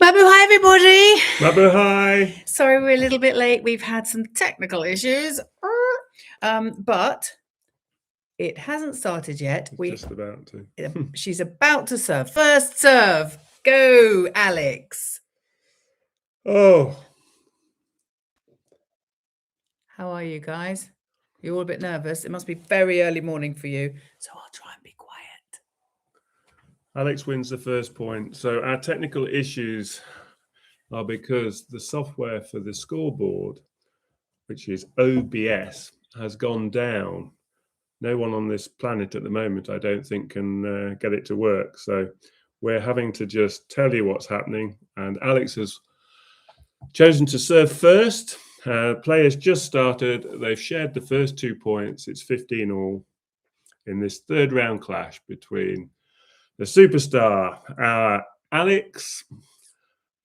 Babu, hi everybody. Babu, hi. Sorry we're a little bit late. We've had some technical issues, but it hasn't started yet. Just about to. She's about to serve. First serve. Go, Alex. Oh. How are you guys? You're all a bit nervous. It must be very early morning for you, so I'll try and be quiet. Alex wins the first point. So our technical issues are because the software for the scoreboard, which is OBS, has gone down. No one on this planet at the moment, I don't think, can get it to work. So we're having to just tell you what's happening. And Alex has chosen to serve first. Players just started. They've shared the first 2 points. It's 15 all in this third round clash between the superstar, Alex,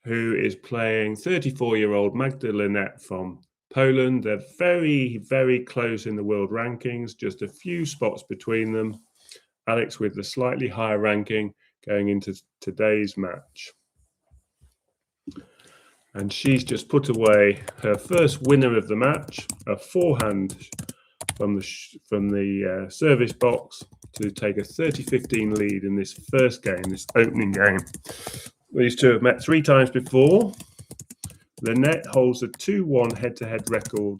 who is playing 34-year-old Magda Lynette from Poland. They're very, very close in the world rankings, just a few spots between them. Alex with the slightly higher ranking going into today's match. And she's just put away her first winner of the match, a forehand from the service box to take a 30-15 lead in this first game, this opening game. These two have met 3 times before. Linette holds a 2-1 head-to-head record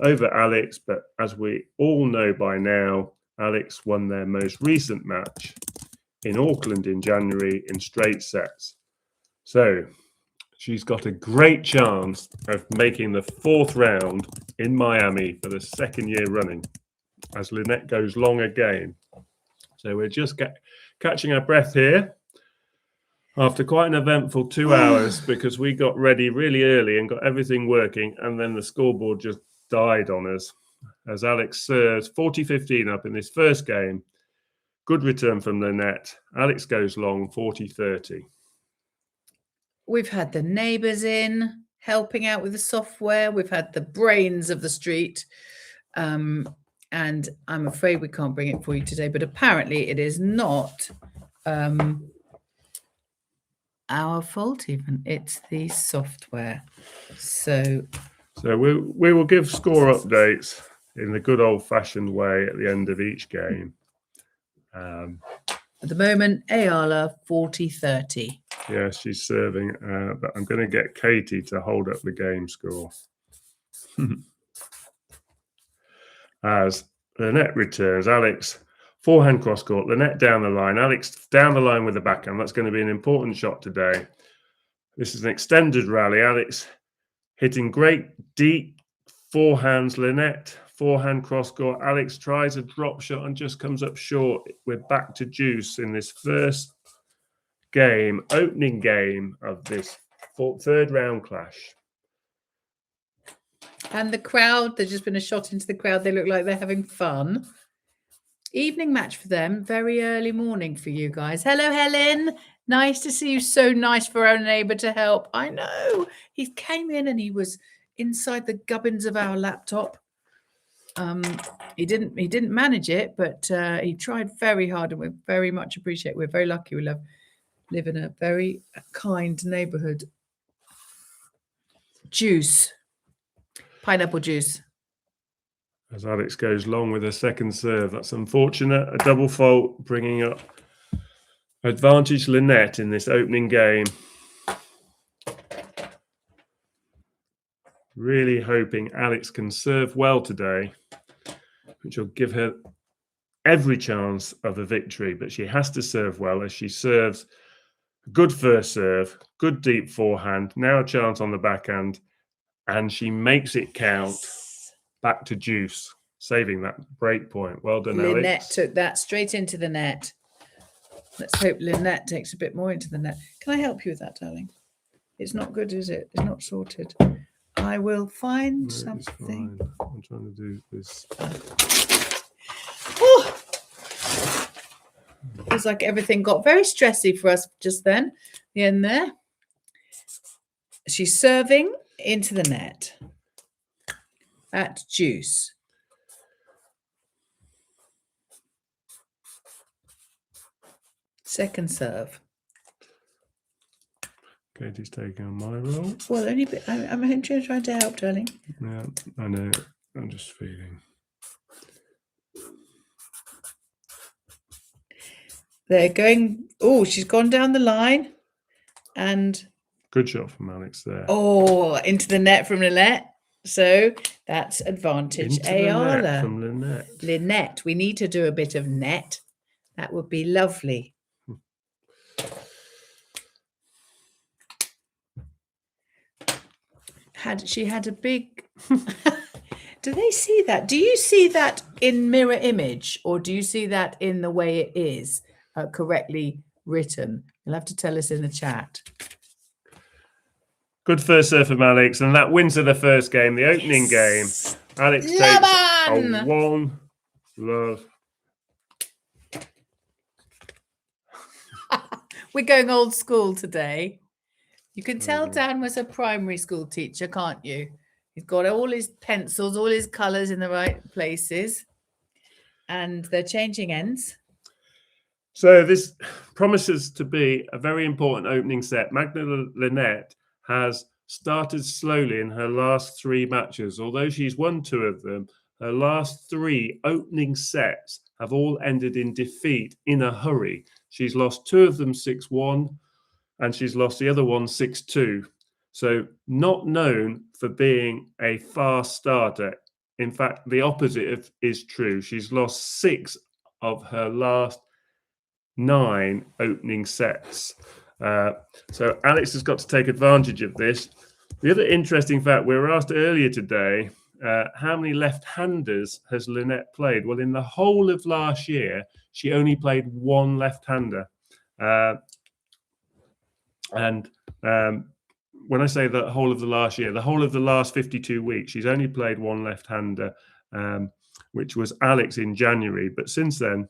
over Alex, but as we all know by now, Alex won their most recent match in Auckland in January in straight sets. So she's got a great chance of making the 4th round in Miami for the 2nd year running as Linette goes long again. So we're just catching our breath here after quite an eventful 2 hours because we got ready really early and got everything working, and then the scoreboard just died on us as Alex serves 40-15 up in this first game. Good return from Linette. Alex goes long 40-30. We've had the neighbours in helping out with the software. We've had the brains of the street. And I'm afraid we can't bring it for you today, but apparently it is not our fault even. It's the software. So we will give score updates in the good old-fashioned way at the end of each game. At the moment, Eala 40-30. Yeah, she's serving, but I'm going to get Katie to hold up the game score. As Linette returns, Alex forehand cross court, Linette down the line, Alex down the line with the backhand. That's going to be an important shot today. This is an extended rally. Alex hitting great deep forehands. Linette forehand cross court. Alex tries a drop shot and just comes up short. We're back to deuce in this first game, opening game of this 3rd round clash. And the crowd, there's just been a shot into the crowd. They look like they're having fun. Evening match for them. Very early morning for you guys. Hello, Helen. Nice to see you. So nice for our neighbour to help. I know. He came in and he was inside the gubbins of our laptop. He didn't manage it, but he tried very hard, and we very much appreciate. We're very lucky. We live in a very kind neighbourhood. Juice. Pineapple juice. As Alex goes long with a second serve. That's unfortunate. A double fault bringing up advantage Linette in this opening game. Really hoping Alex can serve well today, which will give her every chance of a victory. But she has to serve well as she serves good first serve, good deep forehand, now a chance on the backhand, and she makes it count. Back to deuce, saving that break point. Well done, Alex. Linette took that straight into the net. Let's hope Linette takes a bit more into the net. Can I help you with that, darling? It's not good, is it? It's not sorted. I will find something. I'm trying to do this. Oh! Feels like everything got very stressy for us just then. The end there. She's serving into the net at deuce. Second serve. Katie's taking on my role. Well, only I'm trying to help, darling. Yeah, I know. I'm just feeling. They're going. Oh, she's gone down the line, and Good shot from Alex there. into the net from Lynette. So that's advantage. Into the net Eala. from Lynette. Linette, we need to do a bit of net. That would be lovely. She had a big. Do they see that? Do you see that in mirror image, or do you see that in the way it is correctly written? You'll have to tell us in the chat. Good first serve from Alex, and that wins her the first game, the opening game. Alex takes a 1-love. We're going old school today. You can tell Dan was a primary school teacher, can't you? He's got all his pencils, all his colours in the right places, and they're changing ends. So this promises to be a very important opening set. Magda Linette has started slowly in her last 3 matches. Although she's won 2 of them, her last 3 opening sets have all ended in defeat in a hurry. She's lost 2 of them 6-1, and she's lost the other one 6-2. So not known for being a fast starter. In fact, the opposite is true. She's lost 6 of her last 9 opening sets. So Alex has got to take advantage of this. The other interesting fact, we were asked earlier today, how many left-handers has Lynette played? Well, in the whole of last year, she only played 1 left-hander. When I say the whole of the last year, the whole of the last 52 weeks, she's only played 1 left-hander, which was Alex in January. But since then,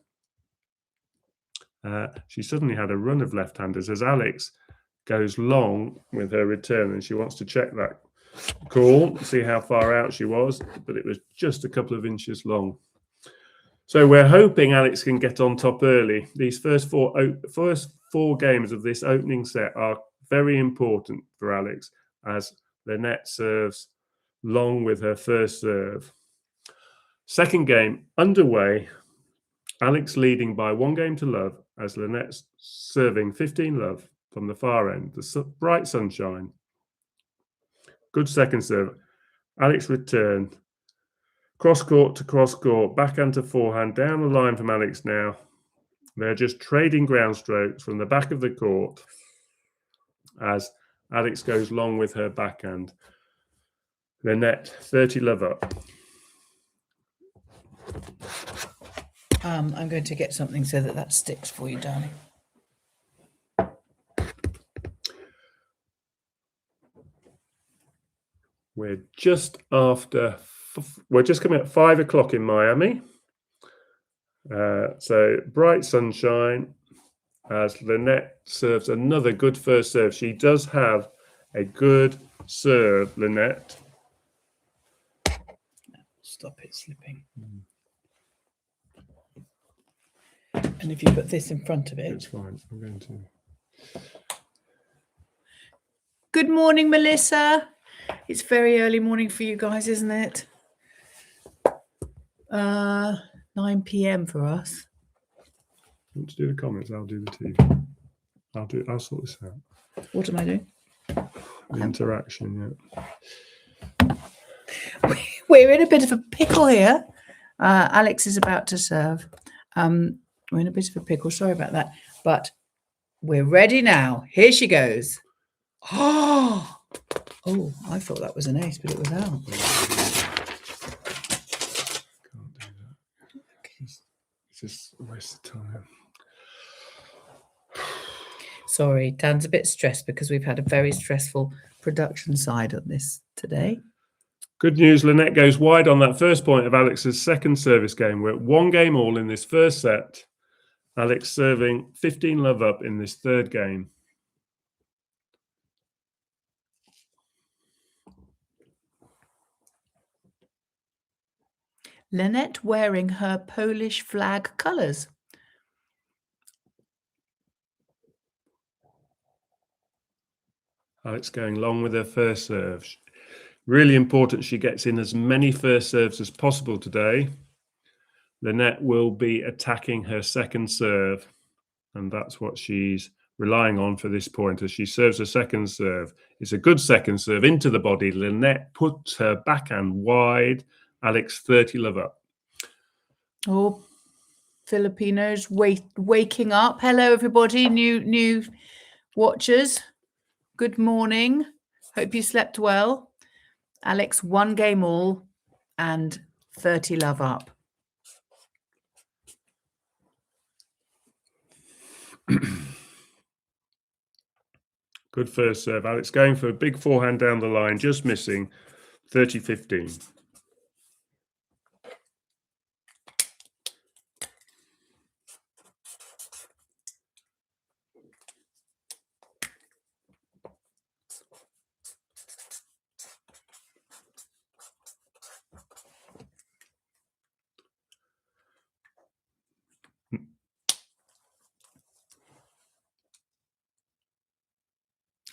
she suddenly had a run of left-handers as Alex goes long with her return, and she wants to check that call, see how far out she was, but it was just a couple of inches long. So we're hoping Alex can get on top early. These first four games of this opening set are very important for Alex as Lynette serves long with her first serve. Second game underway. Alex leading by 1 game to love as Lynette's serving 15 love from the far end. The bright sunshine. Good second serve. Alex returned. Cross court to cross court. Backhand to forehand. Down the line from Alex now. They're just trading ground strokes from the back of the court as Alex goes long with her backhand. Lynette, 30 love up. I'm going to get something so that sticks for you, darling. We're just coming at 5 o'clock in Miami. So bright sunshine as Lynette serves another good first serve. She does have a good serve, Lynette. Stop it slipping. And if you put this in front of it. It's fine. I'm going to. Good morning, Melissa. It's very early morning for you guys, isn't it? 9 p.m. for us. You want to do the comments? I'll do the TV. I'll sort this out. What am I doing? The interaction, yeah. We're in a bit of a pickle here. Alex is about to serve. We're in a bit of a pickle. Sorry about that. But we're ready now. Here she goes. Oh, I thought that was an ace, but it was out. Can't do that. Okay. It's just a waste of time. Sorry, Dan's a bit stressed because we've had a very stressful production side on this today. Good news, Lynette goes wide on that first point of Alex's second service game. We're at 1 game all in this first set. Alex serving 15 love up in this third game. Lynette wearing her Polish flag colours. Alex going long with her first serve. Really important she gets in as many first serves as possible today. Lynette will be attacking her second serve, and that's what she's relying on for this point as she serves her second serve. It's a good second serve into the body. Lynette puts her backhand wide. Alex 30 love up. Oh, Filipinos waking up. Hello, everybody. New watchers. Good morning. Hope you slept well. Alex, 1 game all and 30 love up. Good first serve. Alex going for a big forehand down the line, just missing. 30-15.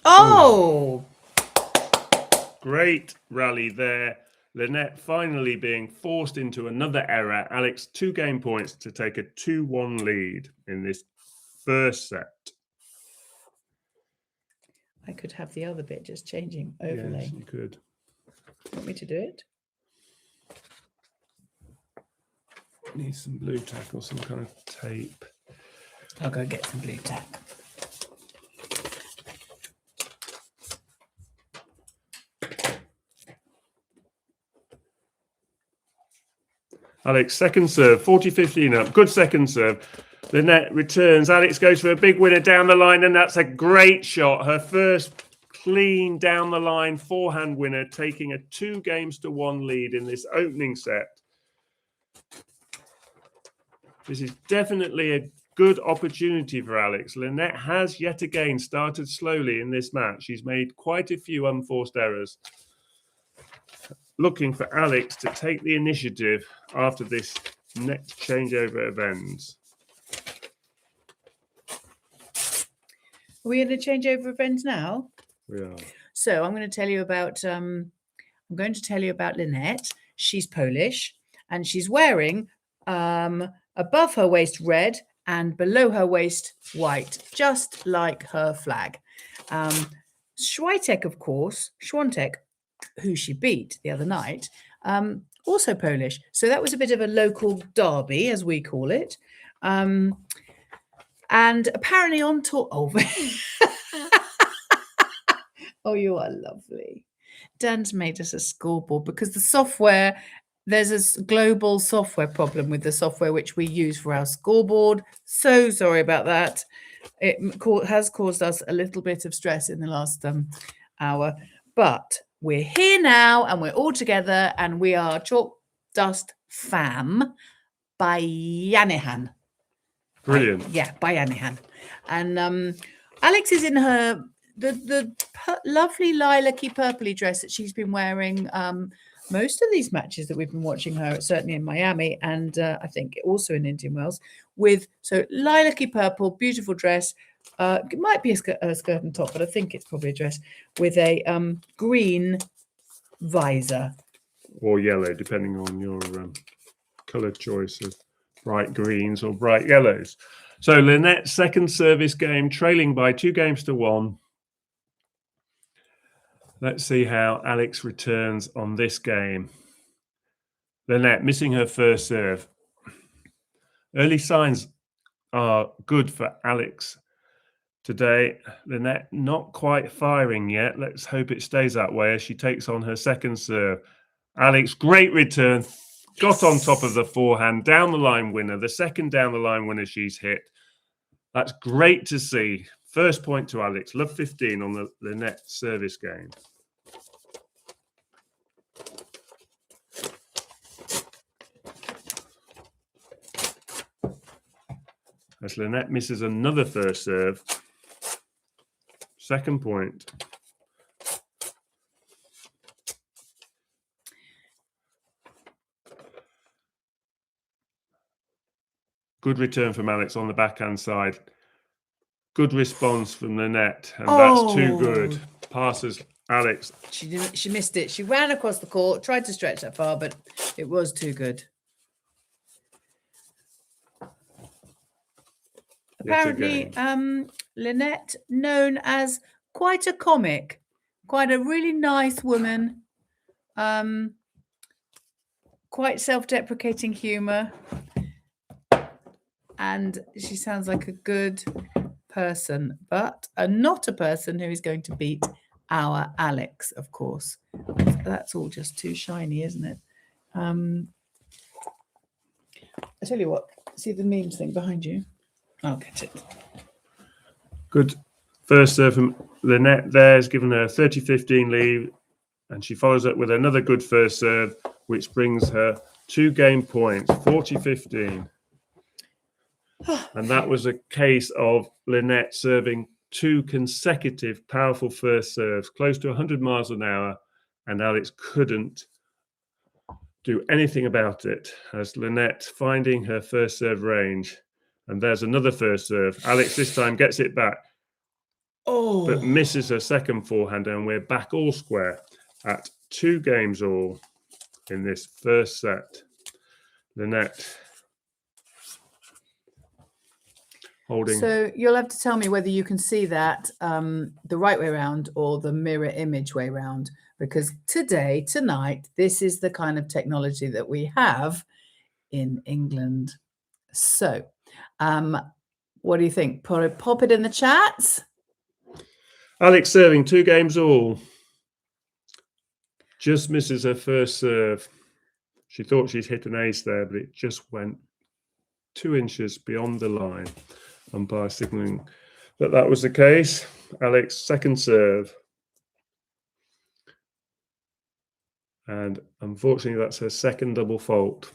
Oh! Great rally there. Lynette finally being forced into another error. Alex 2 game points to take a 2-1 lead in this first set. I could have the other bit just changing overlay. Yes, you could. Want me to do it? Need some blue tack or some kind of tape. I'll go get some blue tack. Alex, second serve, 40-15 up. Good second serve. Lynette returns. Alex goes for a big winner down the line, and that's a great shot. Her first clean down the line forehand winner, taking a 2-1 lead in this opening set. This is definitely a good opportunity for Alex. Lynette has yet again started slowly in this match. She's made quite a few unforced errors. Looking for Alex to take the initiative after this next changeover of ends. Are we going to change over events now? We are. So I'm going to tell you about Lynette. She's Polish and she's wearing above her waist red and below her waist white, just like her flag. Świątek, of course, Świątek, who she beat the other night, also Polish. So that was a bit of a local derby, as we call it. And apparently on tour. Oh, you are lovely. Dan's made us a scoreboard because the software, there's a global software problem with the software which we use for our scoreboard. So sorry about that. It has caused us a little bit of stress in the last hour. But we're here now and we're all together and we are Chalk Dust Fam by Yanihan. Brilliant. By Yanihan. And Alex is in her the lovely lilac-y purpley dress that she's been wearing most of these matches that we've been watching her, certainly in Miami and I think also in Indian Wells, with so lilac-y purple, beautiful dress. It might be a skirt and top, but I think it's probably a dress with a green visor. Or yellow, depending on your colour choice of bright greens or bright yellows. So Lynette's second service game, trailing by 2-1. Let's see how Alex returns on this game. Lynette missing her first serve. Early signs are good for Alex today. Lynette not quite firing yet. Let's hope it stays that way as she takes on her second serve. Alex, great return. Got on top of the forehand. Down the line winner. The second down the line winner she's hit. That's great to see. First point to Alex. Love 15 on the Lynette service game. As Lynette misses another first serve. Second point. Good return from Alex on the backhand side. Good response from Lynette, and that's too good. passes Alex. She missed it. She ran across the court, tried to stretch that far, but it was too good. Apparently, Lynette, known as quite a comic, quite a really nice woman, quite self-deprecating humor, and she sounds like a good person, but not a person who is going to beat our Alex, of course. That's all just too shiny, isn't it? I tell you what, see the memes thing behind you? I'll get it. Good first serve from Linette there has given her a 30-15 lead, and she follows up with another good first serve, which brings her 2 game points, 40-15. And that was a case of Linette serving 2 consecutive powerful first serves, close to 100 miles an hour, and Alex couldn't do anything about it as Linette finding her first serve range. And there's another first serve. Alex this time gets it back, but misses her second forehand, and we're back all square at 2 games all in this first set. Linette holding. So you'll have to tell me whether you can see that the right way around or the mirror image way round, because tonight, this is the kind of technology that we have in England. So what do you think? Pop it in the chats. Alex serving 2 games all. Just misses her first serve. She thought she'd hit an ace there, but it just went 2 inches beyond the line. Umpire signalling that was the case. Alex second serve. And unfortunately, that's her second double fault.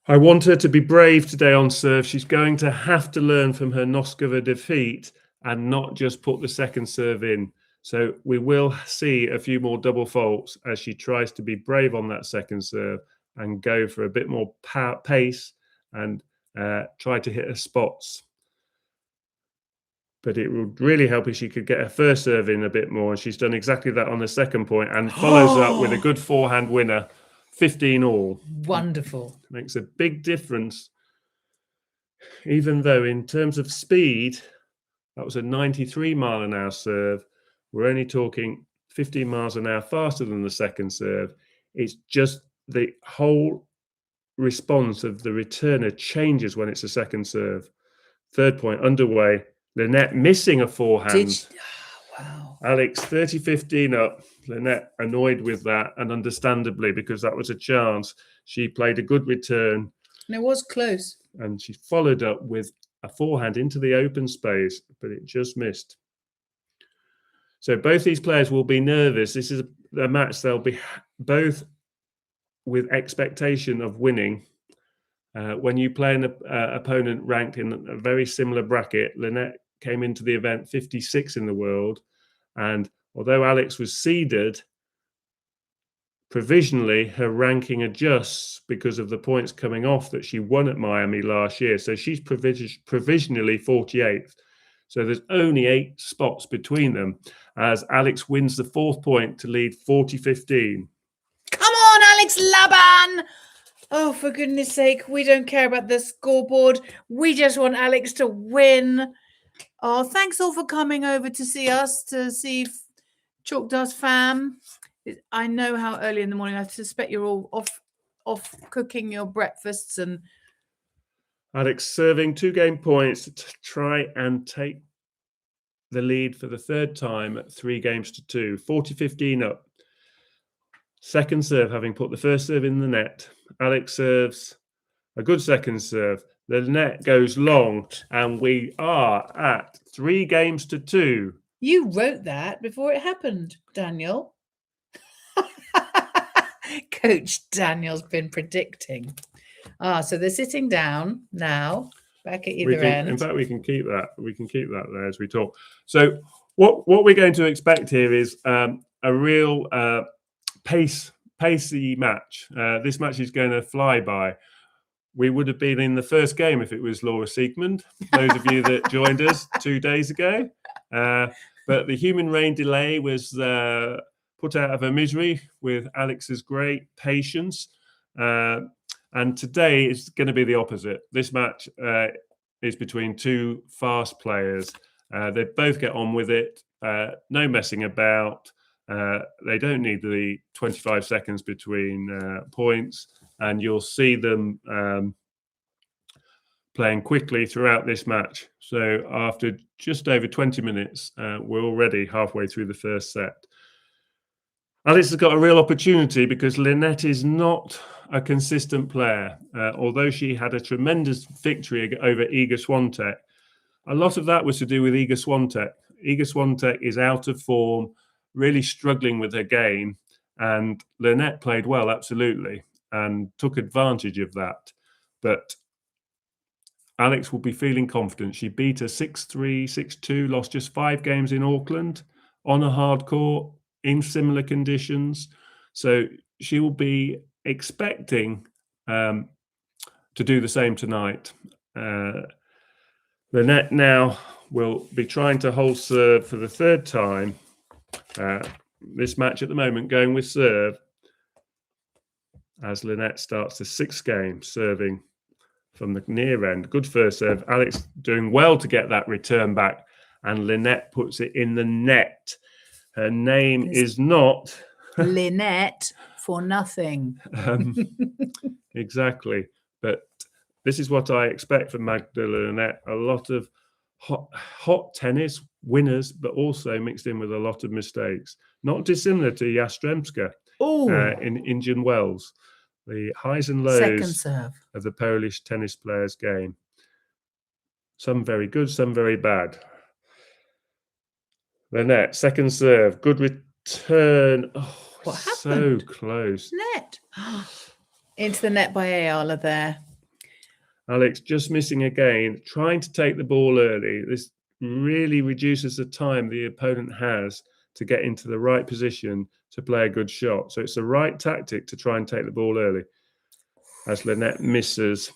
I want her to be brave today on serve. She's going to have to learn from her Noskova defeat and not just put the second serve in. So we will see a few more double faults as she tries to be brave on that second serve and go for a bit more pace and try to hit her spots. But it would really help if she could get her first serve in a bit more. And she's done exactly that on the second point and follows up with a good forehand winner. 15 all. Wonderful. Makes a big difference. Even though in terms of speed, that was a 93 mile an hour serve. We're only talking 15 miles an hour faster than the second serve. It's just the whole response of the returner changes when it's a second serve. Third point underway. Linette missing a forehand. Wow. Alex 30-15 up. Linette annoyed with that, and understandably, because that was a chance. She played a good return. And it was close. And she followed up with a forehand into the open space, but it just missed. So both these players will be nervous. This is a match they'll be both with expectation of winning. When you play an opponent ranked in a very similar bracket, Linette came into the event 56 in the world. And although Alex was seeded, provisionally her ranking adjusts because of the points coming off that she won at Miami last year. So she's provisionally 48th. So there's only 8 spots between them as Alex wins the 4th point to lead 40-15. Come on, Alex Laban! Oh, for goodness sake, we don't care about the scoreboard. We just want Alex to win. Oh, thanks all for coming over to see us, to see Chalk Dust Fam. I know how early in the morning. I suspect you're all off cooking your breakfasts. And Alex serving 2 game points to try and take the lead for the 3rd time at 3 games to 2. 40-15 up. Second serve, having put the first serve in the net. Alex serves a good second serve. The net goes long, and we are at 3 games to 2. You wrote that before it happened, Daniel. Coach Daniel's been predicting. So they're sitting down now, back at either end. In fact, we can keep that. We can keep that there as we talk. So what we're going to expect here is a real pacey match. This match is going to fly by. We would have been in the first game if it was Laura Siegmund. Those of you that joined us 2 days ago. But the human rain delay was put out of her misery with Alex's great patience. And today is going to be the opposite. This match is between two fast players. They both get on with it. No messing about. They don't need the 25 seconds between points. And you'll see them playing quickly throughout this match. So after just over 20 minutes, we're already halfway through the first set. Alex has got a real opportunity because Linette is not a consistent player. Although she had a tremendous victory over Iga Swiatek, a lot of that was to do with Iga Swiatek. Iga Swiatek is out of form, really struggling with her game, and Linette played well, absolutely, and took advantage of that. But Alex will be feeling confident. She beat her 6-3, 6-2, lost just 5 games in Auckland on a hard court in similar conditions. So she will be expecting to do the same tonight. Linette now will be trying to hold serve for the third time. This match at the moment going with serve as Linette starts the 6th game serving from the near end. Good first serve. Alex doing well to get that return back, and Linette puts it in the net. Her name is not Linette for nothing. Exactly. But this is what I expect from Magda Linette. A lot of hot tennis winners, but also mixed in with a lot of mistakes. Not dissimilar to Yastremska in Indian Wells. The highs and lows of the Polish tennis player's game. Some very good, some very bad. Linette, second serve, good return. Oh, what happened? So close. Net. Into the net by Eala there. Alex just missing again, trying to take the ball early. This really reduces the time the opponent has to get into the right position to play a good shot. So it's the right tactic to try and take the ball early as Linette misses.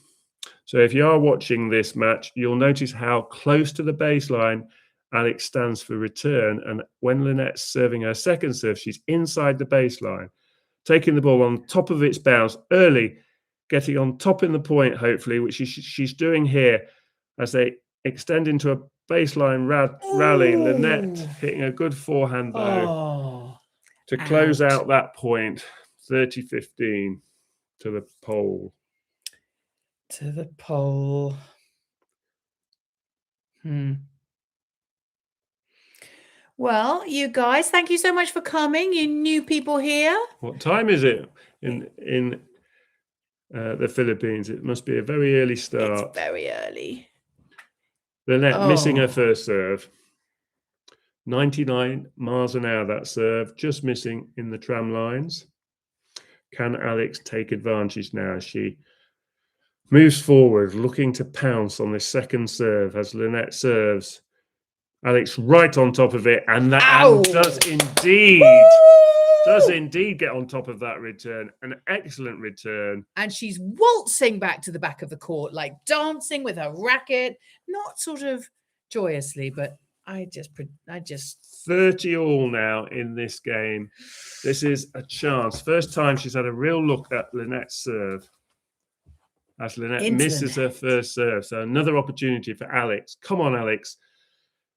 So if you are watching this match, you'll notice how close to the baseline Alex stands for return. And when Linette's serving her second serve, she's inside the baseline, taking the ball on top of its bounce early, getting on top in the point, hopefully, which she's doing here as they extend into a baseline rally. Linette hitting a good forehand, though, to close out that point, 30-15 to the pole. To the pole. Well, you guys, thank you so much for coming. You new people here. What time is it in the Philippines? It must be a very early start. It's very early. Linette missing her first serve. 99 miles an hour, that serve, just missing in the tram lines. Can Alex take advantage now? She moves forward, looking to pounce on this second serve as Linette serves. Alex right on top of it, and that does indeed get on top of that return. An excellent return. And she's waltzing back to the back of the court, like dancing with her racket, not sort of joyously, but I just 30 all now in this game. This is a chance. First time she's had a real look at Linette's serve as Linette misses her first serve. So another opportunity for Alex. Come on, Alex.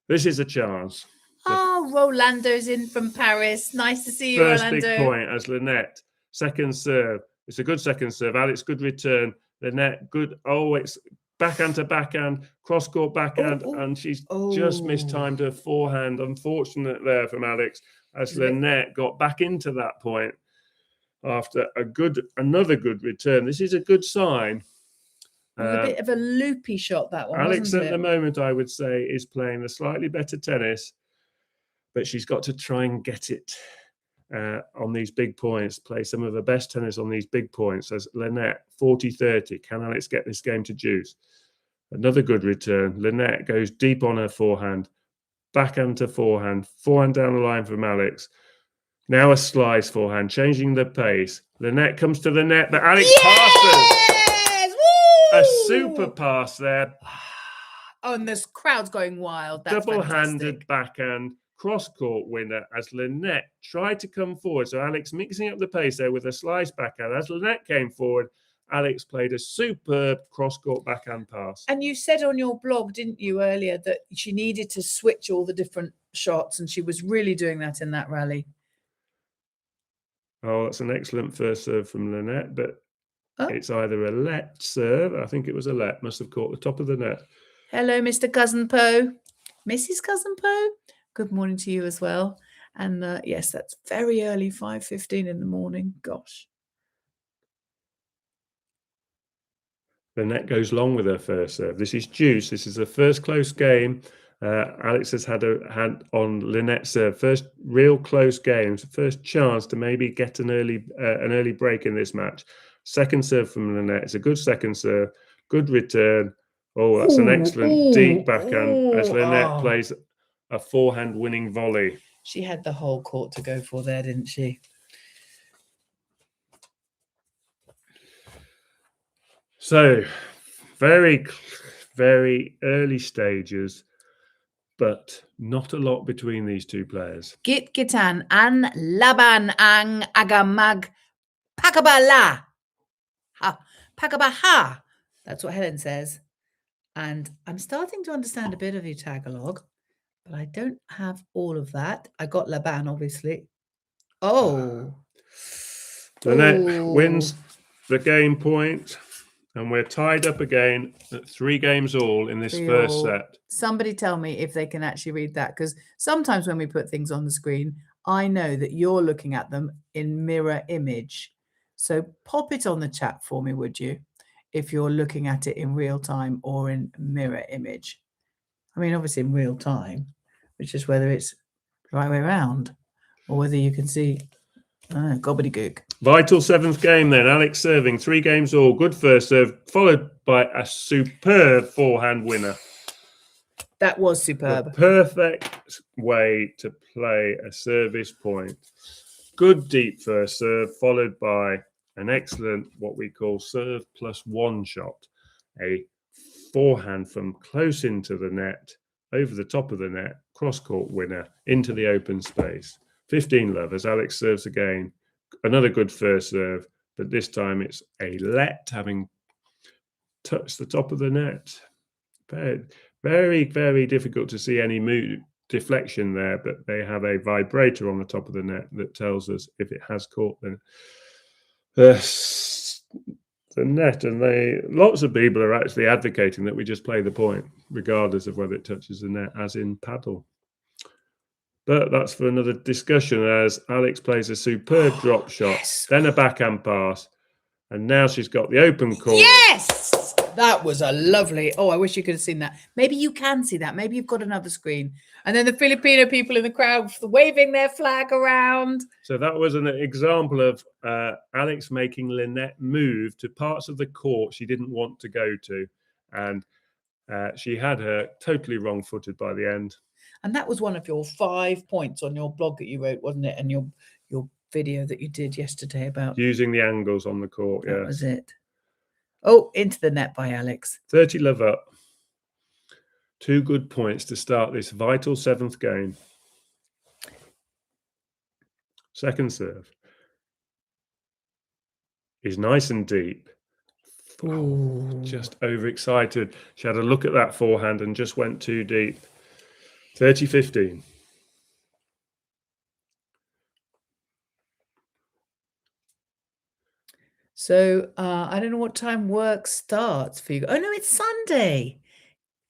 This is a chance. Oh, Rolando's in from Paris. Nice to see you, Rolando. First big point as Linette. Second serve. It's a good second serve. Alex, good return. Linette, good. Oh, it's backhand to backhand, cross-court backhand, and she's just mistimed her forehand. Unfortunate there from Alex as Linette got back into that point after another good return. This is a good sign. A bit of a loopy shot, that one. Alex, at the moment, I would say, is playing the slightly better tennis, but she's got to try and get it on these big points, play some of her best tennis on these big points. As Linette, 40-30. Can Alex get this game to juice? Another good return. Linette goes deep on her forehand, backhand to forehand down the line from Alex. Now a slice forehand, changing the pace. Linette comes to the net, but Alex passes. A super pass there. Oh, and this crowd's going wild. That's double-handed fantastic. backhand. cross-court winner as Linette tried to come forward. So Alex mixing up the pace there with a slice backhand. As Linette came forward, Alex played a superb cross-court backhand pass. And you said on your blog, didn't you, earlier, that she needed to switch all the different shots, and she was really doing that in that rally. Oh, that's an excellent first serve from Linette, but it's either a let serve. I think it was a let. Must have caught the top of the net. Hello, Mr. Cousin Poe. Mrs. Cousin Poe, good morning to you as well. And yes, that's very early, 5:15 in the morning. Gosh. Linette goes long with her first serve. This is juice. This is the first close game. Alex has had on Linette's serve. First real close game. First chance to maybe get an early break in this match. Second serve from Linette. It's a good second serve. Good return. Oh, that's an excellent deep backhand as Linette plays a forehand winning volley. She had the whole court to go for there, didn't she? So, very, very early stages, but not a lot between these two players. Git gitan an laban ang agamag pakabala. Ha, pakabaha. That's what Helen says. And I'm starting to understand a bit of your Tagalog, but I don't have all of that. I got Laban, obviously. Oh. Linette wins the game point, and we're tied up again at 3 games all in this first set. Somebody tell me if they can actually read that, because sometimes when we put things on the screen, I know that you're looking at them in mirror image. So pop it on the chat for me, would you? If you're looking at it in real time or in mirror image. I mean, obviously in real time, which is whether it's the right way around or whether you can see gobbledygook. Vital 7th game then. Alex serving 3 games all. Good first serve, followed by a superb forehand winner. That was superb. The perfect way to play a service point. Good deep first serve, followed by an excellent, what we call serve plus 1 shot. A forehand from close into the net, over the top of the net, cross-court winner, into the open space. 15-love as Alex serves again. Another good first serve, but this time it's a let, having touched the top of the net. Very, very difficult to see any deflection there, but they have a vibrator on the top of the net that tells us if it has caught the net. And lots of people are actually advocating that we just play the point, regardless of whether it touches the net, as in paddle. But that's for another discussion, as Alex plays a superb drop shot, then a backhand pass, and now she's got the open court. Yes! That was a lovely... Oh, I wish you could have seen that. Maybe you can see that. Maybe you've got another screen. And then the Filipino people in the crowd waving their flag around. So that was an example of Alex making Linette move to parts of the court she didn't want to go to. And she had her totally wrong-footed by the end. And that was one of your 5 points on your blog that you wrote, wasn't it? And your video that you did yesterday about... Using the angles on the court, That was it. Oh, into the net by Alex. 30-love up. 2 good points to start this vital 7th game. Second serve is nice and deep. Oh, just overexcited. She had a look at that forehand and just went too deep. 30-15. So I don't know what time work starts for you. Oh, no, it's Sunday.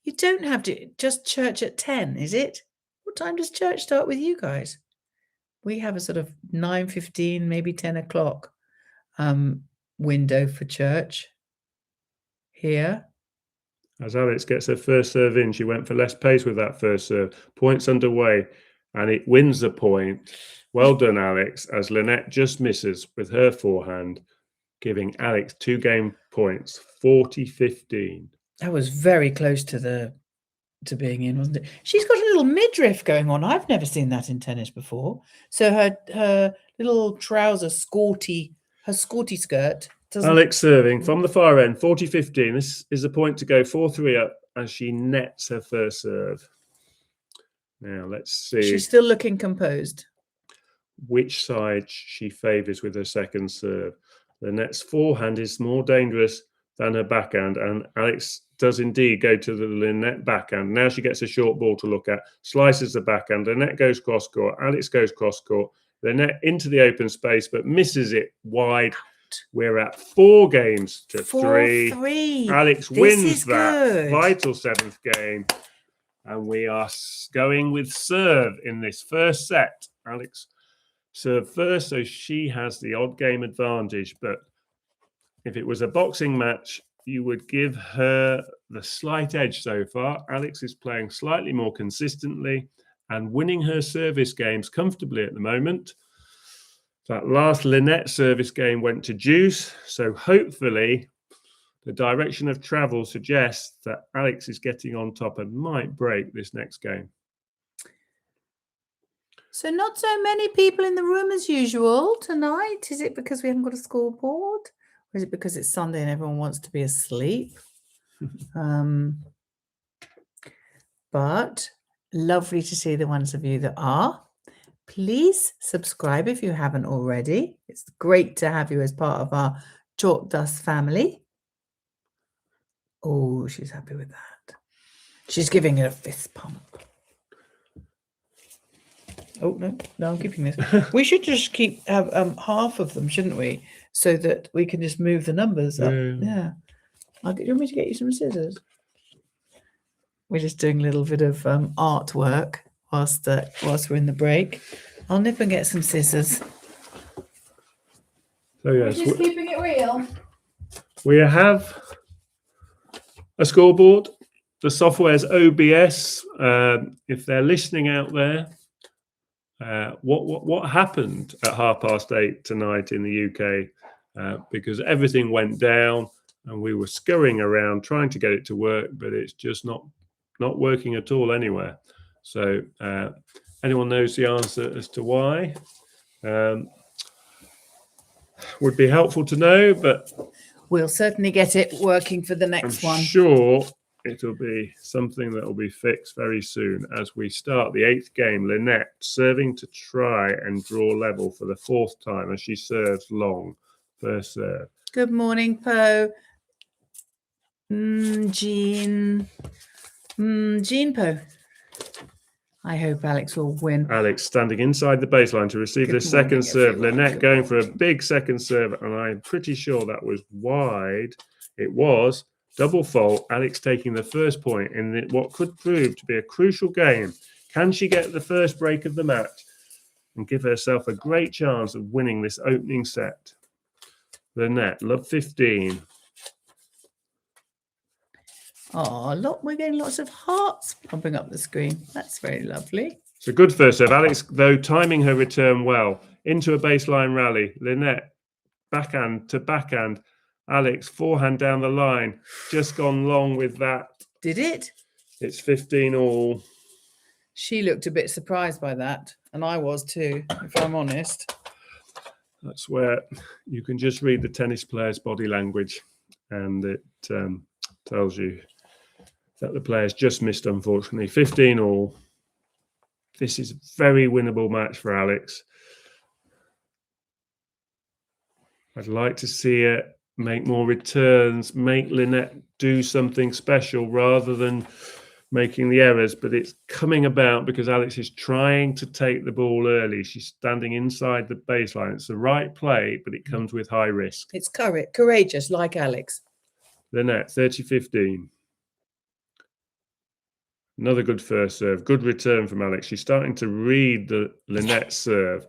You don't have to, just church at 10, is it? What time does church start with you guys? We have a sort of 9:15, maybe 10 o'clock window for church here. As Alex gets her first serve in, she went for less pace with that first serve. Points underway, and it wins the point. Well done, Alex, as Linette just misses with her forehand, giving Alex 2 game points, 40-15. That was very close to being in, wasn't it? She's got a little midriff going on. I've never seen that in tennis before. So her little trouser, her sporty skirt. Alex serving from the far end, 40-15. This is a point to go 4-3 up as she nets her first serve. Now, let's see She's still looking composed. which side she favours with her second serve. Lynette's forehand is more dangerous than her backhand, and Alex does indeed go to the Linette backhand. Now she gets a short ball to look at, slices the backhand. Lynette goes cross-court, Alex goes cross-court. Lynette into the open space, but misses it wide. We're at 4 games to 3. Alex wins that good. vital 7th game. And we are going with serve in this first set. Alex served first, so she has the odd game advantage. But if it was a boxing match, you would give her the slight edge so far. Alex is playing slightly more consistently and winning her service games comfortably at the moment. That last Linette service game went to deuce, so hopefully the direction of travel suggests that Alex is getting on top and might break this next game. So not so many people in the room as usual tonight. Is it because we haven't got a scoreboard? Or is it because it's Sunday and everyone wants to be asleep? But lovely to see the ones of you that are. Please subscribe if you haven't already. It's great to have you as part of our Chalk Dust family. Oh, she's happy with that. She's giving it a fist pump. Oh, no, I'm keeping this. We should just keep half of them, shouldn't we? So that we can just move the numbers up. Yeah. Do you want me to get you some scissors? We're just doing a little bit of artwork whilst we're in the break. I'll nip and get some scissors. So yes, we're just keeping it real. We have a scoreboard. The software's OBS. If they're listening out there, what happened at 8:30 tonight in the UK? Because everything went down and we were scurrying around trying to get it to work, but it's just not working at all anywhere. So anyone knows the answer as to why? Would be helpful to know, but we'll certainly get it working for the next one. I'm sure it'll be something that will be fixed very soon as we start the 8th game. Lynette serving to try and draw level for the 4th time as she serves long. First serve. Good morning, Poe. Jean Poe. I hope Alex will win. Alex standing inside the baseline to receive the second serve. Lynette going for a big second serve, and I'm pretty sure that was wide. It was. Double fault. Alex taking the first point in what could prove to be a crucial game. Can she get the first break of the match and give herself a great chance of winning this opening set? Lynette, love 15. Oh, look, we're getting lots of hearts pumping up the screen. That's very lovely. It's a good first serve. Alex, though, timing her return well. Into a baseline rally. Lynette, backhand to backhand. Alex, forehand down the line. Just gone long with that. Did it? It's 15 all. She looked a bit surprised by that, and I was too, if I'm honest. That's where you can just read the tennis player's body language, and it tells you that the player's just missed, unfortunately. 15 all. This is a very winnable match for Alex. I'd like to see it make more returns, make Lynette do something special rather than making the errors, but it's coming about because Alex is trying to take the ball early. She's standing inside the baseline. It's the right play, but it comes with high risk. It's courageous, like Alex. Lynette, 30-15. Another good first serve. Good return from Alex. She's starting to read the Lynette serve.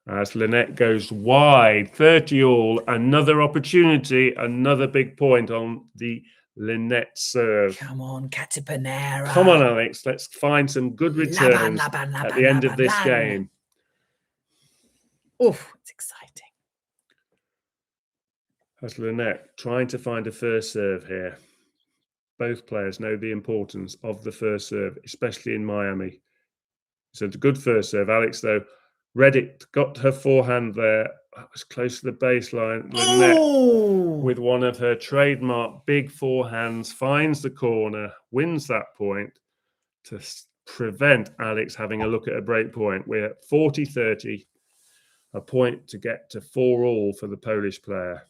As Lynette goes wide, 30 all, another opportunity, another big point on the Lynette serve. Come on, Catipanera. Come on, Alex. Let's find some good returns at the end of this game. Oh, it's exciting. As Lynette trying to find a first serve here. Both players know the importance of the first serve, especially in Miami. So it's a good first serve. Alex, though, read it, got her forehand there. That was close to the baseline. Lynette, with one of her trademark big forehands, finds the corner, wins that point to prevent Alex having a look at a break point. We're at 40-30, a point to get to 4-all for the Polish player.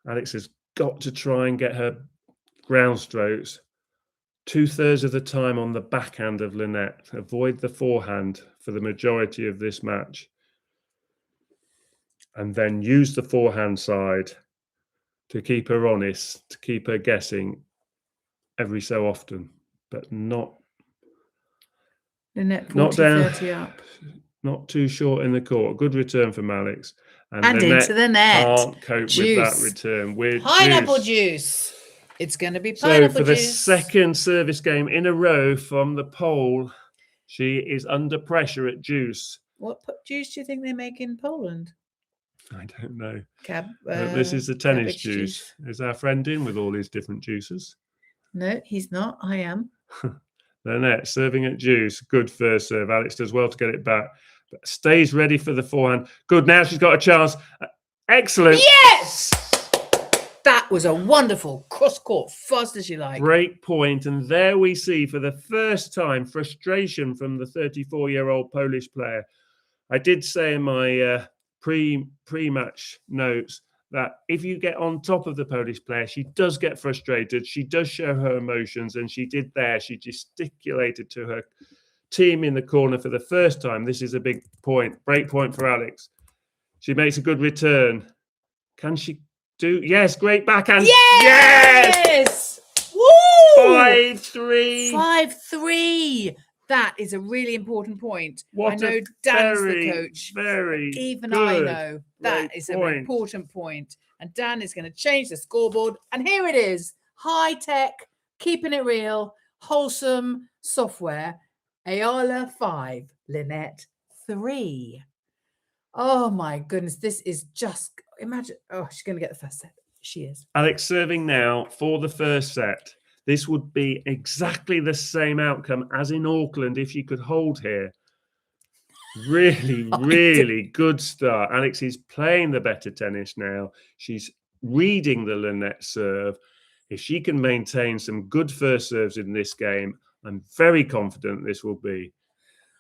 Alex has got to try and get her ground strokes 2/3 of the time on the backhand of Lynette. Avoid the forehand for the majority of this match. And then use the forehand side to keep her honest, to keep her guessing every so often, but not Linette not down, 40-30 up. not too short in the court. Good return from Alex. And Lynette into the net. can't cope with that return. With pineapple juice. It's going to be So pineapple for the juice. second service game in a row from the pole, she is under pressure at juice. What juice do you think they make in Poland? I don't know. This is the tennis juice. Is our friend in with all these different juices? No, he's not. I am. Lynette serving at juice. Good first serve. Alex does well to get it back. But stays ready for the forehand. Good. Now she's got a chance. Excellent. Yes! That was a wonderful cross-court, fast as you like. Break point. And there we see for the first time frustration from the 34-year-old Polish player. I did say in my pre-match notes that if you get on top of the Polish player, she does get frustrated. She does show her emotions, and she did there. She gesticulated to her team in the corner for the first time. This is a big point. Break point for Alex. She makes a good return. Can she do? Yes, great backhand. Yes! Woo! 5-3. 5-3. That is a really important point. What I know Dan's the coach. Even good. I know that is an important point. And Dan is going to change the scoreboard. And here it is. High tech, keeping it real, wholesome software. Eala 5, Linette 3. Oh my goodness. This is just, imagine. Oh, she's going to get the first set. She is. Alex serving now for the first set. This would be exactly the same outcome as in Auckland if she could hold here. Really, really good start. Alex is playing the better tennis now. She's reading the Lynette serve. If she can maintain some good first serves in this game, I'm very confident this will be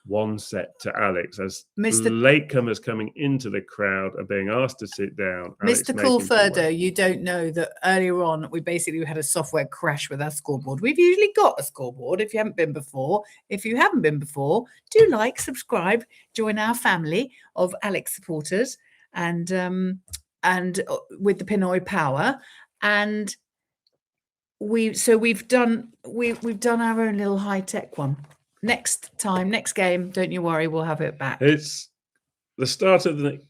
one set to Alex as latecomers coming into the crowd are being asked to sit down. Mr. Coolfurdo, you don't know that earlier on we basically had a software crash with our scoreboard. We've usually got a scoreboard if you haven't been before. If you haven't been before, do like, subscribe, join our family of Alex supporters and with the Pinoy Power. And we've done our own little high-tech one. Next game, don't you worry, we'll have it back. It's the start of the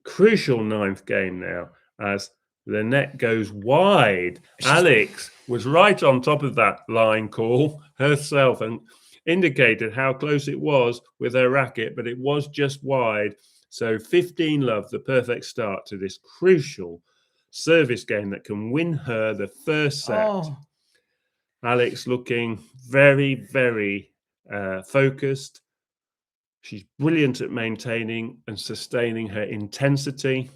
crucial 9th game now as Linette goes wide. Alex was right on top of that line call herself and indicated how close it was with her racket, but it was just wide. So 15-love, the perfect start to this crucial service game that can win her the first set. Oh. Alex looking very, very focused. She's brilliant at maintaining and sustaining her intensity.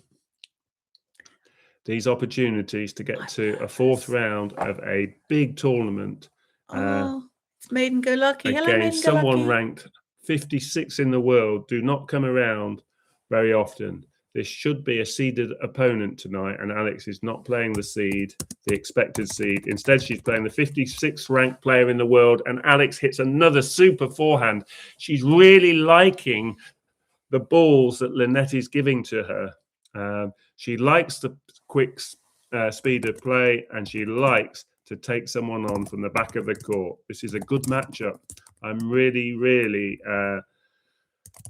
These opportunities to get to a 4th round of a big tournament. It's Maiden Go Lucky. Hello, again, Maiden Go someone Lucky. ranked 56 in the world do not come around very often. This should be a seeded opponent tonight, and Alex is not playing the expected seed. Instead, she's playing the 56th ranked player in the world, and Alex hits another super forehand. She's really liking the balls that Linette is giving to her. She likes the quick speed of play, and she likes to take someone on from the back of the court. This is a good matchup. I'm really, really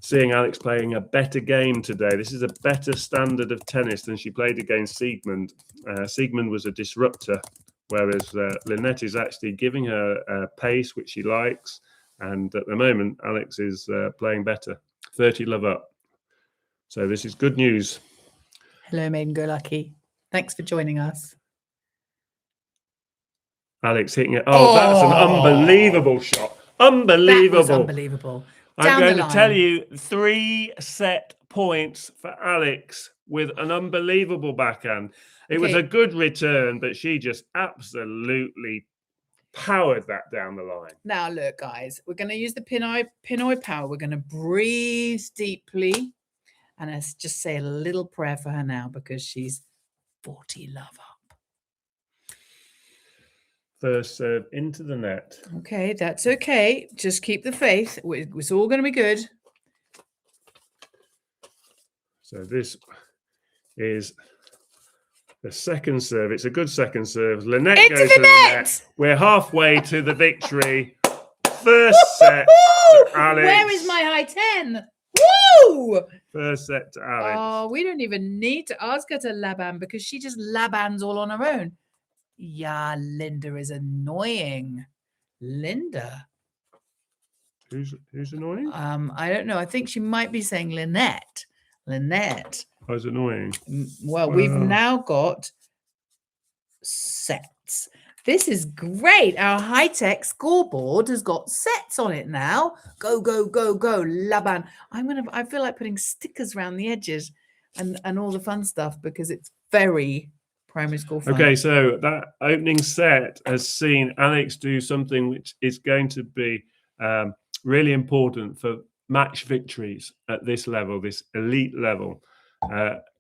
seeing Alex playing a better game today. This is a better standard of tennis than she played against Siegmund. Siegmund was a disruptor, whereas Linette is actually giving her pace, which she likes. And at the moment, Alex is playing better. 30-love up. So this is good news. Hello, Maiden Go Lucky. Thanks for joining us. Alex hitting it. Oh, that's an unbelievable shot. Unbelievable. That was unbelievable. I'm going to tell you 3 set points for Alex with an unbelievable backhand. It was a good return, but she just absolutely powered that down the line. Now, look, guys, we're going to use the Pinoy power. We're going to breathe deeply. And let's just say a little prayer for her now because she's 40 love up. First serve into the net. Okay, that's okay. Just keep the faith. It's all going to be good. So this is the second serve. It's a good second serve. Lynette Into goes the to the net. We're halfway to the victory. First set to Alex. Where is my high 10? Woo! First set to Alex. Oh, we don't even need to ask her to laban because she just labans all on her own. Yeah, Linda is annoying. Linda. Who's annoying? I don't know. I think she might be saying Lynette. Lynette. Who's annoying? Well, we've now got sets. This is great. Our high-tech scoreboard has got sets on it now. Go, go, go, go, Laban. I feel like putting stickers around the edges and all the fun stuff because it's very primary school fun. Okay, so that opening set has seen Alex do something which is going to be really important for match victories at this level, this elite level.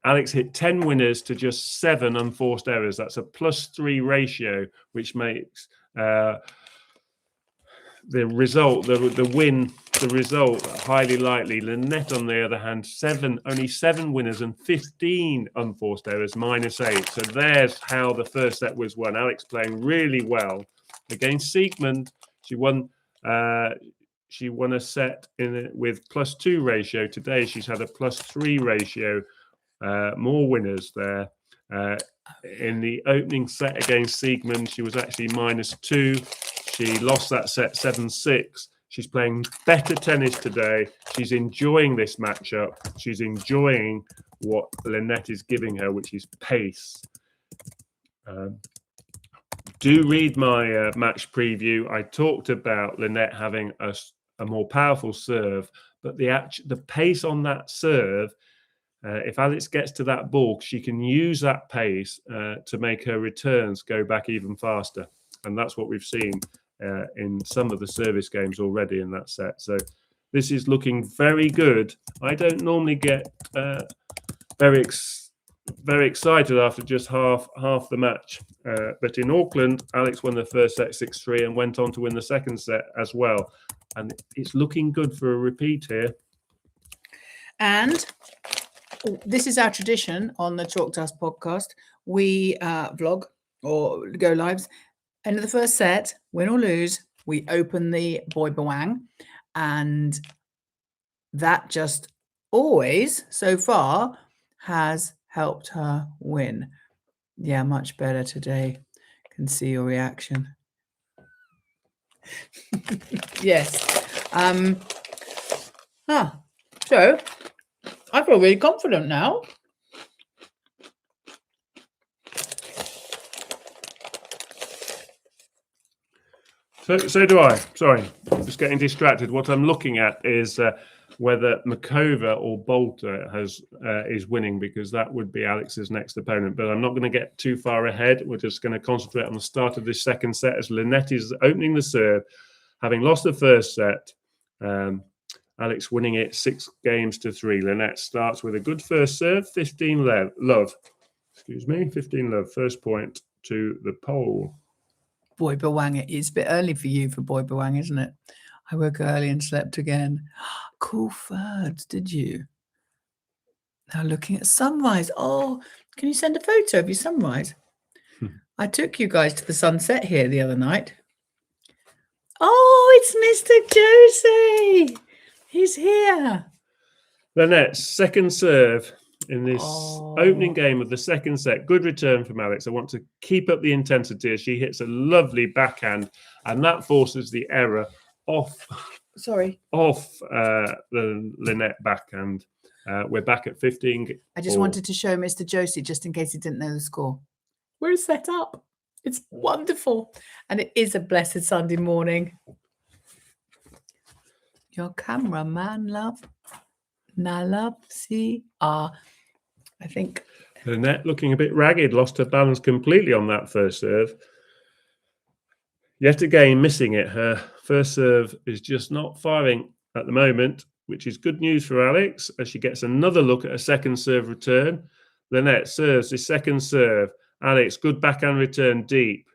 Alex hit 10 winners to just 7 unforced errors. That's a +3 ratio, which makes the result highly likely. Linette, on the other hand, only 7 winners and 15 unforced errors, -8. So there's how the first set was won. Alex playing really well against Siegmund. She won a set with +2 ratio. Today she's had a +3 ratio. More winners there. In the opening set against Siegmund, she was actually -2. She lost that set 7-6. She's playing better tennis today. She's enjoying this matchup. She's enjoying what Linette is giving her, which is pace. Do read my match preview. I talked about Linette having a more powerful serve, but the pace on that serve, if Alex gets to that ball, she can use that pace to make her returns go back even faster. And that's what we've seen in some of the service games already in that set. So this is looking very good. I don't normally get very excited after just half the match. But in Auckland, Alex won the first set 6-3 and went on to win the second set as well. And it's looking good for a repeat here. And this is our tradition on the Chalk Dust podcast. We vlog or go lives. End of the first set, win or lose, we open the Boy Bawang. And that just always, so far, has helped her win. Yeah, much better today. Can see your reaction. Yes. So I feel really confident now. So do I. Sorry, just getting distracted. What I'm looking at is whether Makova or Bolter is winning, because that would be Alex's next opponent. But I'm not going to get too far ahead. We're just going to concentrate on the start of this second set as Linette is opening the serve, having lost the first set. Alex winning it 6-3. Linette starts with a good first serve, 15 love. 15 love. First point to the pole. Boy Bawang, it's a bit early for you for Boy Bawang, isn't it? I woke early and slept again. Cool thirds, did you? Now looking at sunrise. Oh, can you send a photo of your sunrise? I took you guys to the sunset here the other night. Oh, it's Mr. Josie. He's here. Linette's second serve in this opening game of the second set. Good return from Alex. I want to keep up the intensity as she hits a lovely backhand, and that forces the error off the Linette backhand. We're back at 15. I just wanted to show Mr. Josie just in case he didn't know the score. We're set up. It's wonderful. And it is a blessed Sunday morning. Your cameraman, love. Na love, see. I think Linette looking a bit ragged, lost her balance completely on that first serve. Yet again, missing it. Her first serve is just not firing at the moment, which is good news for Alex as she gets another look at a second serve return. Lynette serves the second serve. Alex, good backhand return deep.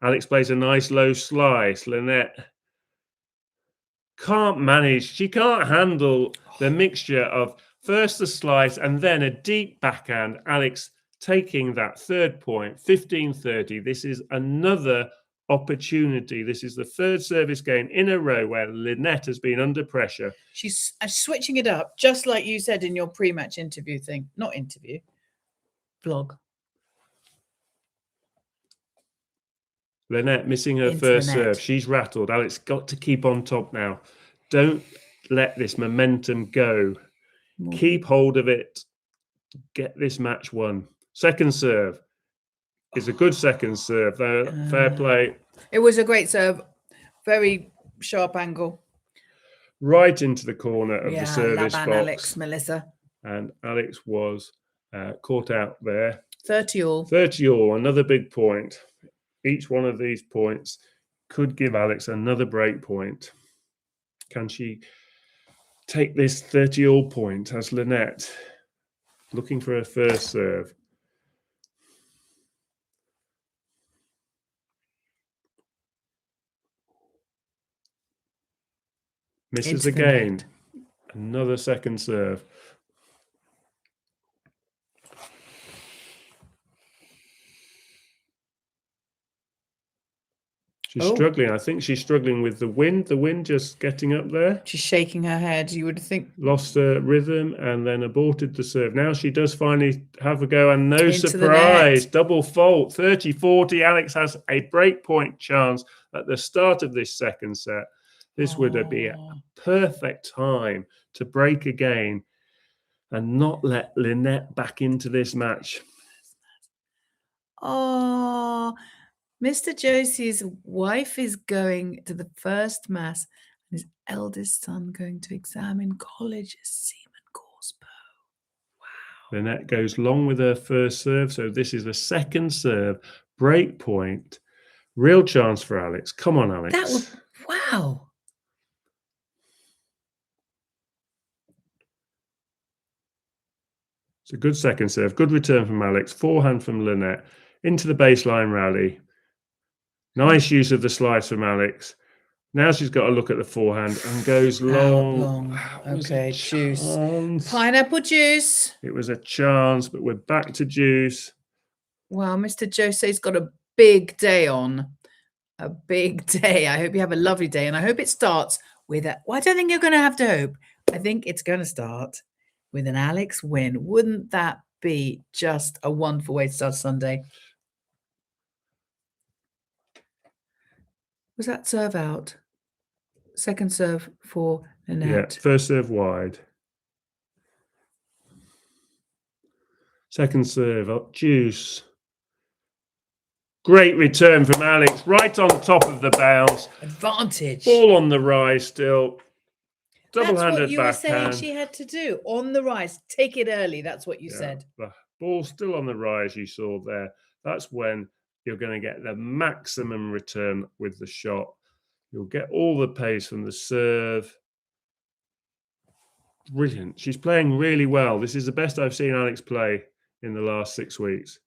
Alex plays a nice low slice. Lynette can't manage. She can't handle the mixture of first the slice and then a deep backhand. Alex taking that third point, 15-30. This is another opportunity. This is the third service game in a row where Lynette has been under pressure. She's switching it up, just like you said in your pre-match interview thing. Not interview, vlog. Lynette missing her first serve. She's rattled. Alex got to keep on top now. Don't let this momentum go. Keep hold of it. Get this match won. Second serve is a good second serve. Fair play. It was a great serve. Very sharp angle. Right into the corner of the service box. Alex, Melissa. And Alex was caught out there. 30 all. 30 all. Another big point. Each one of these points could give Alex another break point. Can she take this 30 all point as Lynette looking for her first serve? Misses again. Another second serve. She's struggling. I think she's struggling with the wind. The wind just getting up there. She's shaking her head. You would think. Lost her rhythm and then aborted the serve. Now she does finally have a go and no surprise. Double fault. 30-40. Alex has a break point chance at the start of this second set. This would be a perfect time to break again and not let Lynette back into this match. Oh, Mr. Josie's wife is going to the first mass and his eldest son going to examine college as seaman Gorspo. Wow. Lynette goes long with her first serve. So this is the second serve. Break point. Real chance for Alex. Come on, Alex. Wow. It's a good second serve. Good return from Alex. Forehand from Lynette. Into the baseline rally. Nice use of the slice from Alex. Now she's got to look at the forehand and goes long. Okay, juice. Pineapple juice. It was a chance, but we're back to juice. Wow, Mr. Jose's got a big day on. A big day. I hope you have a lovely day. And I hope it starts with a... Well, I don't think you're going to have to hope. I think it's going to start with an Alex win. Wouldn't that be just a wonderful way to start Sunday? Was that serve out? Second serve for Lynette. Yeah, first serve wide. Second serve up, juice. Great return from Alex, right on top of the bounce. Advantage. Ball on the rise still. Double-handed backhand. That's what you were saying she had to do. On the rise. Take it early. That's what you said. The ball still on the rise you saw there. That's when you're going to get the maximum return with the shot. You'll get all the pace from the serve. Brilliant. She's playing really well. This is the best I've seen Alex play in the last 6 weeks.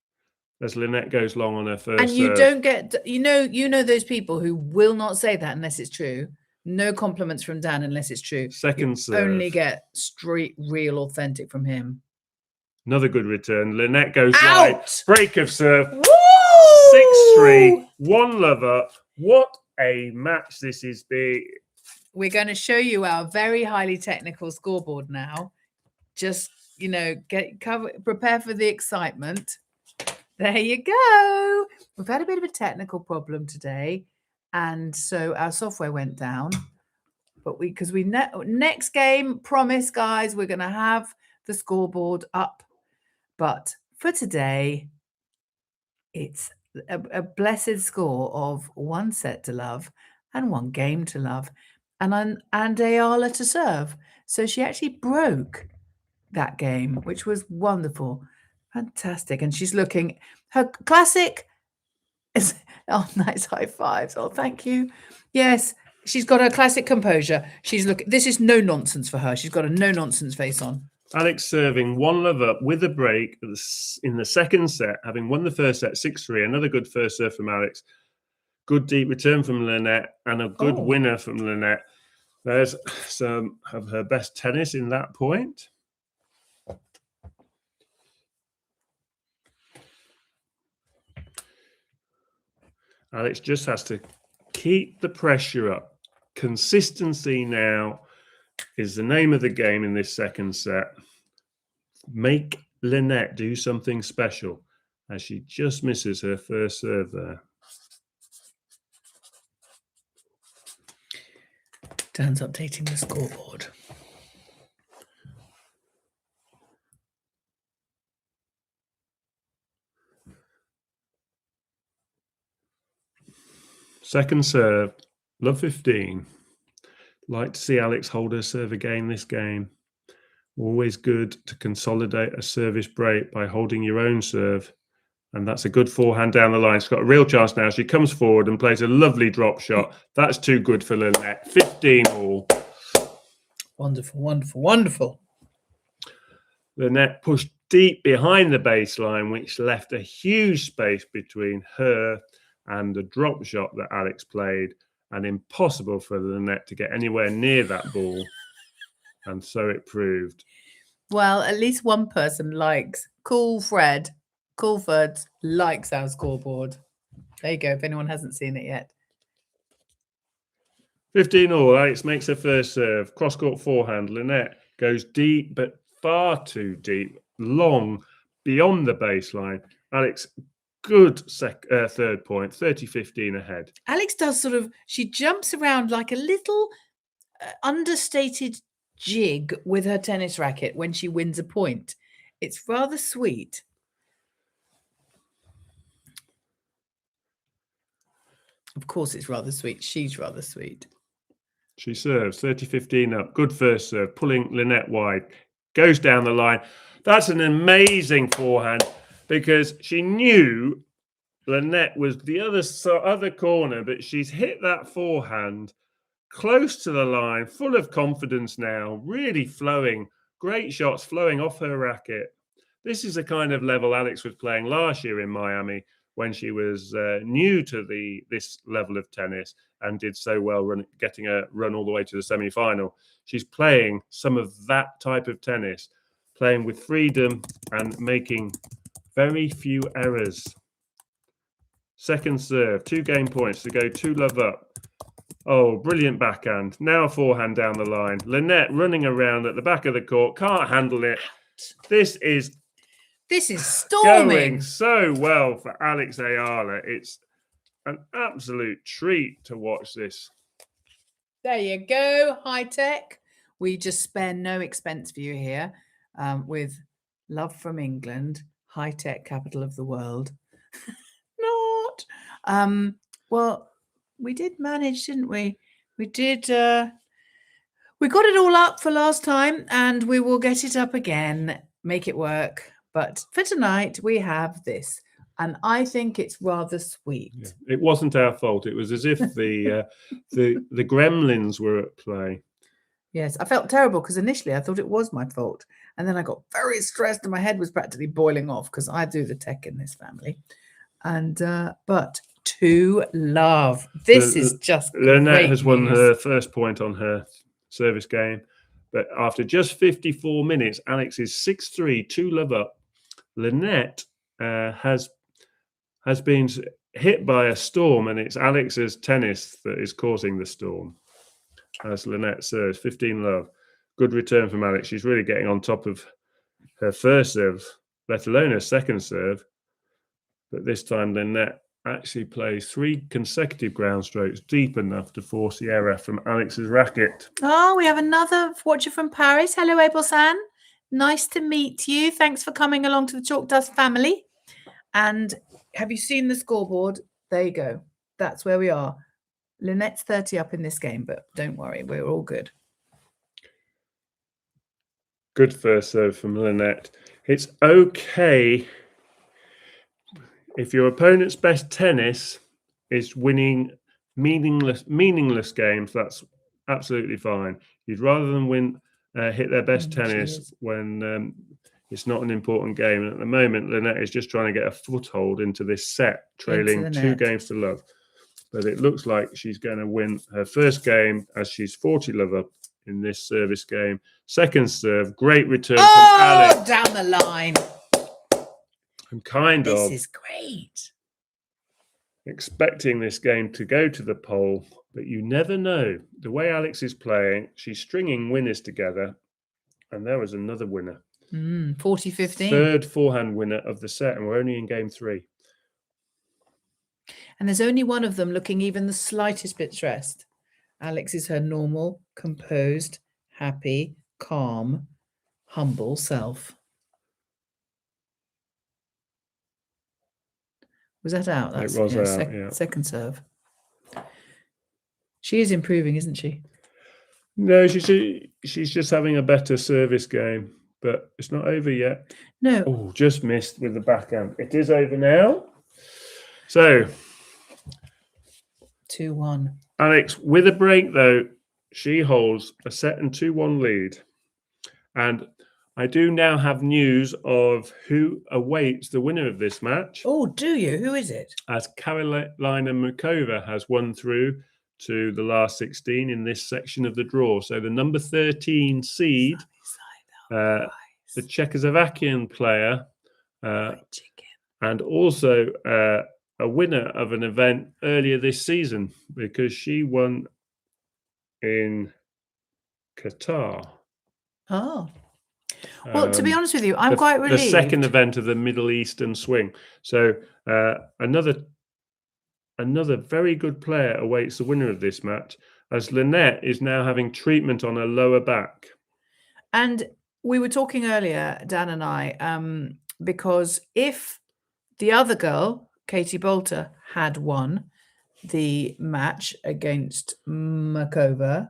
As Lynette goes long on her first and you serve. Don't get, you know those people who will not say that unless it's true. No compliments from Dan unless it's true. Second serve. Only get straight, real, authentic from him. Another good return. Lynette goes wide. Break of serve. 6-3. One love up. What a match this is being. We're going to show you our very highly technical scoreboard now. Just, prepare for the excitement. There you go. We've had a bit of a technical problem today. And so our software went down. But next game, promise, guys, we're going to have the scoreboard up. But for today, it's a blessed score of 1 set to love and 1 game to love and Eala to serve. So she actually broke that game, which was wonderful. Fantastic. And she's looking her classic Oh, nice high fives. Oh, thank you. Yes, she's got her classic composure. She's looking. This is no nonsense for her. She's got a no nonsense face on. Alex serving 1-love up with a break in the second set, having won the first set 6-3. Another good first serve from Alex. Good deep return from Lynette and a good winner from Lynette. There's some of her best tennis in that point. Alex just has to keep the pressure up. Consistency now is the name of the game in this second set. Make Lynette do something special as she just misses her first serve there. Dan's updating the scoreboard. Second serve, love 15. Like to see Alex hold her serve again this game. Always good to consolidate a service break by holding your own serve. And that's a good forehand down the line. She's got a real chance now. She comes forward and plays a lovely drop shot. That's too good for Lynette. 15 all. Wonderful, wonderful, wonderful. Lynette pushed deep behind the baseline, which left a huge space between her and the drop shot that Alex played, and impossible for Lynette to get anywhere near that ball. And so it proved. Well, at least one person likes Coolford likes our scoreboard. There you go, if anyone hasn't seen it yet. 15 all. Alex makes her first serve. Cross-court forehand. Lynette goes deep, but far too deep. Long, beyond the baseline. Alex, good third point. 30-15 ahead. Alex does she jumps around like a little understated jig with her tennis racket when she wins a point. It's rather sweet. Of course, it's rather sweet. She's rather sweet. She serves 30-15 up. Good first serve, pulling Lynette wide. Goes down the line. That's an amazing forehand because she knew Lynette was the other corner, but she's hit that forehand close to the line, full of confidence now, really flowing. Great shots flowing off her racket. This is the kind of level Alex was playing last year in Miami when she was new to this level of tennis and did so well getting a run all the way to the semi-final. She's playing some of that type of tennis, playing with freedom and making very few errors. Second serve, 2 game points to go 2-love up. Oh, brilliant backhand. Now a forehand down the line. Lynette running around at the back of the court, can't handle it. This is storming. Going so well for Alex Eala. It's an absolute treat to watch this. There you go, high tech. We just spare no expense for you here with love from England, high tech capital of the world. Not. Well, we did manage, didn't we? We did. We got it all up for last time, and we will get it up again. Make it work. But for tonight, we have this, and I think it's rather sweet. Yeah. It wasn't our fault. It was as if the gremlins were at play. Yes, I felt terrible because initially I thought it was my fault, and then I got very stressed, and my head was practically boiling off because I do the tech in this family. And but 2-love. This is just Lynette has won her first point on her service game, but after just 54 minutes, Alex is 6-3, 2-love up. Lynette has been hit by a storm, and it's Alex's tennis that is causing the storm. As Lynette serves 15-love. Good return from Alex. She's really getting on top of her first serve, let alone her second serve. But this time, Lynette actually plays 3 consecutive ground strokes deep enough to force the error from Alex's racket. Oh, we have another watcher from Paris. Hello, Abel-san. Nice to meet you. Thanks for coming along to the Chalk Dust family. And have you seen the scoreboard? There you go. That's where we are. Lynette's 30 up in this game, but don't worry, we're all good. Good first serve from Lynette. It's okay. if your opponent's best tennis is winning meaningless games, that's absolutely fine. You'd rather than hit their best tennis when it's not an important game. And at the moment, Lynette is just trying to get a foothold into this set, trailing 2 games to love. But it looks like she's going to win her first game as she's 40 love up in this service game. Second serve, great return from Alex. Down the line. I'm This is great. expecting this game to go to the pole, but you never know. The way Alex is playing, she's stringing winners together, and there was another winner. 40-15. Third forehand winner of the set, and we're only in game 3. And there's only one of them looking even the slightest bit stressed. Alex is her normal, composed, happy, calm, humble self. Was that out? It was out, yeah. Second serve. She is improving, isn't she? No, she's just having a better service game, but it's not over yet. No. Oh, just missed with the backhand. It is over now. So 2-1. Alex, with a break though, she holds a set and 2-1 lead. And I do now have news of who awaits the winner of this match. Oh, do you? Who is it? As Carolina Mukova has won through to the last 16 in this section of the draw. So the number 13 seed, the Czechoslovakian player, and also a winner of an event earlier this season, because she won in Qatar. Oh. Well, to be honest with you, I'm quite relieved. The second event of the Middle Eastern swing. So another very good player awaits the winner of this match, as Lynette is now having treatment on her lower back. And we were talking earlier, Dan and I, because if the other girl, Katie Bolter, had won the match against Makova,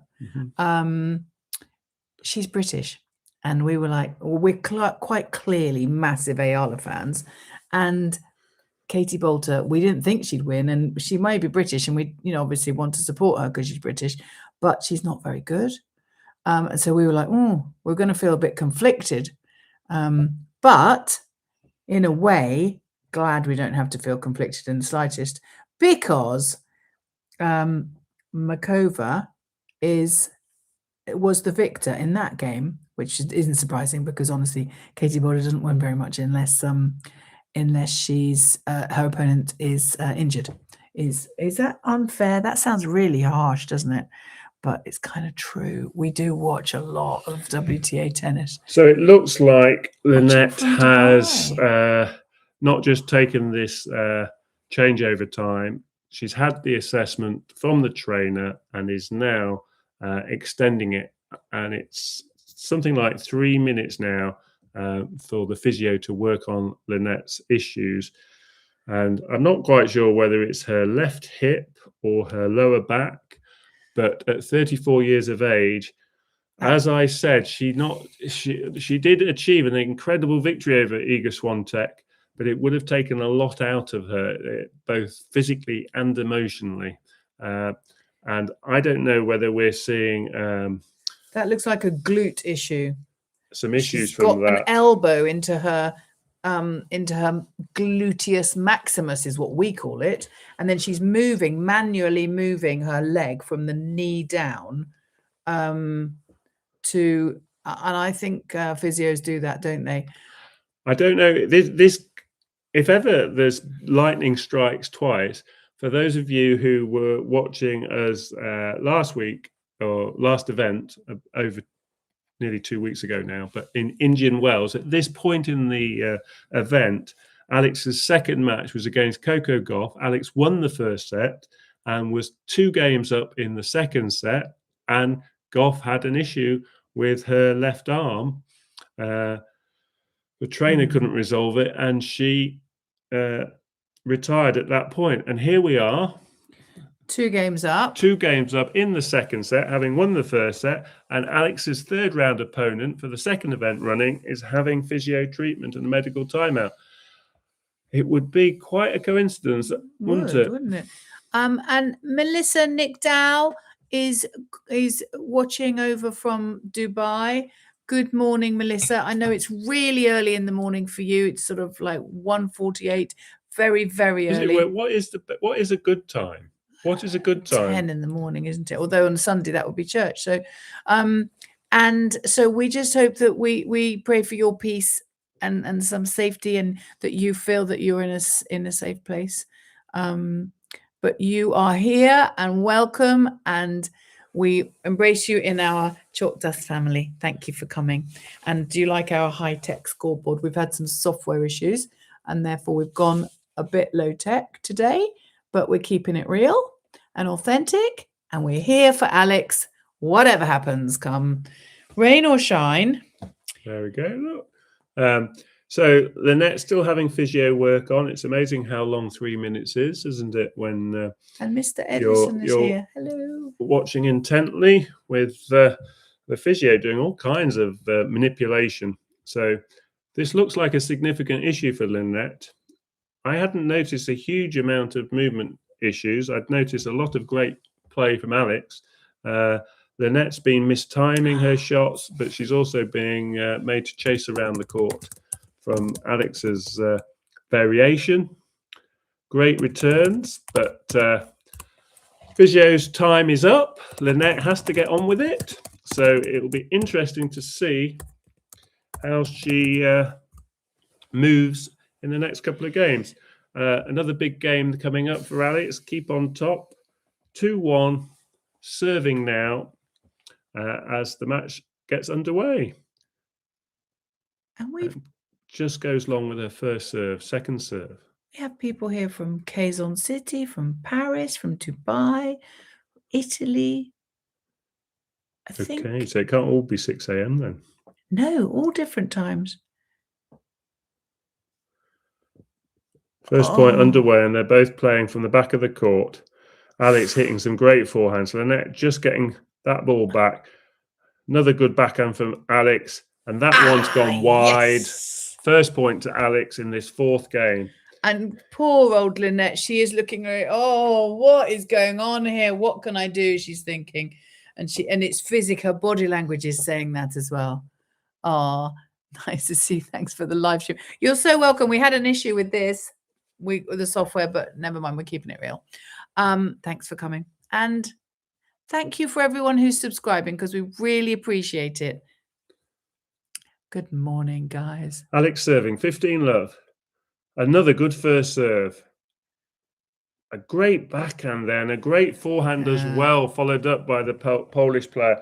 she's British. And we were like, well, we're quite clearly massive Eala fans. And Katie Bolter, we didn't think she'd win. And she may be British. And we, obviously want to support her because she's British. But she's not very good. And so we were like, oh, we're going to feel a bit conflicted. But in a way, glad we don't have to feel conflicted in the slightest. Because Makova was the victor in that game, which isn't surprising because honestly, Katie Bolter doesn't win very much unless she's her opponent is injured. Is that unfair? That sounds really harsh, doesn't it? But it's kind of true. We do watch a lot of WTA tennis. So it looks like Lynette has not just taken this changeover time. She's had the assessment from the trainer and is now extending it, and it's something like 3 minutes now for the physio to work on Lynette's issues. And I'm not quite sure whether it's her left hip or her lower back, but at 34 years of age, as I said, she did achieve an incredible victory over Iga Swiatek, but it would have taken a lot out of her, both physically and emotionally. And I don't know whether we're seeing that looks like a glute issue. Some issues She's from got that. An elbow into her gluteus maximus is what we call it, and then she's manually moving her leg from the knee down to. And I think physios do that, don't they? I don't know. This if ever there's lightning strikes twice. For those of you who were watching us last week or last event over nearly 2 weeks ago now, but in Indian Wells, at this point in the event, Alex's second match was against Coco Gauff. Alex won the first set and was 2 games up in the second set, and Gauff had an issue with her left arm. The trainer couldn't resolve it, and she retired at that point. And here we are, 2 games up. 2 games up in the second set, having won the first set, and Alex's third round opponent for the second event running is having physio treatment and a medical timeout. It would be quite a coincidence, wouldn't it? Wouldn't it? And Melissa Nickdow is watching over from Dubai. Good morning, Melissa. I know it's really early in the morning for you. It's sort of like 1:48, very, very early. What is a good time? What is a good time? 10 in the morning, isn't it? Although on Sunday that would be church. So, and so we just hope that we pray for your peace and some safety, and that you feel that you're in a safe place. But you are here and welcome, and we embrace you in our Chalk Dust family. Thank you for coming. And do you like our high-tech scoreboard? We've had some software issues, and therefore we've gone a bit low-tech today, but we're keeping it real and authentic, and we're here for Alex, whatever happens, come rain or shine. There we go. Look. So Lynette's still having physio work on. It's amazing how long 3 minutes is, isn't it? When and Mr. Edison is here. Hello. Watching intently with the physio doing all kinds of manipulation. So this looks like a significant issue for Linette. I hadn't noticed a huge amount of movement issues. I'd noticed a lot of great play from Alex. Lynette's been mistiming her shots, but she's also being made to chase around the court from Alex's variation. Great returns, but Physio's time is up. Linette has to get on with it. So it'll be interesting to see how she moves in the next couple of games. Another big game coming up for Alex. Keep on top. 2-1, serving now as the match gets underway. And we've just goes long with her first serve, second serve. We have people here from Quezon City, from Paris, from Dubai, Italy. I think. Okay, so it can't all be 6 a.m. then. No, all different times. First point underway, and they're both playing from the back of the court. Alex hitting some great forehands. Linette just getting that ball back. Another good backhand from Alex, and that one's gone wide. Yes. First point to Alex in this fourth game. And poor old Linette, she is looking at, what is going on here? What can I do? She's thinking. And it's physical, her body language is saying that as well. Oh, nice to see. Thanks for the live stream. You're so welcome. We had an issue with this, with the software, but never mind, we're keeping it real. Thanks for coming. And thank you for everyone who's subscribing, because we really appreciate it. Good morning, guys. Alex serving, 15-love. Another good first serve. A great backhand there, and a great forehand as well, followed up by the Polish player.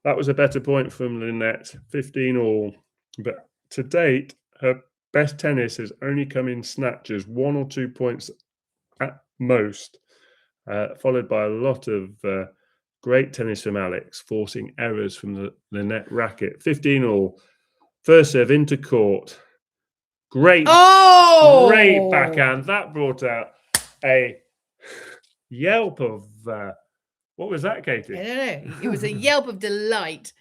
That was a better point from Linette, 15 all. But to date, her best tennis has only come in snatches, 1 or 2 points at most, followed by a lot of great tennis from Alex, forcing errors from the Linette racket. 15 all. First serve into court. Great backhand. That brought out a yelp of what was that, Katie? I don't know. It was a yelp of delight.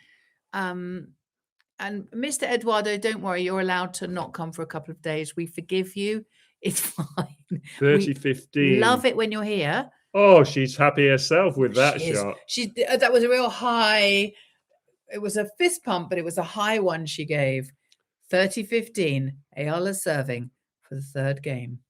And Mr. Eduardo, don't worry, you're allowed to not come for a couple of days. We forgive you. It's fine. 30-15. Love it when you're here. Oh, she's happy herself with that shot. That was a real high. It was a fist pump, but it was a high one she gave. 30-15. Eala serving for the third game.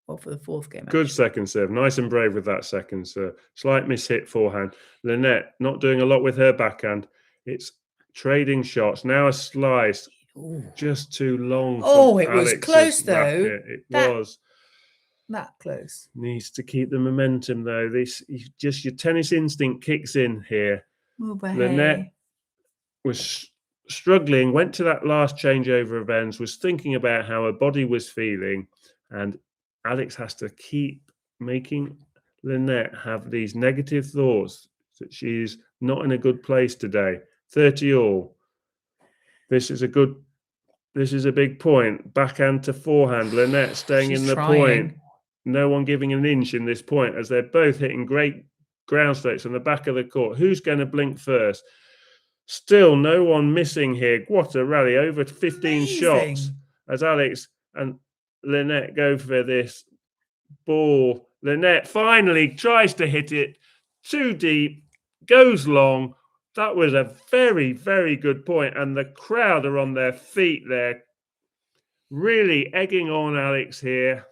Or for the fourth game. Good second serve. Nice and brave with that second serve. Slight mishit forehand. Linette not doing a lot with her backhand. It's trading shots. Now a slice. Ooh. Just too long. It was close though. It was. That close. Needs to keep the momentum though. Your tennis instinct kicks in here. Linette was struggling, went to that last changeover of ends, was thinking about how her body was feeling, and Alex has to keep making Linette have these negative thoughts that she's not in a good place today. 30 all. This is a big point. Backhand to forehand. Linette staying in the point. No one giving an inch in this point, as they're both hitting great ground strokes on the back of the court. Who's going to blink first? Still no one missing here. What a rally. Over 15 shots as Alex and Lynette go for this ball. Lynette finally tries to hit it too deep, goes long. That was a very, very good point. And the crowd are on their feet there, really egging on Alex here,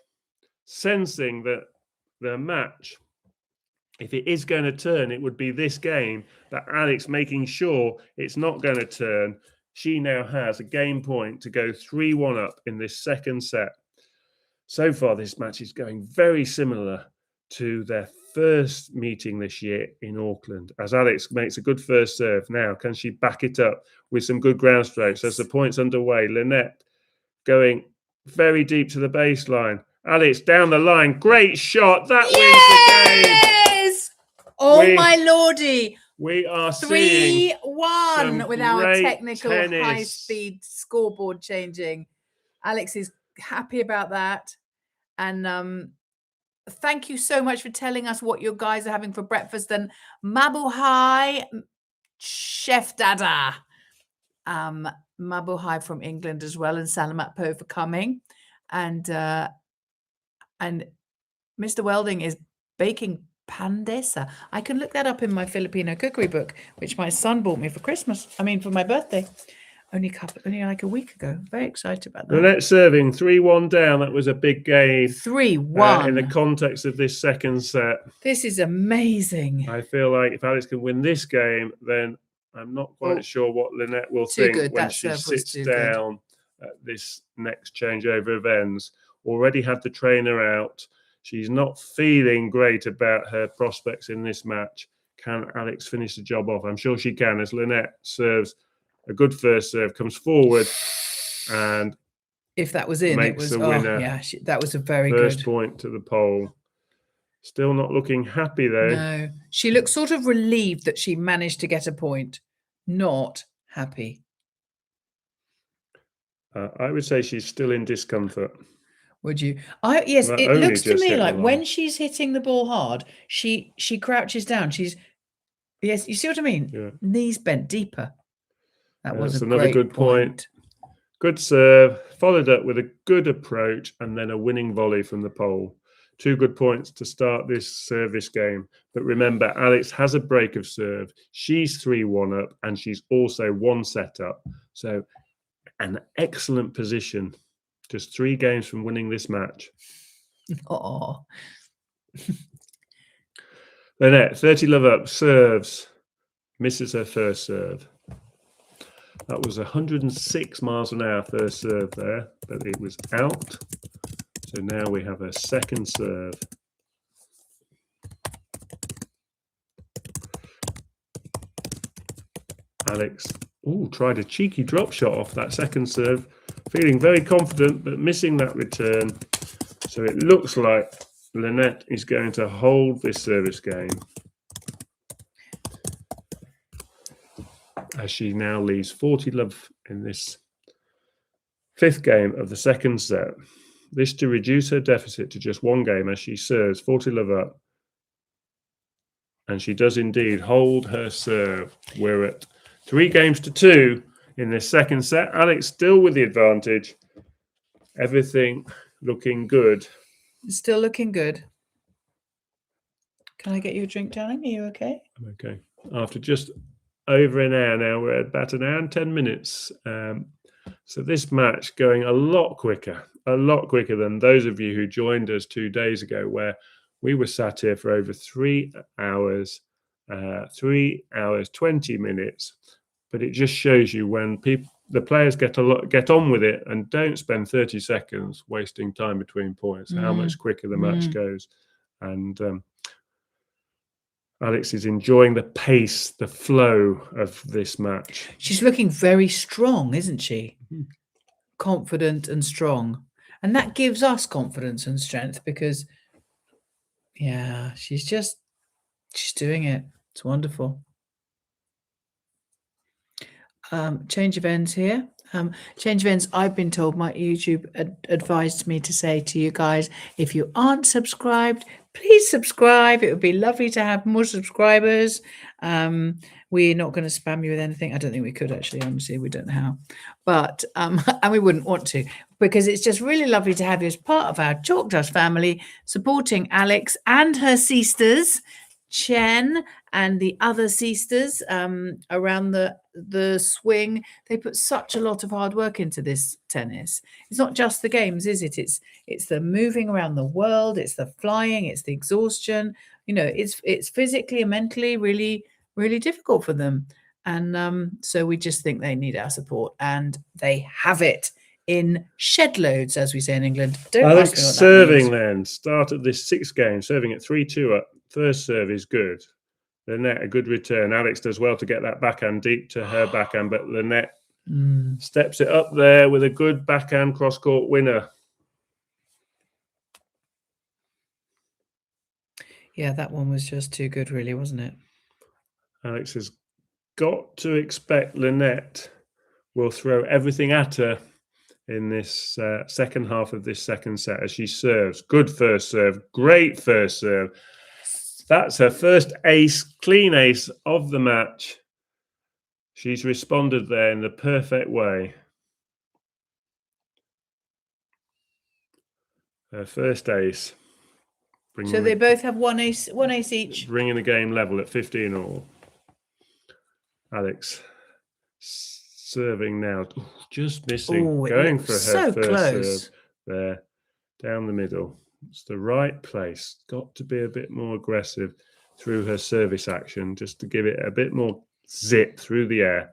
sensing that the match, if it is going to turn, it would be this game, that Alex making sure it's not going to turn. She now has a game point to go 3-1 up in this second set. So far, this match is going very similar to their first meeting this year in Auckland, as Alex makes a good first serve. Now, can she back it up with some good ground strokes as the point's underway? Lynette going very deep to the baseline. Alex down the line. Great shot. That wins the game. Yes! Oh, my lordy. We are seeing 3-1 with our technical tennis. high-speed scoreboard changing. Alex is happy about that. And thank you so much for telling us what you guys are having for breakfast. And Mabuhay Chef Dada. Mabuhay from England as well, and Salamat Po for coming. And Mr. Welding is baking pandesa. I can look that up in my Filipino cookery book, which my son bought me for Christmas. I mean, for my birthday. Only like a week ago. Very excited about that. Lynette serving 3-1 down. That was a big game. 3-1. In the context of this second set. This is amazing. I feel like if Alex can win this game, then I'm not quite sure what Lynette will think when she sits down at this next changeover of ends. Already had the trainer out. She's not feeling great about her prospects in this match. Can Alex finish the job off? I'm sure she can, as Lynette serves a good first serve, comes forward, and if that was in, it was the winner. Oh, yeah, that was a very first good point to the pole. Still not looking happy though. No, she looks sort of relieved that she managed to get a point. Not happy. I would say she's still in discomfort. Would you? Yes, it looks to me like when she's hitting the ball hard, she crouches down. Yes, you see what I mean? Yeah. Knees bent deeper. That was another good point. Good serve, followed up with a good approach, and then a winning volley from the pole. 2 good points to start this service game. But remember, Alex has a break of serve. She's 3-1 up, and she's also 1 set up. So an excellent position. Just 3 games from winning this match. Oh. Lynette, 30 love up, serves, misses her first serve. That was 106 miles an hour first serve there, but it was out. So now we have a second serve. Alex, tried a cheeky drop shot off that second serve. Feeling very confident, but missing that return. So it looks like Lynette is going to hold this service game, as she now leaves 40 love in this 5th game of the second set. This to reduce her deficit to just 1 game as she serves 40 love up. And she does indeed hold her serve. We're at 3 games to 2 in this second set. Alex still with the advantage. Everything looking good. Still looking good. Can I get you a drink, darling? Are you okay? I'm okay. After just over an hour now, we're at about an hour and 10 minutes. So this match going a lot quicker than those of you who joined us 2 days ago, where we were sat here for over 3 hours, 3 hours, 20 minutes. But it just shows you when the players get on with it and don't spend 30 seconds wasting time between points, how much quicker the match goes. And Alex is enjoying the pace, the flow of this match. She's looking very strong, isn't she? Mm-hmm. Confident and strong. And that gives us confidence and strength because, yeah, she's doing it. It's wonderful. Change of ends here. Change of ends, I've been told, my YouTube advised me to say to you guys, if you aren't subscribed, please subscribe. It would be lovely to have more subscribers. We're not going to spam you with anything. I don't think we could actually, honestly, we don't know how. But and we wouldn't want to, because it's just really lovely to have you as part of our Chalk Dust family, supporting Alex and her sisters, Chen and the other sisters around the swing. They put such a lot of hard work into this tennis. It's not just the games, is it? It's the moving around the world, it's the flying, it's the exhaustion. You know, it's physically and mentally really, really difficult for them. And so we just think they need our support, and they have it in shed loads, as we say in England. Don't Alex ask me what that serving means. then. Started this 6th game, serving at 3-2 up. First serve is good. Lynette, a good return. Alex does well to get that backhand deep to her backhand, but Lynette steps it up there with a good backhand cross-court winner. Yeah, that one was just too good, really, wasn't it? Alex has got to expect Lynette will throw everything at her in this second half of this second set as she serves. Good first serve, great first serve. That's her first ace, clean ace of the match. She's responded there in the perfect way. Her first ace. So they both have one ace each. Bringing the game level at 15 all. Alex serving now. Ooh, just missing. Oh, going for her so first close. serve there. Down the middle. It's the right place. Got to be a bit more aggressive through her service action, just to give it a bit more zip through the air.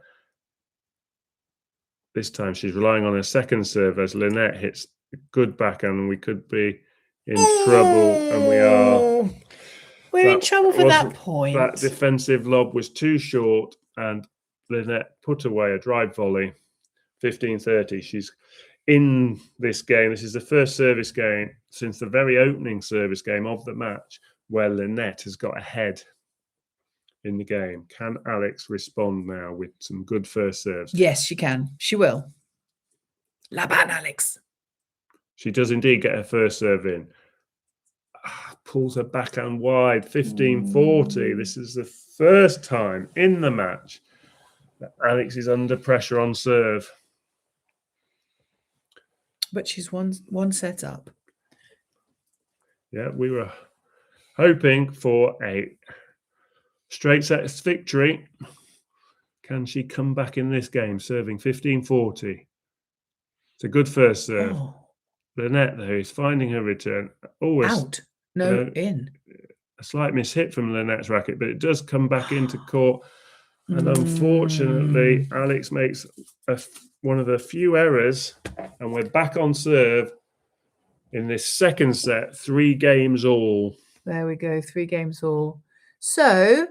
This time she's relying on her second serve as Lynette hits a good backhand, and we could be in trouble, and we are. We're in trouble for that point. That defensive lob was too short, and Lynette put away a drive volley. 15-30. She's in this game. This is the first service game since the very opening service game of the match where Lynette has got ahead in the game. Can Alex respond now with some good first serves? Yes, she can. She will. La ban, Alex. She does indeed get her first serve in. Pulls her backhand wide. 15-40. This is the first time in the match that Alex is under pressure on serve. But she's one set up. Yeah, we were hoping for a straight set victory. Can she come back in this game, serving 15-40? It's a good first serve. Oh. Lynette, though, is finding her return. Always out. No, in. A slight mishit from Lynette's racket, but it does come back into court. And unfortunately, Alex makes one of the few errors, and we're back on serve in this second set, 3 games all. There we go, 3 games all. So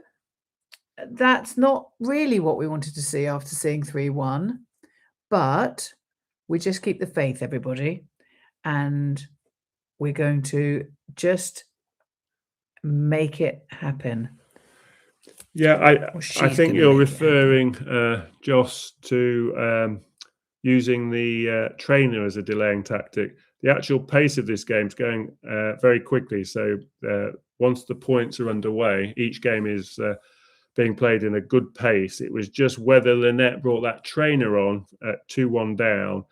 that's not really what we wanted to see after seeing 3-1, but we just keep the faith, everybody, and we're going to just make it happen. Yeah, I think you're referring, Joss, to using the trainer as a delaying tactic. The actual pace of this game is going very quickly. So once the points are underway, each game is being played in a good pace. It was just whether Lynette brought that trainer on at 2-1 down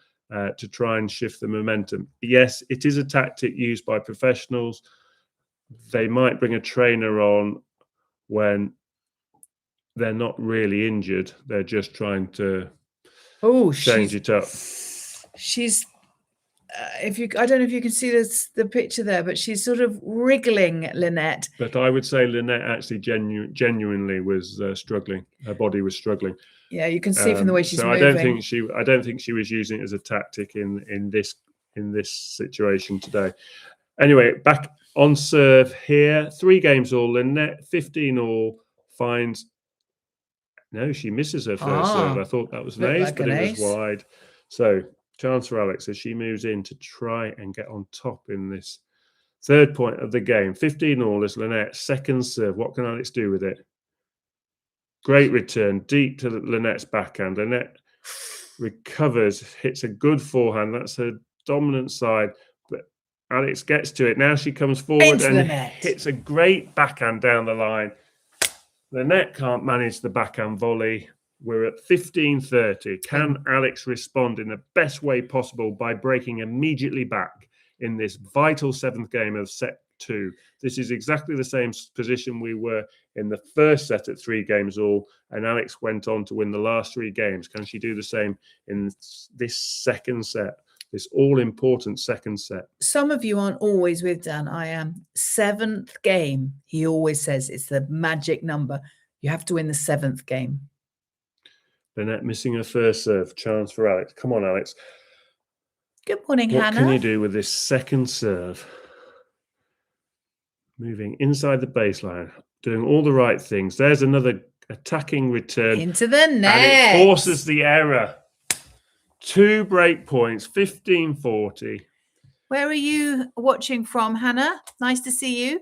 to try and shift the momentum. Yes, it is a tactic used by professionals. They might bring a trainer on when they're not really injured. They're just trying to change it up. She's I don't know if you can see the picture there, but she's sort of wriggling Lynette. But I would say Lynette actually genuinely was struggling. Her body was struggling. Yeah, you can see from the way she's moving. I don't think she was using it as a tactic in this situation today. Anyway, back on serve here. 3 games all. Lynette 15 all finds. No, she misses her first serve. I thought that was an ace, but it was wide. So chance for Alex as she moves in to try and get on top in this third point of the game. 15 all is Lynette's second serve. What can Alex do with it? Great return, deep to Lynette's backhand. Lynette recovers, hits a good forehand. That's her dominant side. But Alex gets to it. Now she comes forward Into and the net. hits a great backhand down the line. Lynette can't manage the backhand volley. We're at 15-30. Can Alex respond in the best way possible by breaking immediately back in this vital 7th game of set 2? This is exactly the same position we were in the first set at 3 games all, and Alex went on to win the last 3 games. Can she do the same in this second set? This all-important second set. Some of you aren't always with Dan. I am. 7th game. He always says it's the magic number. You have to win the 7th game. Lynette missing her first serve. Chance for Alex. Come on, Alex. Good morning, What Hannah. can you do with this second serve? Moving inside the baseline. Doing all the right things. There's another attacking return. Into the net. And it forces the error. 2 break points, 15-40. Where are you watching from, Hannah? Nice to see you.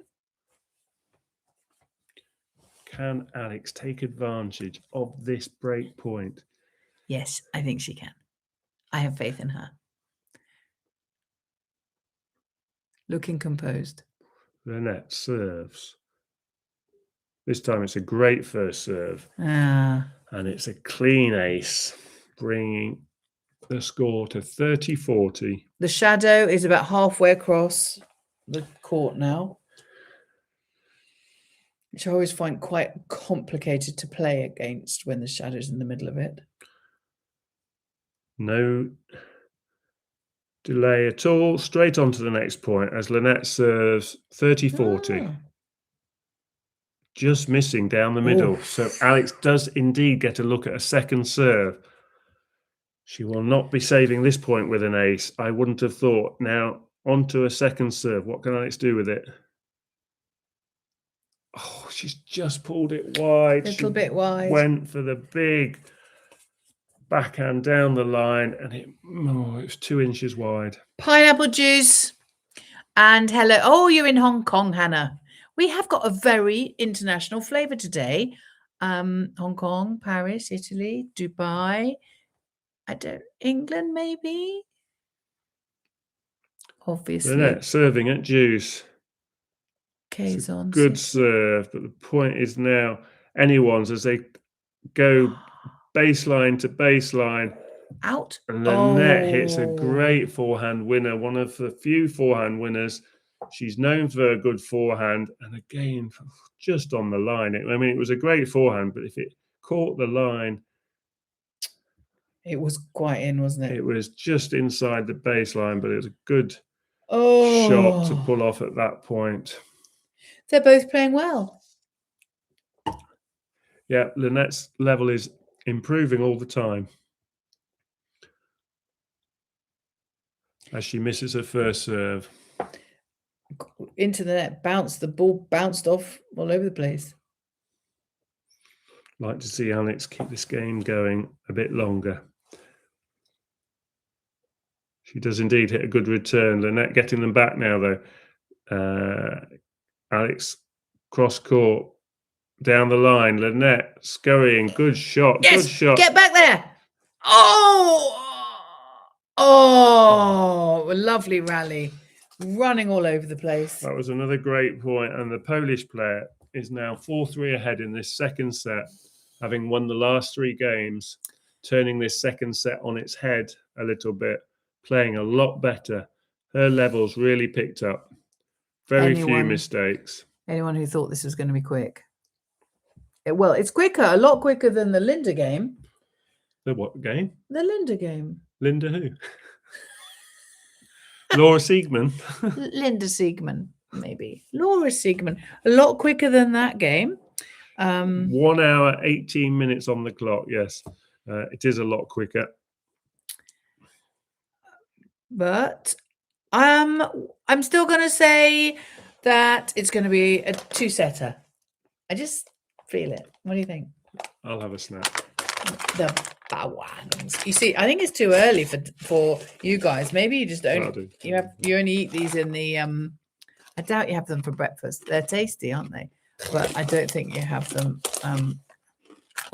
Can Alex take advantage of this break point? Yes, I think she can. I have faith in her. Looking composed. Lynette serves. This time it's a great first serve. Ah. And it's a clean ace, bringing the score to 30-40. The shadow is about halfway across the court now, which I always find quite complicated to play against when the shadow's in the middle of it. No delay at all. Straight on to the next point as Lynette serves 30-40. Ah. Just missing down the middle. Oof. So Alex does indeed get a look at a second serve. She will not be saving this point with an ace. I wouldn't have thought. Now, onto a second serve. What can Alex do with it? Oh, she's just pulled it wide. Little bit wide. Went for the big backhand down the line, and it was 2 inches wide. Pineapple juice. And hello. Oh, you're in Hong Kong, Hannah. We have got a very international flavour today. Hong Kong, Paris, Italy, Dubai. England, maybe? Obviously. Lynette serving at juice. K's on. Good serve, but the point is now anyone's as they go baseline to baseline. Out. And Lynette hits a great forehand winner, one of the few forehand winners. She's known for a good forehand, and again, just on the line. I mean, it was a great forehand, but if it caught the line, it was quite in, wasn't it? It was just inside the baseline, but it was a good shot to pull off at that point. They're both playing well. Yeah, Lynette's level is improving all the time as she misses her first serve. Into the net, the ball bounced off all over the place. Like to see Alex keep this game going a bit longer. She does indeed hit a good return. Lynette getting them back now, though. Alex cross court down the line. Lynette scurrying. Good shot. Yes, good shot. Get back there. Oh, a lovely rally. Running all over the place. That was another great point. And the Polish player is now 4-3 ahead in this second set, having won the last 3 games, turning this second set on its head a little bit, playing a lot better. Her levels really picked up. Very few mistakes. Anyone who thought this was going to be quick? Well, it's quicker, a lot quicker than the Linda game. The what game? The Linda game. Linda who? Laura Siegman. Linda Siegman, maybe. Laura Siegman. A lot quicker than that game. 1 hour, 18 minutes on the clock. Yes, it is a lot quicker. But I'm still going to say that it's going to be a 2-setter. I just feel it. What do you think? I'll have a snack. The bawangs. You see, I think it's too early for you guys. Maybe you just don't. You only eat these in the. I doubt you have them for breakfast. They're tasty, aren't they? But I don't think you have them.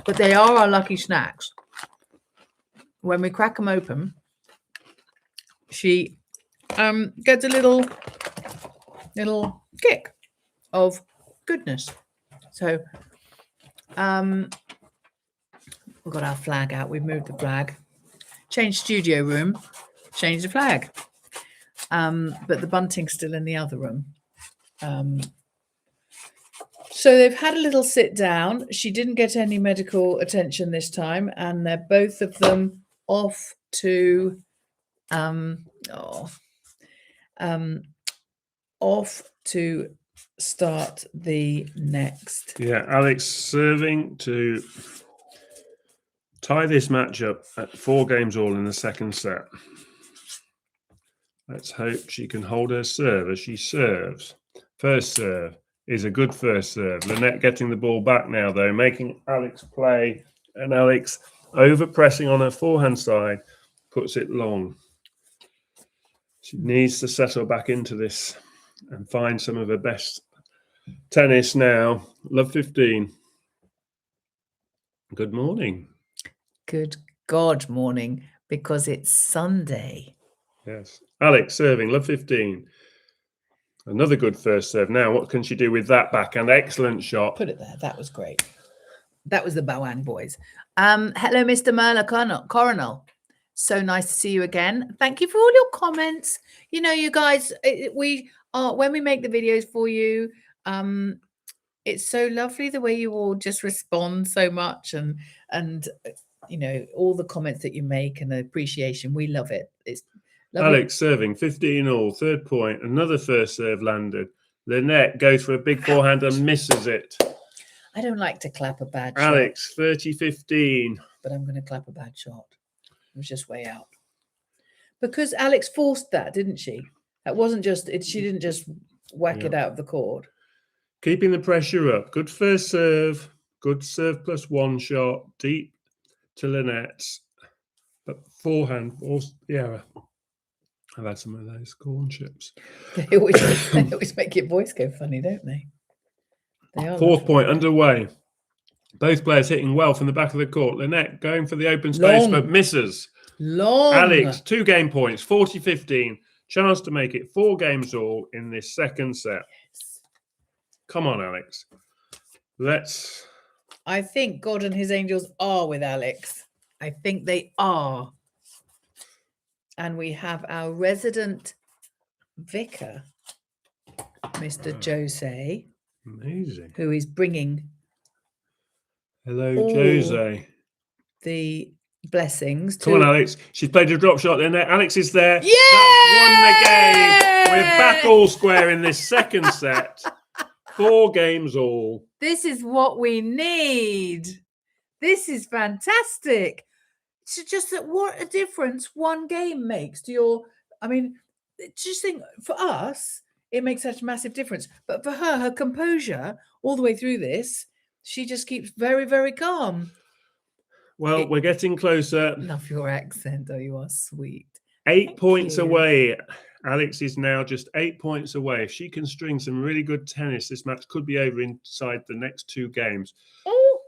But they are our lucky snacks. When we crack them open, she gets a little kick of goodness. So we've got our flag out. We've moved the flag, changed studio room, changed the flag. But the bunting's still in the other room. So they've had a little sit down. She didn't get any medical attention this time, and they're both of them off to off to start the next. Yeah, Alex serving to tie this match up at 4 games all in the second set. Let's hope she can hold her serve as she serves. First serve is a good first serve. Lynette getting the ball back now, though, making Alex play. And Alex over-pressing on her forehand side, puts it long. She needs to settle back into this and find some of her best tennis now. Love 15. Good morning. Good God morning, because it's Sunday. Yes. Alex serving, love 15. Another good first serve. Now, what can she do with that backhand? Excellent shot. Put it there. That was great. That was the Bawang Boys. Hello, Mr. Merla Coronel. So nice to see you again. Thank you for all your comments. You know, you guys, we are, when we make the videos for you, it's so lovely the way you all just respond so much and you know, all the comments that you make and the appreciation. We love it. It's lovely. Alex serving 15 all, third point. Another first serve landed. Lynette goes for a big forehand and misses it. I don't like to clap a bad shot. Alex 30-15. But I'm going to clap a bad shot. It was just way out. Because Alex forced that, didn't she? That wasn't just it. She didn't just whack it out of the court. Keeping the pressure up. Good first serve. Good serve plus 1 shot. Deep to Lynette's. But forehand, yeah. I've had some of those corn chips. They always make your voice go funny, don't they? They are. Fourth point underway. Both players hitting well from the back of the court. Lynette going for the open space, but misses. Long. Alex, 2 game points, 40-15. Chance to make it 4 games all in this second set. Yes. Come on, Alex. I think God and his angels are with Alex. I think they are. And we have our resident vicar, Mr. Jose. Amazing. Who is bringing Hello, Jose. The blessings. Come on, Alex. She's played a drop shot there. Alex is there. Yeah! That's won the game. We're back all square in this second set. 4 games all. This is what we need. This is fantastic. So just that, what a difference one game makes to your, I mean, just think, for us, it makes such a massive difference. But for her composure all the way through this, she just keeps very, very calm. Well, we're getting closer. Love your accent, though. You are sweet. 8 points away. Alex is now just 8 points away. If she can string some really good tennis, this match could be over inside the next 2 games. Oh.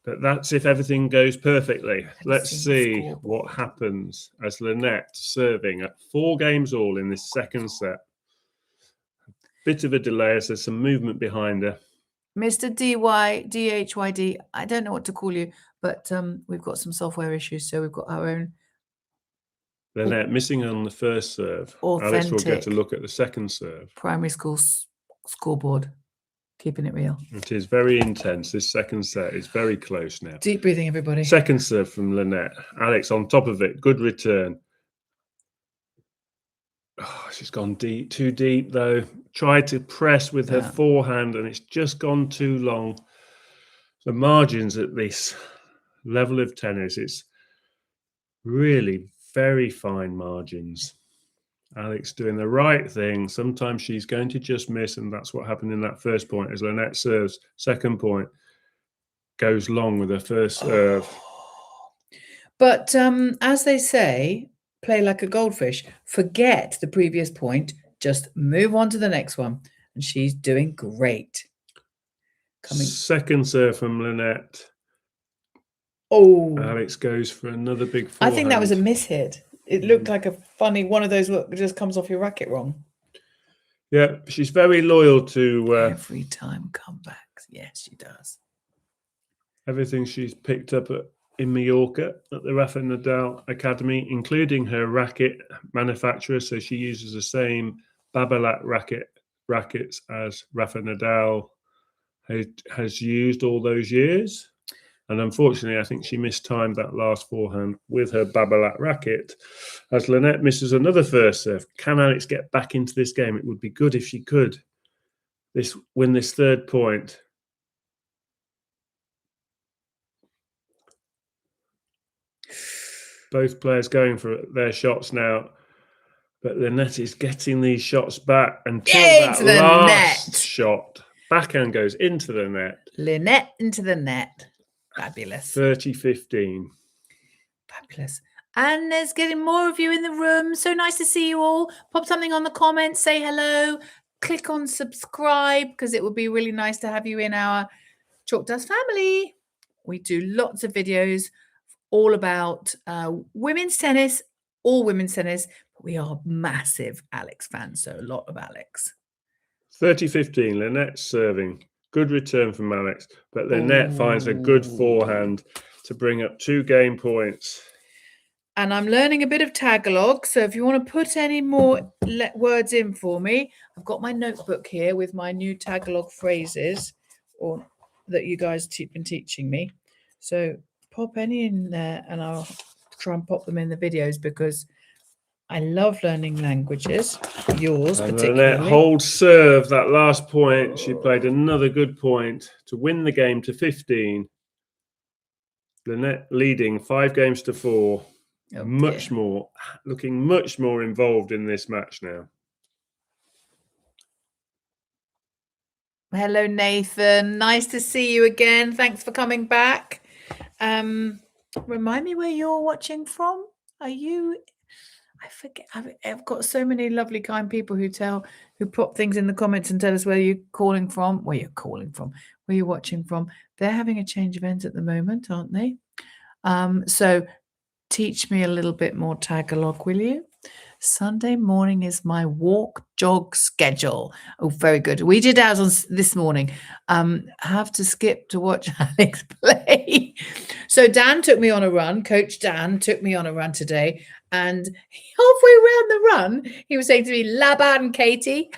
But that's if everything goes perfectly. Let's see what happens as Lynette serving at 4 games all in this second set. Bit of a delay as there's some movement behind her. Mr. DHYD, I don't know what to call you, but we've got some software issues, so we've got our own. Lynette missing on the first serve. Authentic Alex will get a look at the second serve. Primary school scoreboard, keeping it real. It is very intense. This second set is very close now. Deep breathing, everybody. Second serve from Lynette. Alex on top of it. Good return. Oh, she's gone deep, too deep though. Tried to press with her forehand and it's just gone too long. The margins at this level of tennis, it's really very fine margins. Alex doing the right thing. Sometimes she's going to just miss, and that's what happened in that first point as Lynette serves. Second point goes long with her first serve. But as they say, play like a goldfish. Forget the previous point. Just move on to the next one. And she's doing great. Second serve from Lynette. Oh. Alex goes for another big forehand. I think that was a mishit. It looked like a funny one of those that just comes off your racket wrong. Yeah, she's very loyal to Every time comebacks. Yes, she does. everything she's picked up in Mallorca at the Rafa Nadal Academy, including her racket manufacturer. So she uses the same Babolat rackets as Rafa Nadal has used all those years. And unfortunately, I think she mistimed that last forehand with her Babolat racket as Lynette misses another first serve. Can Alex get back into this game? It would be good if she could win this third point. Both players going for their shots now. But Lynette is getting these shots back until that last shot. Backhand goes into the net. Lynette into the net. Fabulous. 30-15. Fabulous. And there's getting more of you in the room. So nice to see you all. Pop something on the comments. Say hello. Click on subscribe because it would be really nice to have you in our Chalk Dust family. We do lots of videos all about women's tennis, all women's tennis. But we are massive Alex fans, so a lot of Alex. 30-15. Lynette serving. Good return from Alex, but Lynette finds a good forehand to bring up 2 game points. And I'm learning a bit of Tagalog, so if you want to put any more words in for me, I've got my notebook here with my new Tagalog phrases or that you guys have been teaching me. So pop any in there and I'll try and pop them in the videos because I love learning languages, yours and particularly. Lynette holds serve that last point. She played another good point to win the game to 15. Lynette leading 5 games to 4. Oh, looking much more involved in this match now. Hello, Nathan. Nice to see you again. Thanks for coming back. Remind me where you're watching from. Are you... I forget. I've got so many lovely, kind people who pop things in the comments and tell us where you're calling from, where you're watching from. They're having a change of ends at the moment, aren't they? So teach me a little bit more Tagalog, will you? Sunday morning is my walk jog schedule. Oh, very good. We did ours on this morning. Have to skip to watch Alex play. So Dan took me on a run. Coach Dan took me on a run today. And halfway around the run, he was saying to me, Laban, Katie.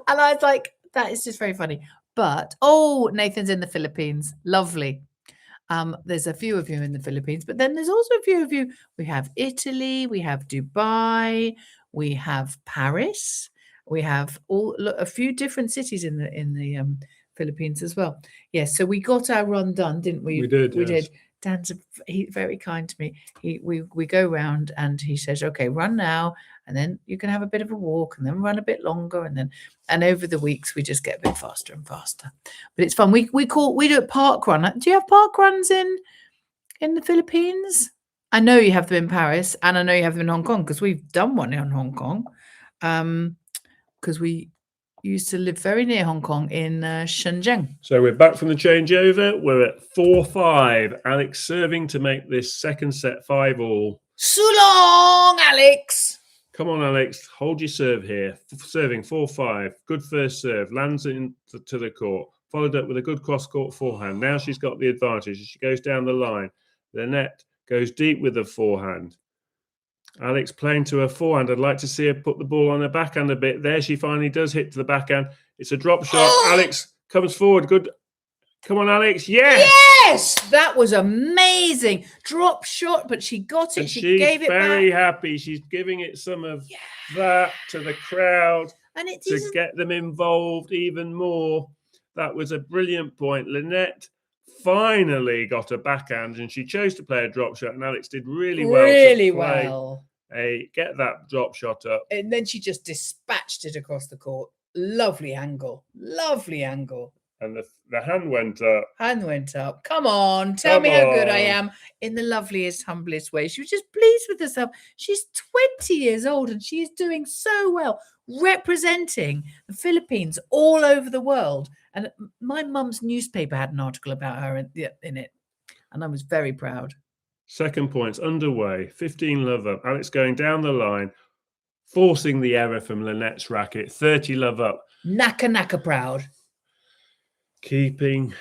And I was like, that is just very funny. But, Nathan's in the Philippines. Lovely. There's a few of you in the Philippines, but then there's also a few of you. We have Italy, we have Dubai, we have Paris, we have a few different cities in the Philippines as well. Yes, so we got our run done, didn't we? We did. We did. Dan's very kind to me. We go round and he says, "Okay, run now, and then you can have a bit of a walk, and then run a bit longer, and over the weeks we just get a bit faster and faster." But it's fun. We do a park run. Do you have park runs in the Philippines? I know you have them in Paris, and I know you have them in Hong Kong because we've done one in Hong Kong. Because we used to live very near Hong Kong in Shenzhen. So we're back from the changeover. We're at 4-5. Alex serving to make this second set 5-all. So long, Alex. Come on, Alex. Hold your serve here. Serving 4-5. Good first serve. Lands into the court. Followed up with a good cross-court forehand. Now she's got the advantage. She goes down the line. Lynette goes deep with the forehand. Alex playing to her forehand. I'd like to see her put the ball on her backhand a bit. There she finally does hit to the backhand. It's a drop shot. Alex comes forward. Good. Come on, Alex. Yes. Yes. That was amazing. Drop shot, but she got it. And she gave it back. She's very happy. She's giving it some of that to the crowd and to get them involved even more. That was a brilliant point. Lynette finally got a backhand and she chose to play a drop shot, and Alex did really well. Get that drop shot up. And then she just dispatched it across the court. Lovely angle. And the hand went up. Come on, tell me how good I am in the loveliest, humblest way. She was just pleased with herself. She's 20 years old and she is doing so well, representing the Philippines all over the world. And my mum's newspaper had an article about her in it. And I was very proud. Second point's underway. 15 love up. Alex going down the line, forcing the error from Lynette's racket. 30 love up. Naka proud. Keeping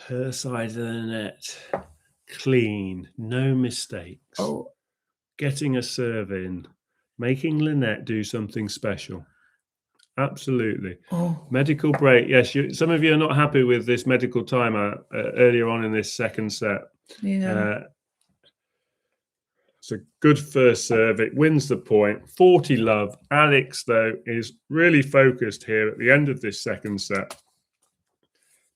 her side of the net clean. No mistakes. Oh, Getting a serve in. Making Lynette do something special. Absolutely. oh. Medical break. Yes, some of you are not happy with this medical timeout earlier on in this second set. Yeah. It's a good first serve. It wins the point. 40 love. Alex, though, is really focused here at the end of this second set,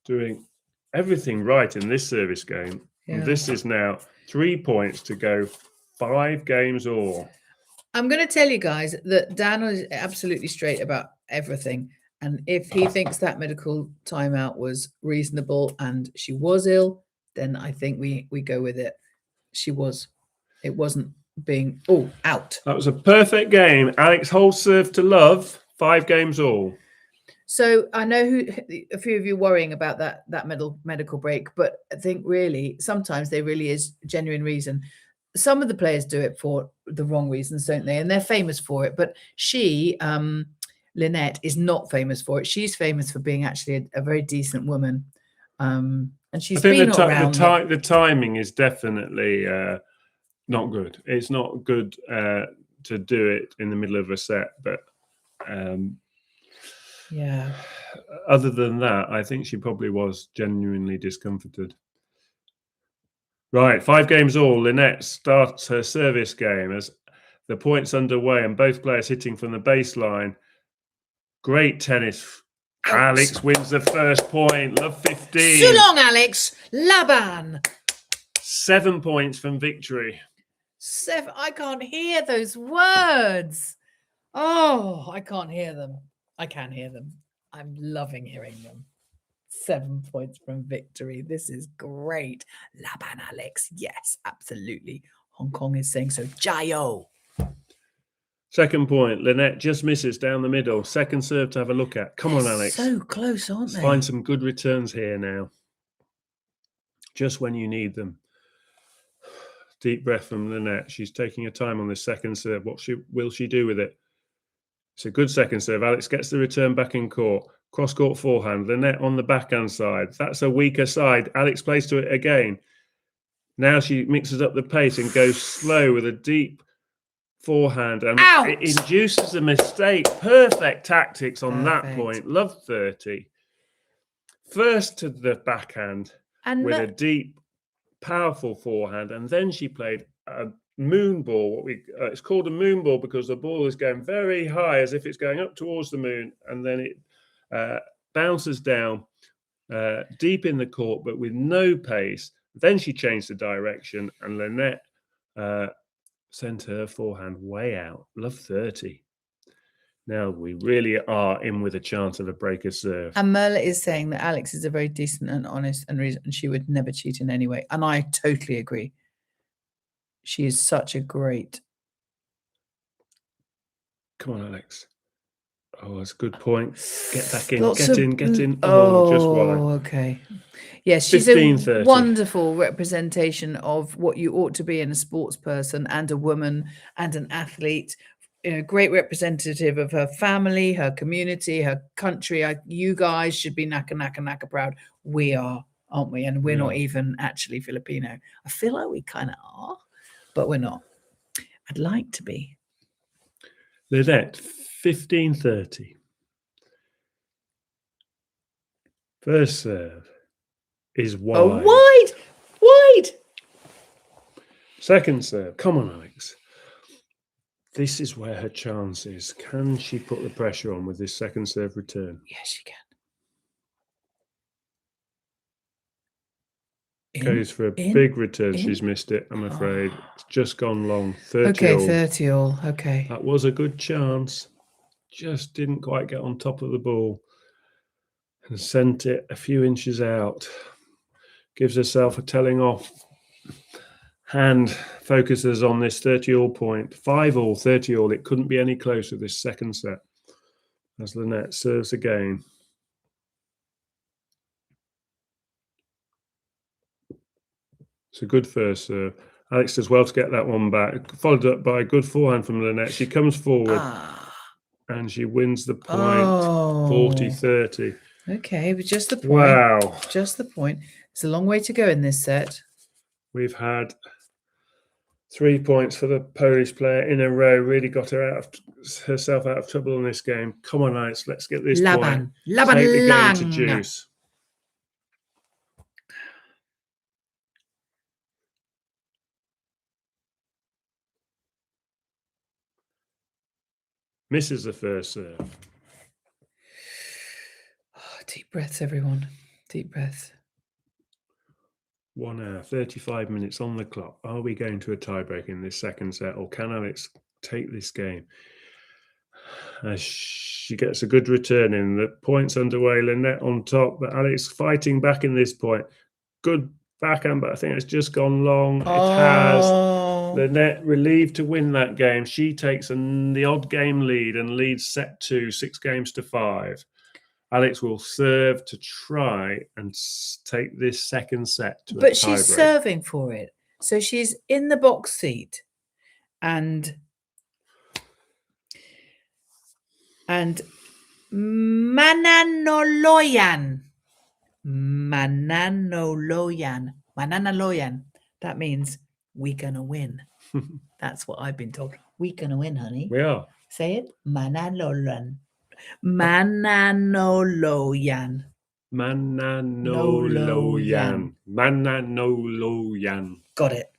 doing everything right in this service game. Yeah. And this is now 3 points to go, 5 games all. I'm going to tell you guys that Dan is absolutely straight about everything. And if he thinks that medical timeout was reasonable and she was ill, then I think we go with it. She was. It wasn't being out. That was a perfect game. Alex holds serve to love. 5 games all. So I know a few of you worrying about that medical break, but I think really sometimes there really is genuine reason. Some of the players do it for the wrong reasons, don't they? And they're famous for it. But she, Lynette, is not famous for it. She's famous for being actually a very decent woman. And she's been around. The timing is definitely not good. It's not good to do it in the middle of a set. But yeah. Other than that, I think she probably was genuinely discomforted. Right, 5 games all. Lynette starts her service game as the point's underway and both players hitting from the baseline. Great tennis. Alex wins the first point. Love 15. So long, Alex. Laban. 7 points from victory. 7. I can't hear those words. Oh, I can't hear them. I can hear them. I'm loving hearing them. 7 points from victory. This is great. Laban, Alex. Yes, absolutely. Hong Kong is saying so. Jayo. Second point. Lynette just misses down the middle. Second serve to have a look at. Come on, Alex. So close, aren't they? Let's find some good returns here now. Just when you need them. Deep breath from Lynette. She's taking her time on this second serve. What will she do with it? It's a good second serve. Alex gets the return back in court. Cross-court forehand. Lynette on the backhand side. That's a weaker side. Alex plays to it again. Now she mixes up the pace and goes slow with a deep forehand. And it induces a mistake. Perfect tactics on that point. Love 30. First to the backhand and with a deep, powerful forehand. And then she played a moon ball. It's called a moon ball because the ball is going very high as if it's going up towards the moon. And then it bounces down deep in the court, but with no pace. Then she changed the direction, and Lynette sent her forehand way out. Love 30. Now we really are in with a chance of a breaker serve. And Merla is saying that Alex is a very decent and honest and she would never cheat in any way. And I totally agree. She is such a great. Come on, Alex. Oh, that's a good point. Get back in. Get in. Oh, just wide. Okay. Yes, she's a wonderful representation of what you ought to be in a sports person and a woman and an athlete. Great representative of her family, her community, her country. You guys should be naka proud. We are, aren't we? And we're not even actually Filipino. I feel like we kind of are, but we're not. I'd like to be. Linette, 15-30. First serve is wide. Oh, wide. Second serve. Come on, Alex. This is where her chance is. Can she put the pressure on with this second serve return? Yes, she can. Goes for a big return. She's missed it, I'm afraid. It's just gone long. 30 okay, all. 30 all. Okay. That was a good chance. Just didn't quite get on top of the ball. And sent it a few inches out. Gives herself a telling off. Hand focuses on this 30 all point. 5 all, 30 all. It couldn't be any closer this second set. As Lynette serves again. It's a good first serve. Alex does well to get that one back. Followed up by a good forehand from Lynette. She comes forward and she wins the point 40-30. Okay, but just the point. Wow. Just the point. It's a long way to go in this set. We've had 3 points for the Polish player in a row. Really got herself out of trouble in this game. Come on, Alex, let's get this point. Take the game to juice. Misses the first serve. Oh, deep breaths, everyone. Deep breaths. 1 hour, 35 minutes on the clock. Are we going to a tiebreak in this second set, or can Alex take this game? As she gets a good return in. The point's underway. Linette on top, but Alex fighting back in this point. Good backhand, but I think it's just gone long. It has. Linette relieved to win that game. She takes the odd game lead and leads set 2, 6-5. Alex will serve to try and take this second set to a tiebreak. But she's serving for it. So she's in the box seat and Mananoloyan. That means we're going to win. That's what I've been told. We're going to win, honey. We are. Say it. Mananoloyan. Mananoloyan. Got it.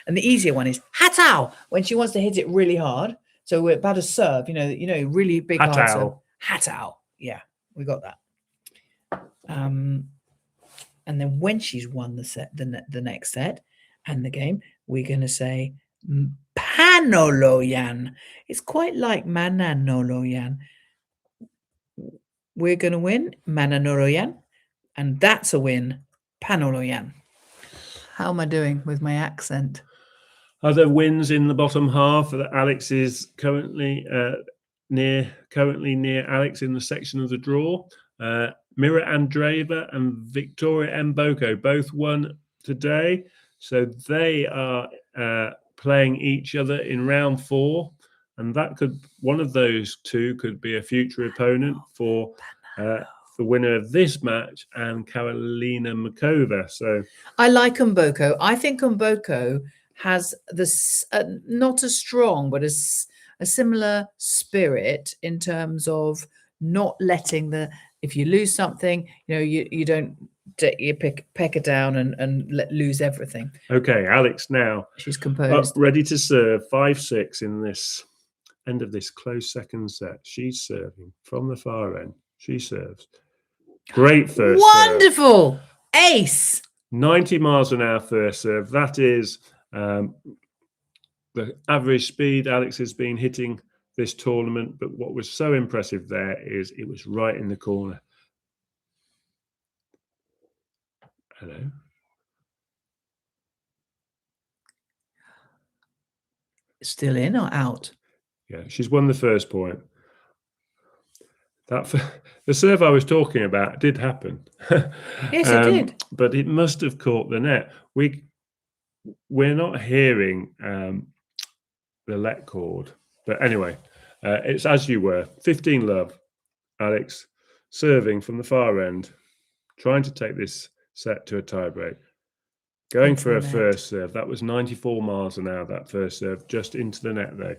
And the easier one is hatao, when she wants to hit it really hard. So we're about to serve, really big hard serve. Hatao. Yeah, we got that. And then when she's won the set, the next set and the game, we're going to say panoloyan. It's quite like mananoloyan. We're going to win mananoloyan, and that's a win, panoloyan. How am I doing with my accent? Other wins in the bottom half. Alex is currently near Alex in the section of the draw. Mira Andreeva and Victoria Mboko both won today. So they are playing each other in round 4. And that one of those two could be a future opponent for the winner of this match and Karolina Makova. So I like Mboko. I think Mboko has this not as strong, but a similar spirit in terms of not letting if you lose something, you don't peck it down and lose everything. Okay, Alex now. She's composed. Ready to serve 5-6 in this end of this close second set. She's serving from the far end. She serves. Great first Wonderful serve. Ace. 90 miles an hour first serve. That is the average speed Alex has been hitting this tournament. But what was so impressive there is it was right in the corner. Hello. Still in or out? Yeah, she's won the first point. The serve I was talking about did happen. Yes, it did. But it must have caught the net. We're not hearing the let chord. But anyway, it's as you were. 15 love. Alex serving from the far end, trying to take this set to a tiebreak. Going for a first serve. That was 94 miles an hour, that first serve, just into the net though.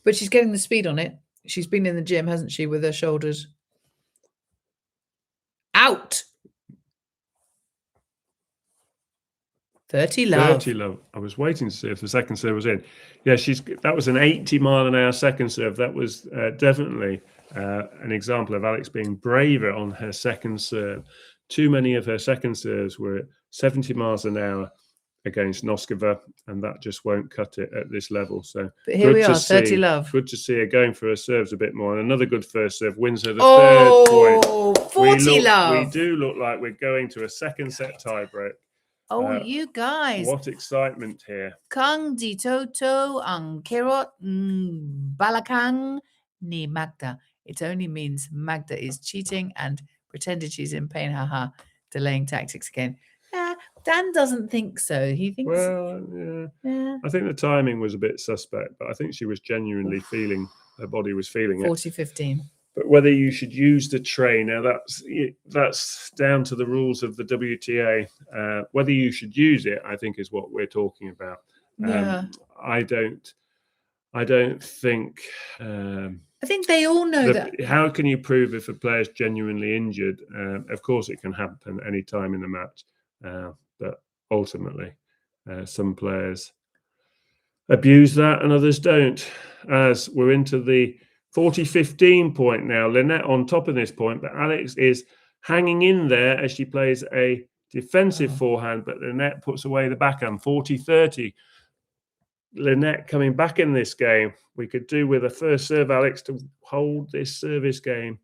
But she's getting the speed on it. She's been in the gym, hasn't she, with her shoulders? Out. 30 love. 30 love. I was waiting to see if the second serve was in. Yeah, that was an 80 mile an hour second serve. That was definitely an example of Alex being braver on her second serve. Too many of her second serves were 70 miles an hour against Noskova, and that just won't cut it at this level. So but here we are, 30 love. Good to see her going for her serves a bit more. And another good first serve wins her the third point. 40 love. We do look like we're going to a second set tiebreak. Oh, you guys. What excitement here. Kang di Toto ang kerot balakang ni Magda. It only means Magda is cheating and pretended she's in pain. Haha. Delaying tactics again. Dan doesn't think so. He thinks, Well, yeah. I think the timing was a bit suspect, but I think she was genuinely feeling, her body was feeling it. 40-15. But whether you should use the tray, now that's down to the rules of the WTA. Whether you should use it, I think, is what we're talking about. Yeah. I don't think. I think they all know that. How can you prove if a player's genuinely injured? Of course, it can happen any time in the match, but ultimately, some players abuse that and others don't. As we're into the 40-15 point now, Lynette on top of this point, but Alex is hanging in there as she plays a defensive forehand, but Lynette puts away the backhand. 40-30. Lynette coming back in this game. We could do with a first serve, Alex, to hold this service game.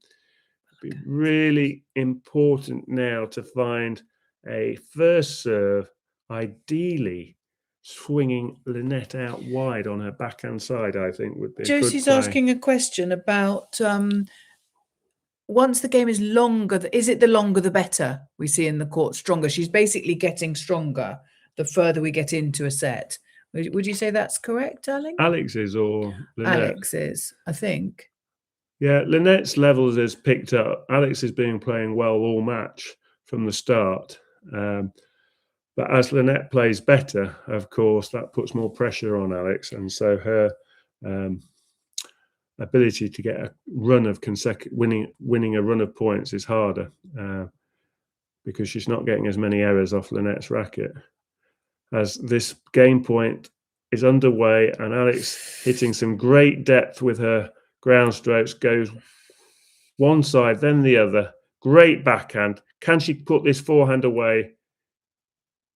It'd be really important now to find a first serve, ideally swinging Lynette out wide on her backhand side, I think would be a Josie's good play. asking a question about once the game is longer, is it the longer the better we see in the court? Stronger. She's basically getting stronger the further we get into a set. Would you say that's correct, darling? Alex is or Lynette? Alex is, I think. Yeah, Lynette's levels has picked up. Alex has been playing well all match from the start. But as Lynette plays better, of course, that puts more pressure on Alex. And so her ability to get a run of winning a run of points is harder because she's not getting as many errors off Lynette's racket. As this game point is underway and Alex hitting some great depth with her ground strokes, goes one side, then the other. Great backhand. Can she put this forehand away?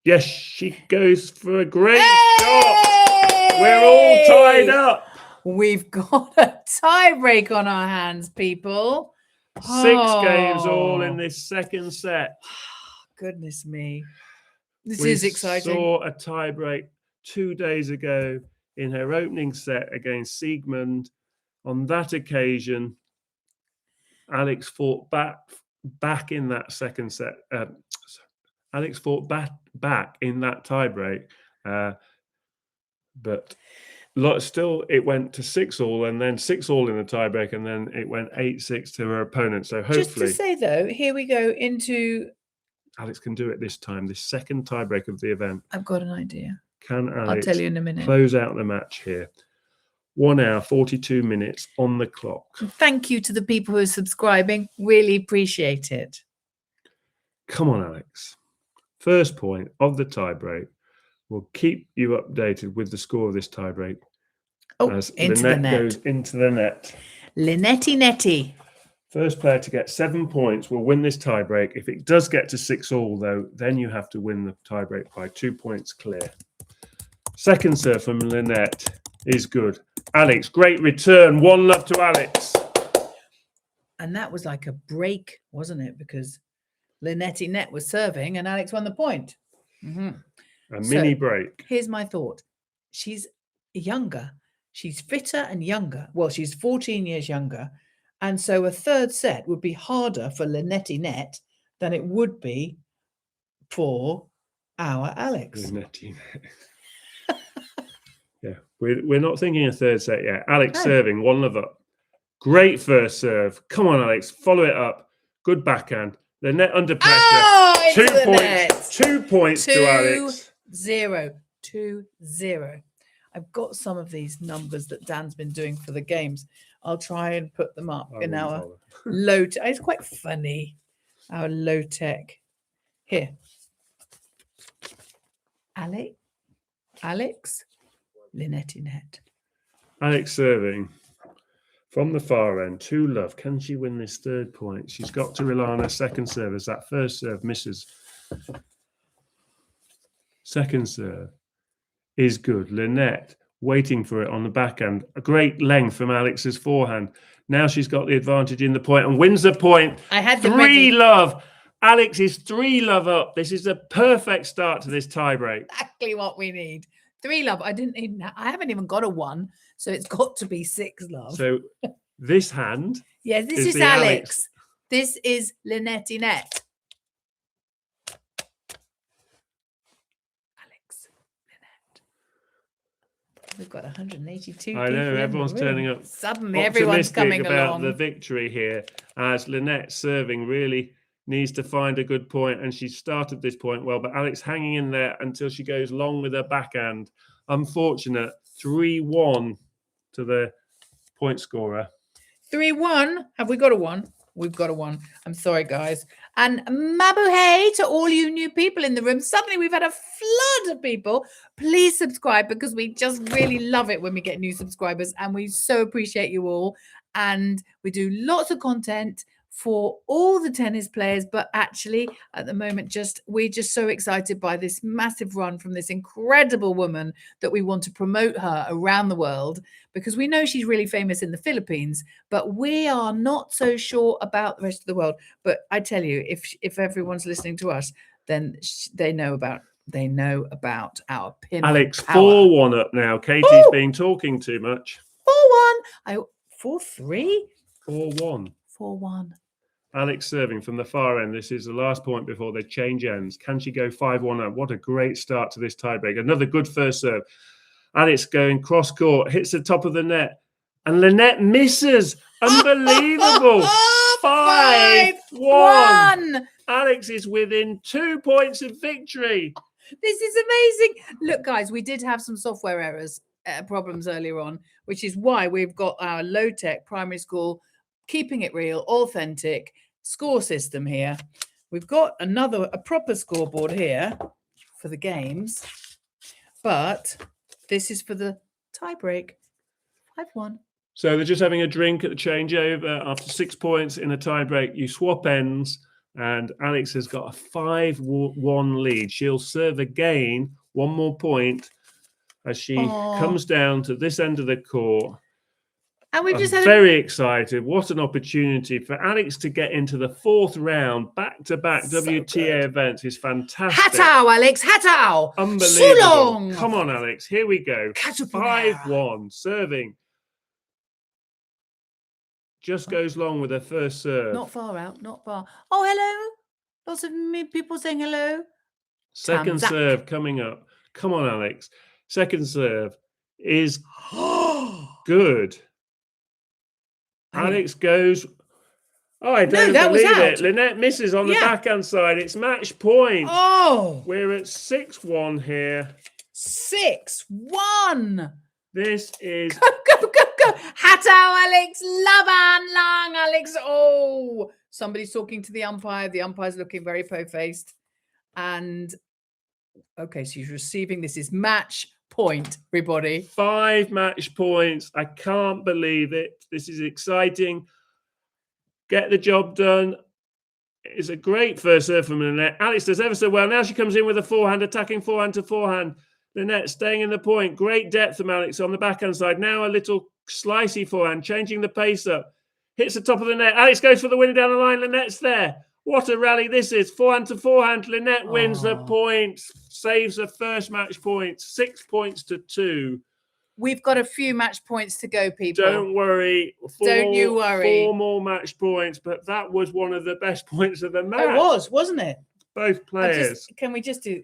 Yes, she goes for a great shot. We're all tied up. We've got a tiebreak on our hands, people. 6 games all in this second set. Goodness me. This is exciting. We saw a tiebreak 2 days ago in her opening set against Siegmund. On that occasion, Alex fought back in that second set. Alex fought back in that tiebreak, but still it went to 6-all and then 6-all in the tiebreak, and then it went 8-6 to her opponent. So hopefully, just to say though, here we go into. Alex can do it this time. This second tiebreak of the event. I've got an idea. Can Alex I'll tell you in a minute. Close out the match here? 1 hour, 42 minutes on the clock. Thank you to the people who are subscribing. Really appreciate it. Come on, Alex. First point of the tiebreak. We'll keep you updated with the score of this tiebreak. Oh, as into Lynette the net. goes into the net. Netty. First player to get 7 points will win this tiebreak. If it does get to 6-all, though, then you have to win the tiebreak by 2 points clear. Second serve from Lynette is good. Alex, great return. 1-love to Alex. And that was like a break, wasn't it? Because Net was serving and Alex won the point. A mini break. Here's my thought. She's younger. She's fitter and younger. Well, she's 14 years younger. And so a third set would be harder for Net than it would be for our Alex. Yeah, we're not thinking a third set yet. Alex serving, 1-love up. Great first serve. Come on, Alex. Follow it up. Good backhand. The net under pressure. Oh, 2 points. Net. 2 points to Alex. 2-0. I've got some of these numbers that Dan's been doing for the games. I'll try and put them up in our low tech. It's quite funny. Our low tech. Here. Alex. Net. Alex serving from the far end. 2-love. Can she win this third point? She's got to rely on her second serve as that first serve misses. Second serve is good. Lynette waiting for it on the backhand. A great length from Alex's forehand. Now she's got the advantage in the point and wins the point. I had the 3-love. Alex is 3-love up. This is a perfect start to this tiebreak. Exactly what we need. 3-love. I haven't even got a 1, so it's got to be 6-love. So this hand. Yeah, this is Alex. This is Net. We've got 182 I people know, in the everyone's room. turning up. Suddenly, everyone's coming about along. the victory here, as Lynette serving really needs to find a good point, and she started this point well, but Alex hanging in there until she goes long with her backhand. Unfortunate. 3-1 to the point scorer. 3-1. Have we got a 1? We've got a 1. I'm sorry, guys. And mabuhay to all you new people in the room. Suddenly we've had a flood of people. Please subscribe because we just really love it when we get new subscribers, and we so appreciate you all. And we do lots of content for all the tennis players, but actually at the moment we're just so excited by this massive run from this incredible woman that we want to promote her around the world, because we know she's really famous in the Philippines, but we are not so sure about the rest of the world. But I tell you, if everyone's listening to us, then they know about our pin. Alex, power. 4-1 up now. Katie's been talking too much. 4-1. 4-3. 4-1. 4-1. Alex serving from the far end. This is the last point before they change ends. Can she go 5-1 up? What a great start to this tiebreak. Another good first serve. Alex going cross court, hits the top of the net, and Lynette misses. Unbelievable. 5-1. Alex is within 2 points of victory. This is amazing. Look, guys, we did have some software errors, problems earlier on, which is why we've got our low-tech primary school, keeping it real, authentic score system here. We've got a proper scoreboard here for the games, but this is for the tiebreak. 5-1. So they're just having a drink at the changeover. After 6 points in a tiebreak, you swap ends, and Alex has got a 5-1 lead. She'll serve again, 1 more point, as she comes down to this end of the court. And we've just had very excited. What an opportunity for Alex to get into the 4th round. Back-to-back WTA events is fantastic. Hatau, Alex, hatau. Unbelievable. Sulong. Come on, Alex. Here we go. 5-1. Serving. Just goes long with her first serve. Not far out, not far. Oh, hello. Lots of people saying hello. Second serve coming up. Come on, Alex. Second serve is good. Alex goes. Oh, I don't believe it. Lynette misses on the backhand side. It's match point. Oh, we're at 6-1 here. 6-1. This is go. Hatau, Alex. Laban lang, Alex. Oh, somebody's talking to the umpire. The umpire's looking very po-faced. And okay, so she's receiving. This is match point, everybody. 5 match points. I can't believe it. This is exciting. Get the job done. It's a great first serve from Lynette. Alex does ever so well. Now she comes in with a forehand, attacking forehand to forehand. Lynette staying in the point. Great depth from Alex on the backhand side. Now a little slicey forehand, changing the pace up. Hits the top of the net. Alex goes for the winner down the line. Lynette's there. What a rally this is. Forehand to forehand. Lynette wins the points. Saves her first match point. 6 points to 2. We've got a few match points to go, people. Don't worry. Don't you worry. 4 more match points, but that was one of the best points of the match. It was, wasn't it? Both players. Can we just do...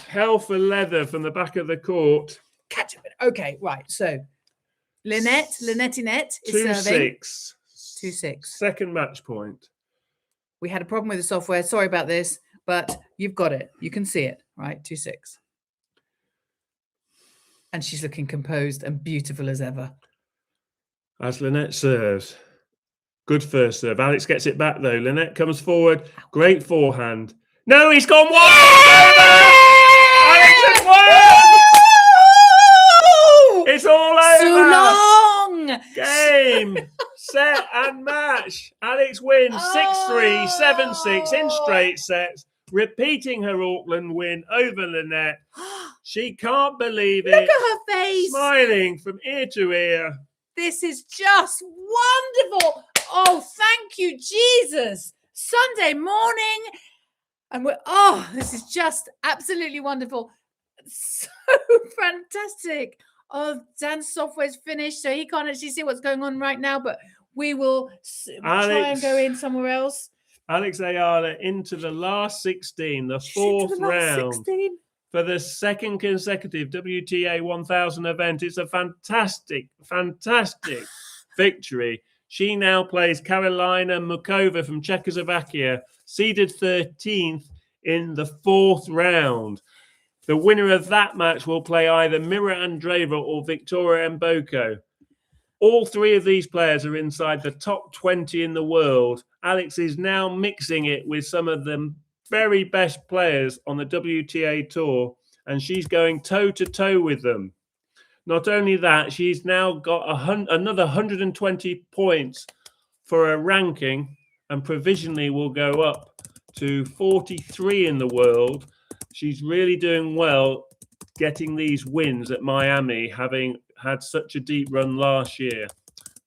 Hell for leather from the back of the court. Catch it. Okay, right. So, Linette is 2-6. serving. 2-6. Second match point. We had a problem with the software. Sorry about this, but you've got it. You can see it, right? 2-6. And she's looking composed and beautiful as ever. As Lynette serves. Good first serve. Alex gets it back, though. Lynette comes forward. Great forehand. No, he's gone wide. Alex has won! It's all over. So long. Game, set, and match. Alex wins 6-3, 7-6 in straight sets, repeating her Auckland win over Lynette. She can't believe it. Look at her face. Smiling from ear to ear. This is just wonderful. Oh, thank you, Jesus. Sunday morning. And this is just absolutely wonderful. So fantastic. Oh, Dan's software's finished, so he can't actually see what's going on right now, but we will try and go in somewhere else. Alex Eala into the last 16, the 4th round. 16. for the second consecutive WTA 1000 event. It's a fantastic victory. She now plays Karolina Mukova from Czechoslovakia, seeded 13th in the 4th round. The winner of that match will play either Mira Andreeva or Victoria Mboko. All three of these players are inside the top 20 in the world. Alex is now mixing it with some of the very best players on the WTA tour, and she's going toe-to-toe with them. Not only that, she's now got another 120 points for a ranking, and provisionally will go up to 43 in the world. She's really doing well getting these wins at Miami, having had such a deep run last year.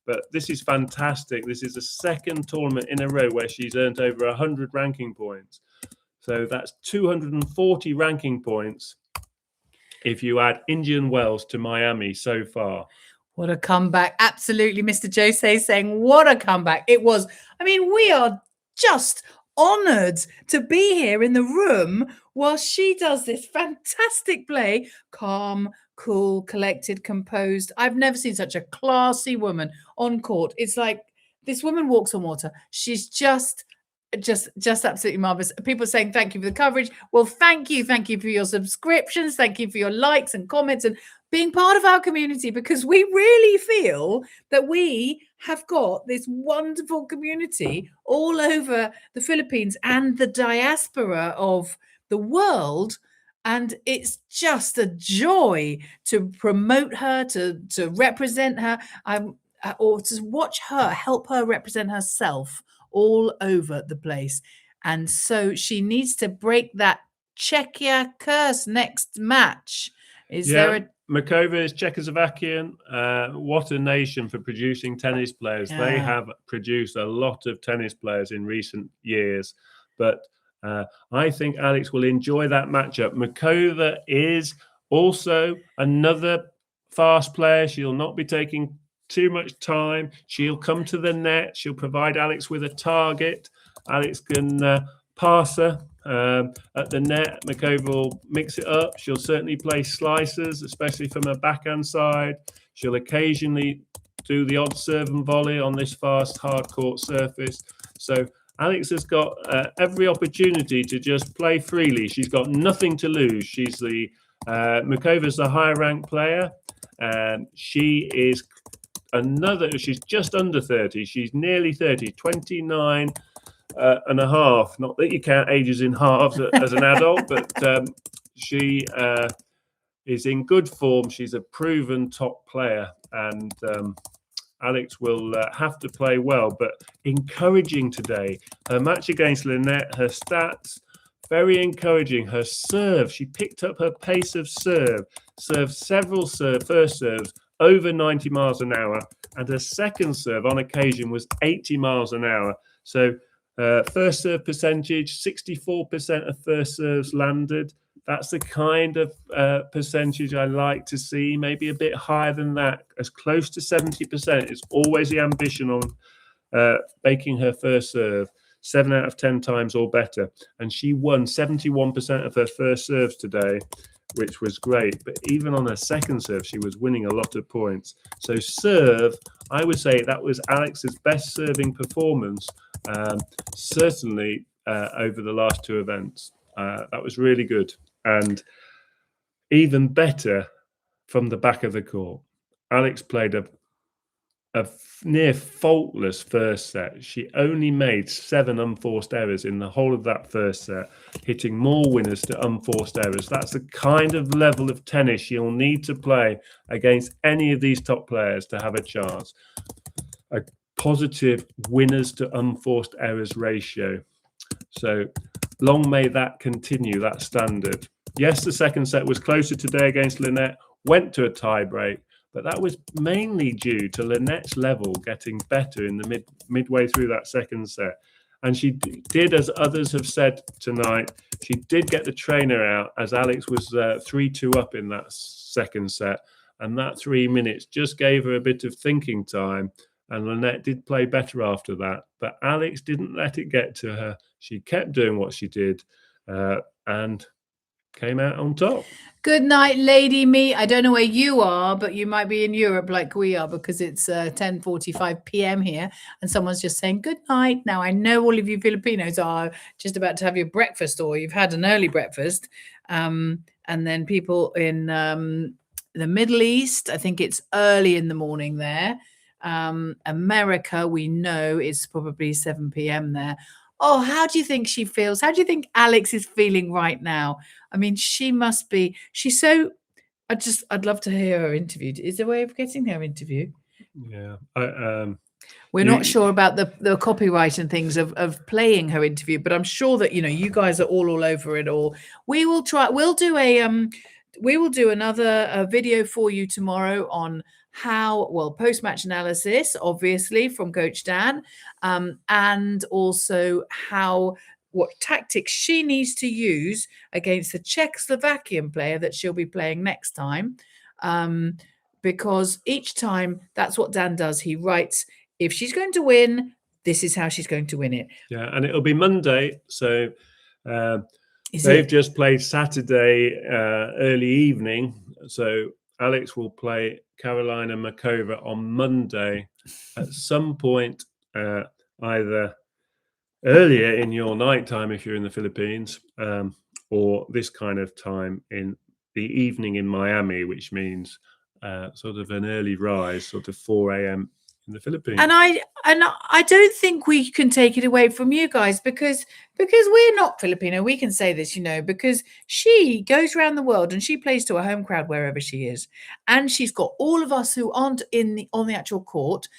But this is fantastic. This is the second tournament in a row where she's earned over 100 ranking points. So that's 240 ranking points if you add Indian Wells to Miami so far. What a comeback. Absolutely. Mr. Jose saying, what a comeback. It was. I mean, we are just honored to be here in the room while she does this fantastic play. Calm, cool, collected, composed. I've never seen such a classy woman on court. It's like this woman walks on water. She's just absolutely marvelous. People saying thank you for the coverage. Well, thank you for your subscriptions, thank you for your likes and comments and being part of our community, because we really feel that we have got this wonderful community all over the Philippines and the diaspora of the world, and it's just a joy to promote her, to represent her, or to watch her, help her represent herself all over the place. And so she needs to break that Czechia curse next match. Mukova is Czechoslovakian. What a nation for producing tennis players. Yeah. They have produced a lot of tennis players in recent years. But I think Alex will enjoy that matchup. Mukova is also another fast player. She'll not be taking too much time. She'll come to the net. She'll provide Alex with a target. Alex can pass her at the net. Mukova will mix it up. She'll certainly play slices, especially from her backhand side. She'll occasionally do the odd serve and volley on this fast, hard court surface. So Alex has got every opportunity to just play freely. She's got nothing to lose. She's the Mukova's the higher ranked player, and she is she's just under 30. She's nearly 30, 29 and a half. Not that you count ages in halves as an adult, but she is in good form. She's a proven top player, and Alex will have to play well. But encouraging today, her match against Lynette, her stats, very encouraging. Her serve, she picked up her pace of served several first serves over 90 miles an hour, and her second serve on occasion was 80 miles an hour. So first serve percentage, 64% of first serves landed. That's the kind of percentage I like to see, maybe a bit higher than that. As close to 70% is always the ambition on making her first serve 7 out of 10 times or better. And she won 71% of her first serves today, which was great. But even on her second serve, she was winning a lot of points. So serve, I would say that was Alex's best serving performance, certainly over the last two events. That was really good. And even better from the back of the court. Alex played a near faultless first set. She only made 7 unforced errors in the whole of that first set, hitting more winners to unforced errors. That's the kind of level of tennis she'll need to play against any of these top players to have a chance. A positive winners to unforced errors ratio. So long may that continue, that standard. Yes, the second set was closer today against Linette, went to a tiebreak, but that was mainly due to Lynette's level getting better in the midway through that second set. And she did, as others have said tonight, she did get the trainer out as Alex was 3-2 up in that second set. And that 3 minutes just gave her a bit of thinking time. And Linette did play better after that. But Alex didn't let it get to her. She kept doing what she did. And came out on top. Good night, Lady Me. I don't know where you are, but you might be in Europe like we are, because it's 10:45 p.m. here, and someone's just saying good night. Now, I know all of you Filipinos are just about to have your breakfast, or you've had an early breakfast. And then people in the Middle East, I think it's early in the morning there. America, we know, is probably 7 p.m. there. Oh, how do you think she feels? How do you think Alex is feeling right now? I mean, she must be. She's so. I'd love to hear her interviewed. Is there a way of getting her interview? Yeah. We're not sure about the copyright and things of playing her interview, but I'm sure that you guys are all over it all. We will try. We'll do another video for you tomorrow on how, well, post-match analysis, obviously, from Coach Dan, and also what tactics she needs to use against the Czechoslovakian player that she'll be playing next time. Because each time, that's what Dan does. He writes, if she's going to win, this is how she's going to win it. Yeah, and it'll be Monday. So they've just played Saturday early evening. So Alex will play Carolina Makova on Monday at some point, either earlier in your night time if you're in the Philippines, or this kind of time in the evening in Miami, which means sort of an early rise, sort of 4 a.m. in the Philippines. And I don't think we can take it away from you guys, because we're not Filipino. We can say this, because she goes around the world and she plays to a home crowd wherever she is, and she's got all of us who aren't on the actual court,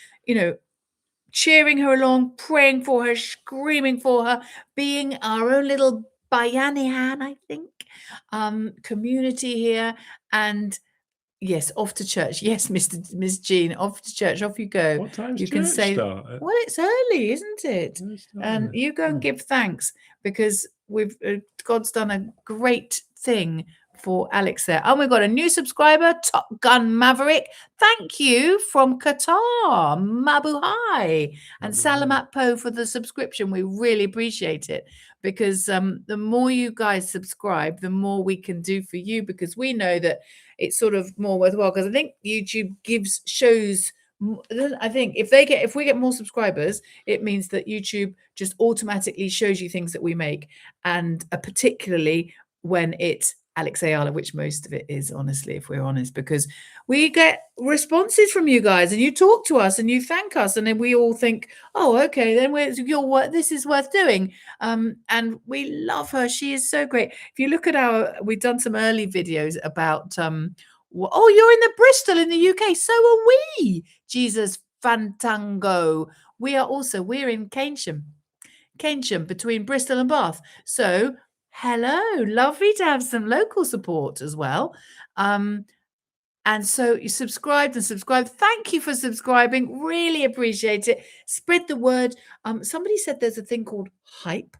cheering her along, praying for her, screaming for her, being our own little Bayanihan, I think, community here. And yes, off to church. Yes, Miss Jean, off to church. Off you go. What time's you church can say, start? well, it's early, isn't it? And you go and give thanks, because God's done a great thing for Alex there. Oh, we've got a new subscriber, Top Gun Maverick. Thank you from Qatar, Mabuhay, and Salamat Po for the subscription. We really appreciate it, because the more you guys subscribe, the more we can do for you, because we know that it's sort of more worthwhile, because I think YouTube shows. I think if we get more subscribers, it means that YouTube just automatically shows you things that we make, and particularly when it's Alex Eala, which most of it is, honestly, if we're honest, because we get responses from you guys and you talk to us and you thank us, and then we all think, oh, okay, then this is worth doing. And we love her. She is so great. If you look at we've done some early videos about, you're in the Bristol in the UK. So are we. Jesus Fantango. We're in Keynsham, between Bristol and Bath. So hello, lovely to have some local support as well. And so you subscribed. Thank you for subscribing. Really appreciate it. Spread the word. Somebody said there's a thing called hype.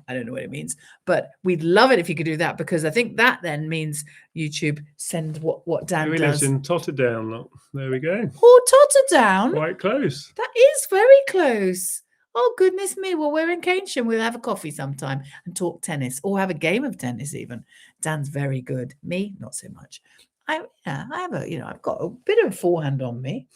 I don't know what it means, but we'd love it if you could do that, because I think that then means YouTube send what Dan does. In Totterdown. Look. There we go. Oh, Totterdown. Quite close. That is very close. Oh, goodness me. Well, we're in Keynsham. We'll have a coffee sometime and talk tennis, or have a game of tennis even. Dan's very good. Me, not so much. I've got a bit of a forehand on me,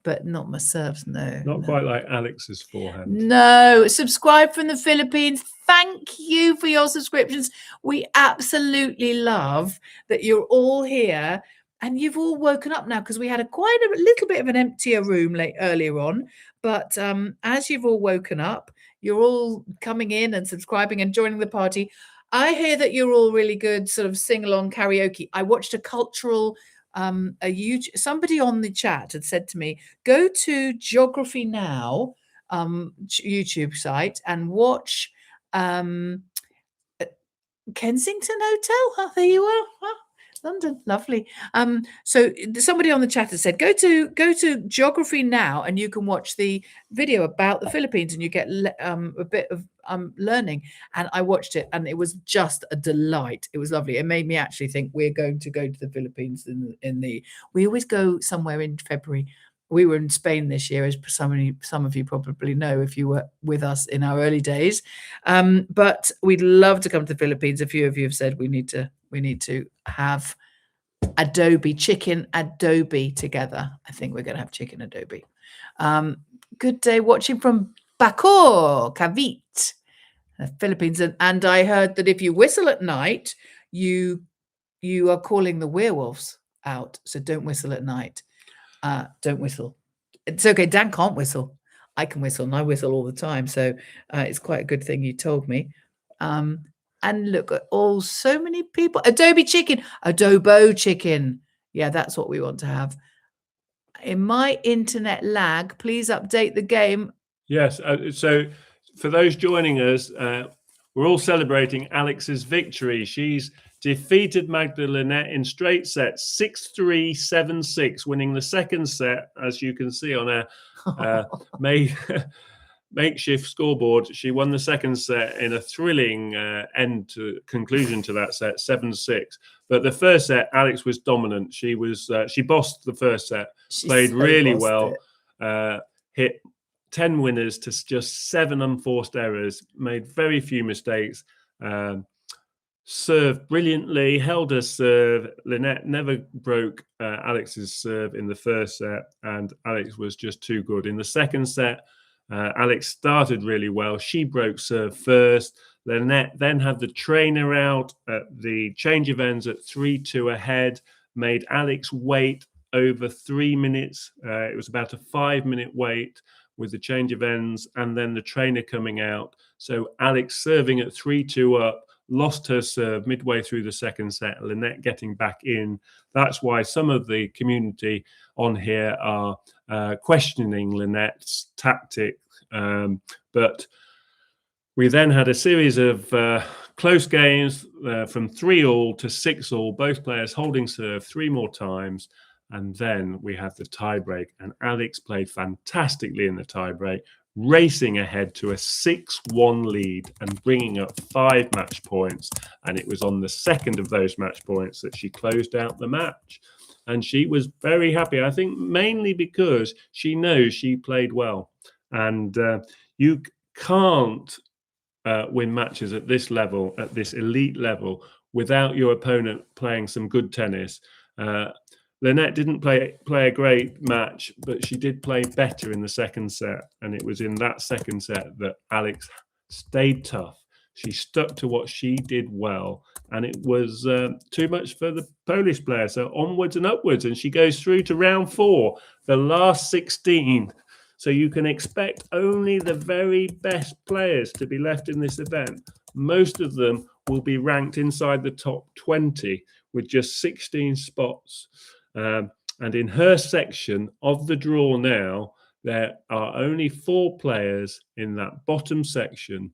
but not my serves, no. Not quite like Alex's forehand. No. Subscribe from the Philippines. Thank you for your subscriptions. We absolutely love that you're all here. And you've all woken up now, because we had quite a little bit of an emptier room earlier on. But as you've all woken up, you're all coming in and subscribing and joining the party. I hear that you're all really good sort of sing-along karaoke. I watched a cultural, somebody on the chat had said to me, go to Geography Now YouTube site and watch Kensington Hotel. Oh, there you are. Oh, London, lovely. So somebody on the chat has said, go to Geography Now, and you can watch the video about the Philippines, and you get a bit of learning. And I watched it, and it was just a delight. It was lovely. It made me actually think we're going to go to the Philippines we always go somewhere in February. We were in Spain this year, as some of you probably know if you were with us in our early days. But we'd love to come to the Philippines. A few of you have said we need to We need to have adobe, chicken adobe together. I think we're going to have chicken adobe. Good day watching from Bacoor, Cavite, Philippines. And I heard that if you whistle at night, you are calling the werewolves out. So don't whistle at night. Don't whistle. It's okay. Dan can't whistle. I can whistle, and I whistle all the time. So it's quite a good thing you told me. And look at all, so many people. Adobo chicken. Yeah, that's what we want to have. In my internet lag, please update the game. Yes. So for those joining us, we're all celebrating Alex's victory. She's defeated Magda Linette in straight sets, 6-3, 7-6, winning the second set, as you can see on our makeshift scoreboard. She won the second set in a thrilling conclusion to that set, 7-6. But the first set, Alex was dominant. She bossed the first set, played really well, hit 10 winners to just 7 unforced errors, made very few mistakes, served brilliantly, held her serve. Lynette never broke Alex's serve in the first set, and Alex was just too good. In the second set, Alex started really well. She broke serve first. Lynette then had the trainer out at the change of ends at 3-2 ahead, made Alex wait over 3 minutes. It was about a 5-minute wait with the change of ends and then the trainer coming out. So Alex serving at 3-2 up, lost her serve midway through the second set, Lynette getting back in. That's why some of the community on here are questioning Lynette's tactic. But we then had a series of close games from 3-all to 6-all, both players holding serve 3 more times. And then we had the tiebreak, and Alex played fantastically in the tiebreak, racing ahead to a 6-1 lead and bringing up 5 match points. And it was on the second of those match points that she closed out the match. And she was very happy, I think, mainly because she knows she played well. And you can't win matches at this level, at this elite level, without your opponent playing some good tennis. Lynette didn't play a great match, but she did play better in the second set. And it was in that second set that Alex stayed tough. She stuck to what she did well. And it was too much for the Polish player. So onwards and upwards. And she goes through to round 4, the last 16. So you can expect only the very best players to be left in this event. Most of them will be ranked inside the top 20 with just 16 spots. And in her section of the draw now, there are only 4 players in that bottom section.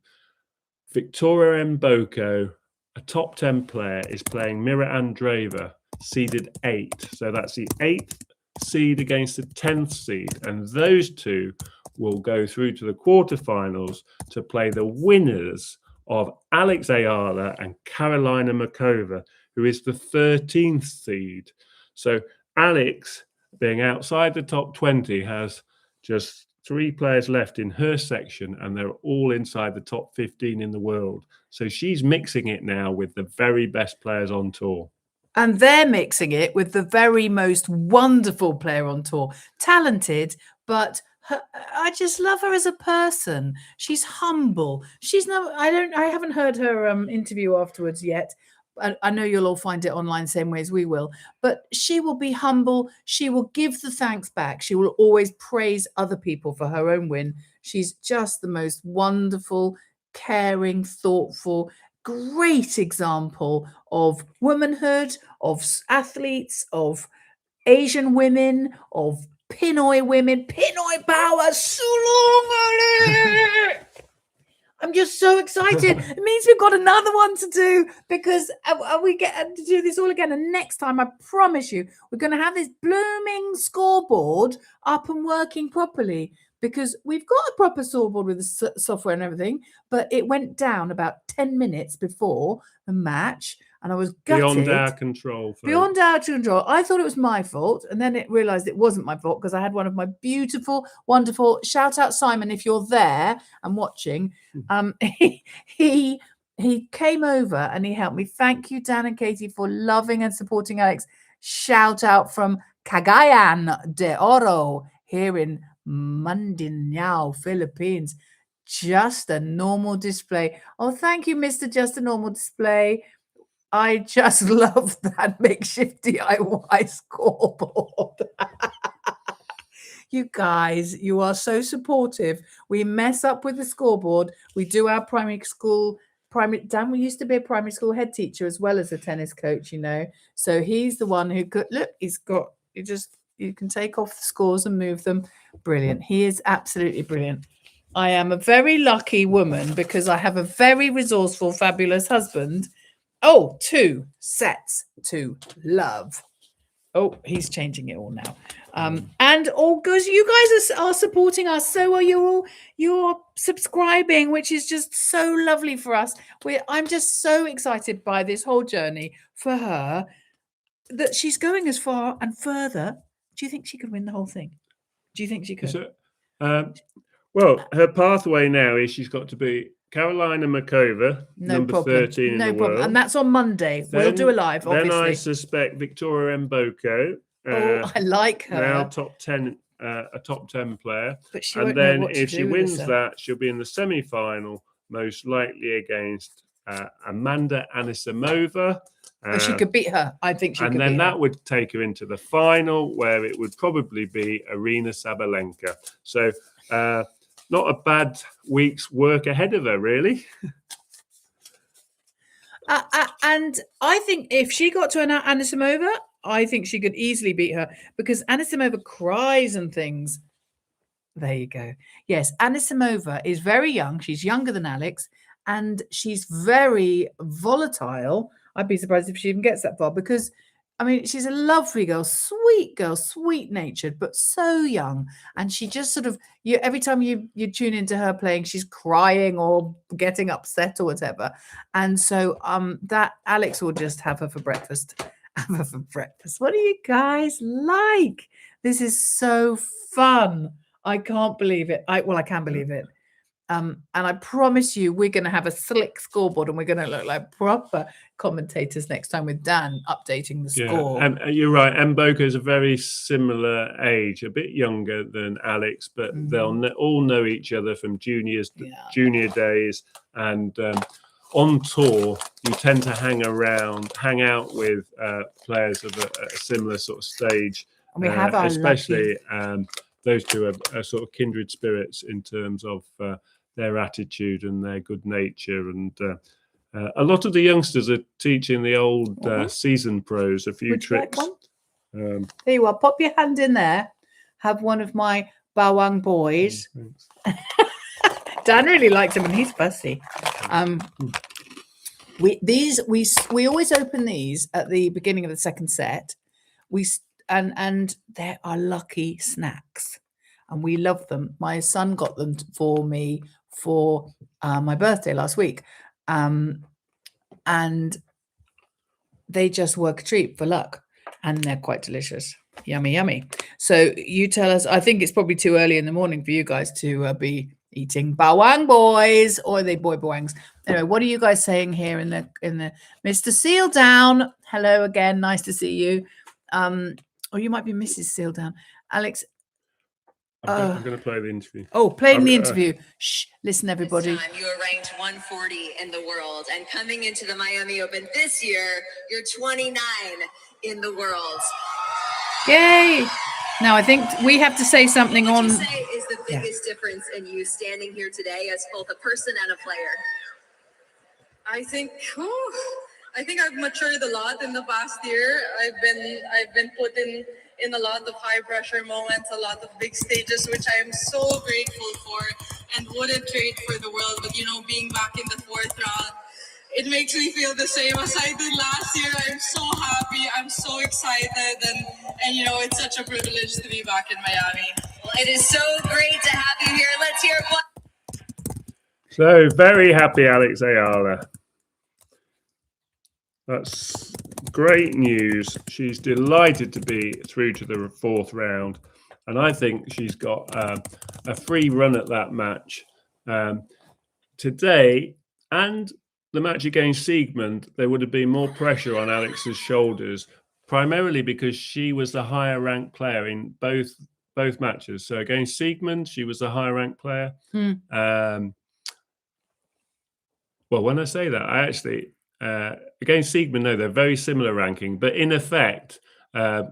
Victoria Mboko, a top 10 player, is playing Mira Andreeva, seeded 8. So that's the 8th seed against the 10th seed. And those two will go through to the quarterfinals to play the winners of Alex Eala and Karolina Makova, who is the 13th seed. So Alex, being outside the top 20, has just 3 players left in her section, and they're all inside the top 15 in the world. So she's mixing it now with the very best players on tour. And they're mixing it with the very most wonderful player on tour. Talented, but I just love her as a person. She's humble. I haven't heard her interview afterwards yet. I know you'll all find it online same way as we will, but she will be humble. She will give the thanks back. She will always praise other people for her own win. She's just the most wonderful, caring, thoughtful, great example of womanhood, of athletes, of Asian women, of Pinoy women. Pinoy power, Sulong! I'm just so excited. It means we've got another one to do, because we get to do this all again. And next time, I promise you, we're going to have this blooming scoreboard up and working properly, because we've got a proper scoreboard with the software and everything, but it went down about 10 minutes before the match. And I was gutted. Beyond our control. Folks. Beyond our control. I thought it was my fault. And then it realized it wasn't my fault, because I had one of my beautiful, wonderful, shout out Simon, if you're there and watching. He he came over and he helped me. Thank you, Dan and Katie, for loving and supporting Alex. Shout out from Cagayan de Oro here in Mindanao, Philippines. Just a normal display. Oh, thank you, Mr. Just a Normal Display. I just love that makeshift DIY scoreboard. You guys, you are so supportive. We mess up with the scoreboard. We do our primary school. Dan, we used to be a primary school head teacher as well as a tennis coach, you know. So he's the one who could look. You can take off the scores and move them. Brilliant. He is absolutely brilliant. I am a very lucky woman because I have a very resourceful, fabulous husband. Oh, 2 sets to love. Oh, he's changing it all now. And all because you guys are supporting us. So are you all. You're subscribing, which is just so lovely for us. I'm just so excited by this whole journey for her that she's going as far and further. Do you think she could win the whole thing? Do you think she could? Well, her pathway now is she's got to be Carolina Makova, number 13 in the world. And that's on Monday. We'll do a live, obviously. Then I suspect Victoria Mboko. I like her. Now top 10, a top 10 player. But she and then if she wins that, she'll be in the semi-final, most likely against Amanda Anisimova. She could beat her. I think she could beat her. And then that would take her into the final, where it would probably be Arina Sabalenka. So not a bad week's work ahead of her, really. And I think if she got to Anisimova, I think she could easily beat her because Anisimova cries and things. There you go. Yes, Anisimova is very young. She's younger than Alex, and she's very volatile. I'd be surprised if she even gets that far because, I mean, she's a lovely girl, sweet-natured, but so young. And she just sort of, every time you tune into her playing, she's crying or getting upset or whatever. And so that Alex will just have her for breakfast. Have her for breakfast. What do you guys like? This is so fun. I can't believe it. I can believe it. And I promise you, we're going to have a slick scoreboard and we're going to look like proper commentators next time with Dan updating the score. And you're right. Mboko is a very similar age, a bit younger than Alex, but they'll all know each other from junior days. And on tour, you tend to hang out with players of a similar sort of stage. And we have our especially those two are sort of kindred spirits in terms of their attitude and their good nature. And a lot of the youngsters are teaching the old seasoned pros a few tricks. There you are. Pop your hand in there. Have one of my Bawang Boys. Dan really likes them and he's fussy. We always open these at the beginning of the second set. And there are lucky snacks and we love them. My son got them for me for my birthday last week. And they just work a treat for luck and they're quite delicious. Yummy. So you tell us, I think it's probably too early in the morning for you guys to be eating Bawang Boys or are they boy Bawangs? Anyway, what are you guys saying here in the Mr. Seal Down? Hello again. Nice to see you. Or you might be Mrs. Seal Down. Alex. I'm going to play the interview. Oh, playing the interview. Shh, listen, everybody. This time you are ranked 140 in the world. And coming into the Miami Open this year, you're 29 in the world. Yay. Now, I think we have to say something what on... What would you say is the biggest difference in you standing here today as both a person and a player? I think I've matured a lot in the past year. I've been put in a lot of high pressure moments, a lot of big stages, which I am so grateful for and wouldn't trade for the world. But being back in the fourth round, it makes me feel the same as I did last year. I'm so happy. I'm so excited, and it's such a privilege to be back in Miami. Well, it is so great to have you here. Let's hear it. So very happy, Alex Eala. That's great news. She's delighted to be through to the fourth round. And I think she's got a free run at that match today and the match against Siegmund, there would have been more pressure on Alex's shoulders, primarily because she was the higher ranked player in both matches. So against Siegmund, she was the higher ranked player. Well, when I say that, I actually against Siegmund, no, they're very similar ranking, but in effect,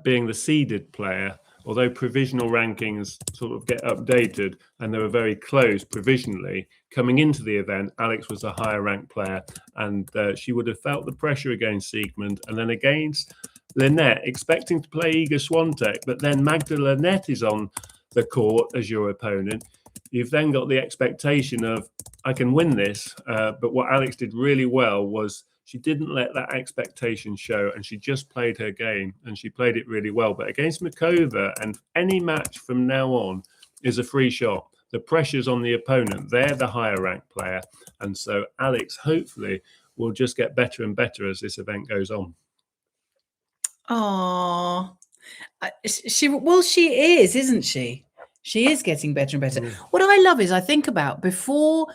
being the seeded player, although provisional rankings sort of get updated and they were very close provisionally, coming into the event, Alex was a higher ranked player, and she would have felt the pressure against Siegmund. And then against Lynette, expecting to play Iga Swiatek, but then Magda Linette is on the court as your opponent. You've then got the expectation of, I can win this. But what Alex did really well was she didn't let that expectation show, and she just played her game, and she played it really well. But against Makova, and any match from now on is a free shot. The pressure's on the opponent. They're the higher ranked player. And so Alex, hopefully, will just get better and better as this event goes on. Oh, she is, isn't she? She is getting better and better. What I love is I think about before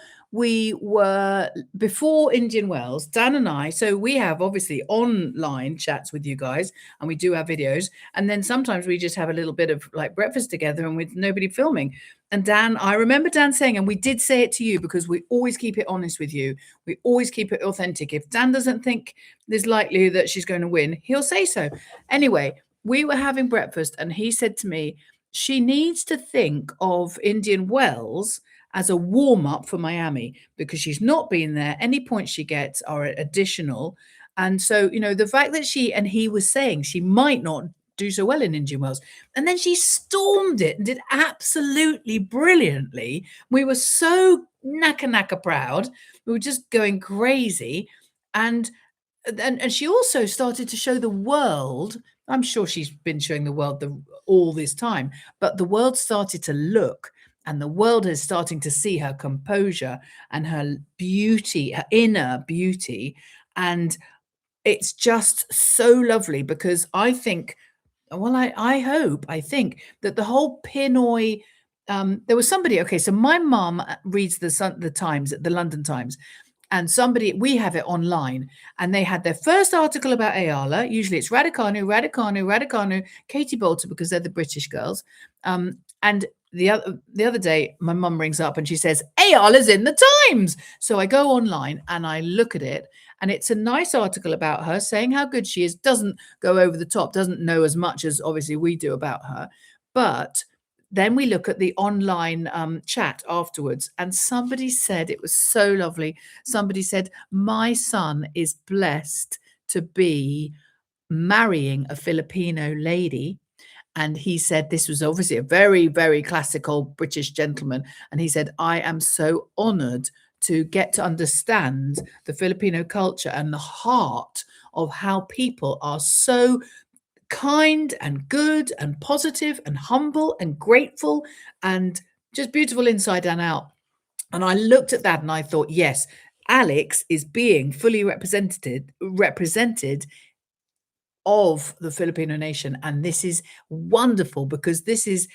Indian Wells, Dan and I, so we have obviously online chats with you guys, and we do our videos, and then sometimes we just have a little bit of like breakfast together and with nobody filming. And Dan, I remember Dan saying, and we did say it to you because we always keep it honest with you. We always keep it authentic. If Dan doesn't think there's likely that she's going to win, he'll say so. Anyway, we were having breakfast and he said to me, she needs to think of Indian Wells as a warm-up for Miami because she's not been there. Any points she gets are additional. And so, you know, the fact that he was saying she might not do so well in Indian Wells. And then she stormed it and did absolutely brilliantly. We were so knacka proud. We were just going crazy. And she also started to show the world. I'm sure she's been showing the world all this time, but the world started to look, and the world is starting to see her composure and her beauty, her inner beauty. And it's just so lovely because I think, well, I think that the whole Pinoy, there was somebody, okay, so my mum reads the Times, the London Times, and we have it online, and they had their first article about Eala. Usually it's Raducanu, Katie Bolter, because they're the British girls. And the other day, my mum rings up and she says, Eala's in the Times. So I go online and I look at it, and it's a nice article about her saying how good she is, doesn't go over the top, doesn't know as much as obviously we do about her. But then we look at the online chat afterwards, and somebody said, it was so lovely. Somebody said, my son is blessed to be marrying a Filipino lady. And he said, this was obviously a very, very classical British gentleman. And he said, I am so honored to get to understand the Filipino culture and the heart of how people are so kind and good and positive and humble and grateful and just beautiful inside and out. And I looked at that and I thought, yes, Alex is being fully represented of the Filipino nation. And this is wonderful because this is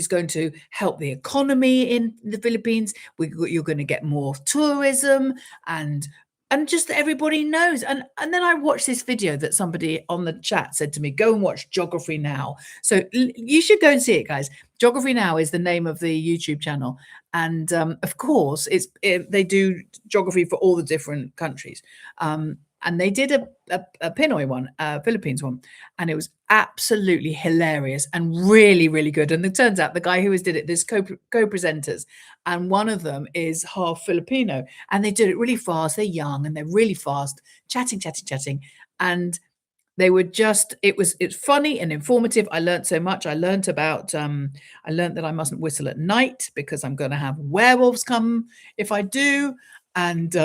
going to help the economy in the Philippines. You're going to get more tourism and just everybody knows. And then I watched this video that somebody on the chat said to me, go and watch Geography Now. So you should go and see it, guys. Geography Now is the name of the YouTube channel. And of course, they do geography for all the different countries. And they did a Pinoy one, Philippines one, and it was absolutely hilarious and really, really good. And it turns out the guy who did it, there's co-presenters, and one of them is half Filipino, and they did it really fast. They're young and they're really fast, chatting. And they were it's funny and informative. I learned so much. I learned that I mustn't whistle at night because I'm going to have werewolves come if I do. And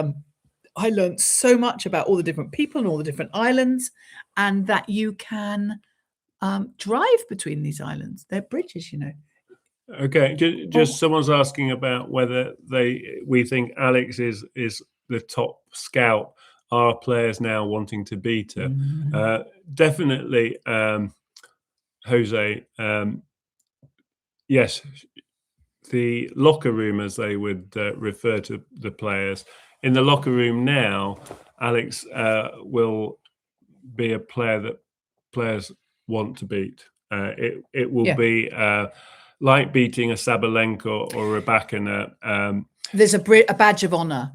I learned so much about all the different people and all the different islands, and that you can drive between these islands. They're British, you know. Okay, just someone's asking about whether we think Alex is the top scout. Are players now wanting to beat her? Definitely, Jose. Yes, the locker room, as they would refer to the players, in the locker room now, Alex will be a player that players want to beat. It will be like beating a Sabalenka or a Rybakina. There's a badge of honor.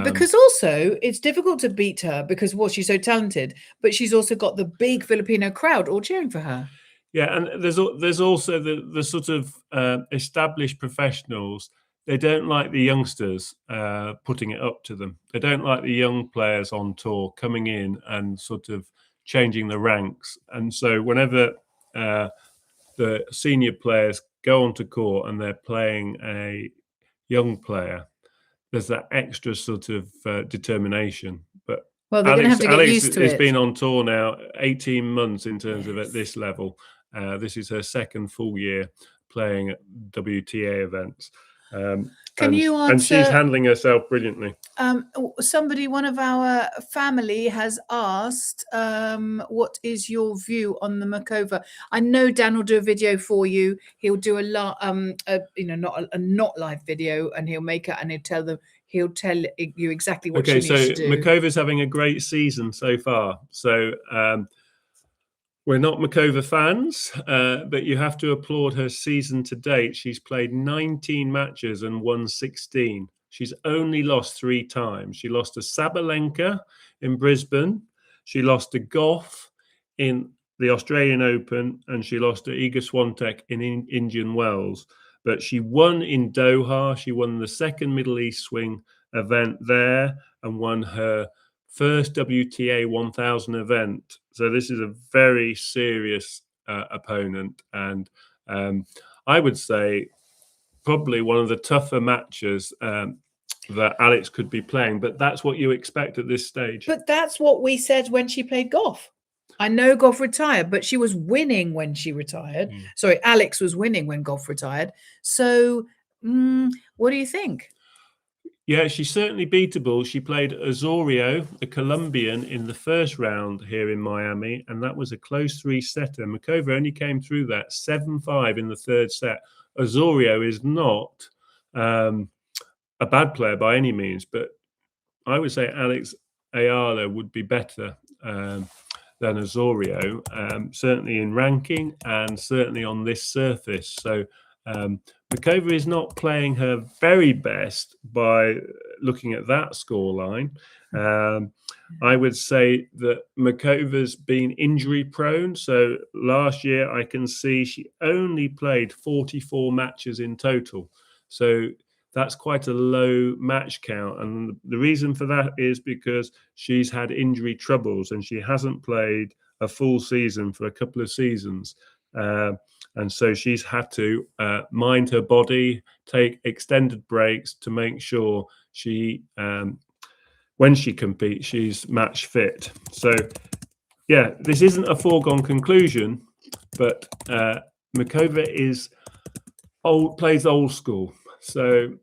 Because also it's difficult to beat her because she's so talented, but she's also got the big Filipino crowd all cheering for her. Yeah, and there's also the sort of established professionals. They don't like the youngsters putting it up to them. They don't like the young players on tour coming in and sort of changing the ranks. And so whenever the senior players go onto court and they're playing a young player, there's that extra sort of determination. But they're going to have to get used to it. Alex has been on tour now 18 months in terms of at this level. This is her second full year playing at WTA events. Can you answer? And she's handling herself brilliantly. One of our family has asked, what is your view on the Makova? I know Dan will do a video for you. He'll do not live video, and he'll make it and he'll tell you exactly what she needs to do. Makova's having a great season so far. So we're not Makova fans, but you have to applaud her season to date. She's played 19 matches and won 16. She's only lost 3 times. She lost to Sabalenka in Brisbane. She lost to Goff in the Australian Open, and she lost to Iga Swiatek in Indian Wells. But she won in Doha. She won the second Middle East Swing event there and won her first WTA 1000 event. So this is a very serious opponent, and I would say probably one of the tougher matches that Alex could be playing. But that's what you expect at this stage. But that's what we said when she played Goff. I know Goff retired, but she was winning when she retired. Sorry, Alex was winning when Goff retired. So what do you think? Yeah, she's certainly beatable. She played Osorio, the Colombian, in the first round here in Miami, and that was a close 3-setter. Makova only came through that 7-5 in the third set. Osorio is not a bad player by any means, but I would say Alex Eala would be better than Osorio, certainly in ranking and certainly on this surface. So Makova is not playing her very best by looking at that scoreline. I would say that Makova's been injury prone. So last year I can see she only played 44 matches in total. So that's quite a low match count. And the reason for that is because she's had injury troubles and she hasn't played a full season for a couple of seasons. And so she's had to mind her body, take extended breaks to make sure she, when she competes, she's match fit. So, yeah, this isn't a foregone conclusion, but Makova plays old school. So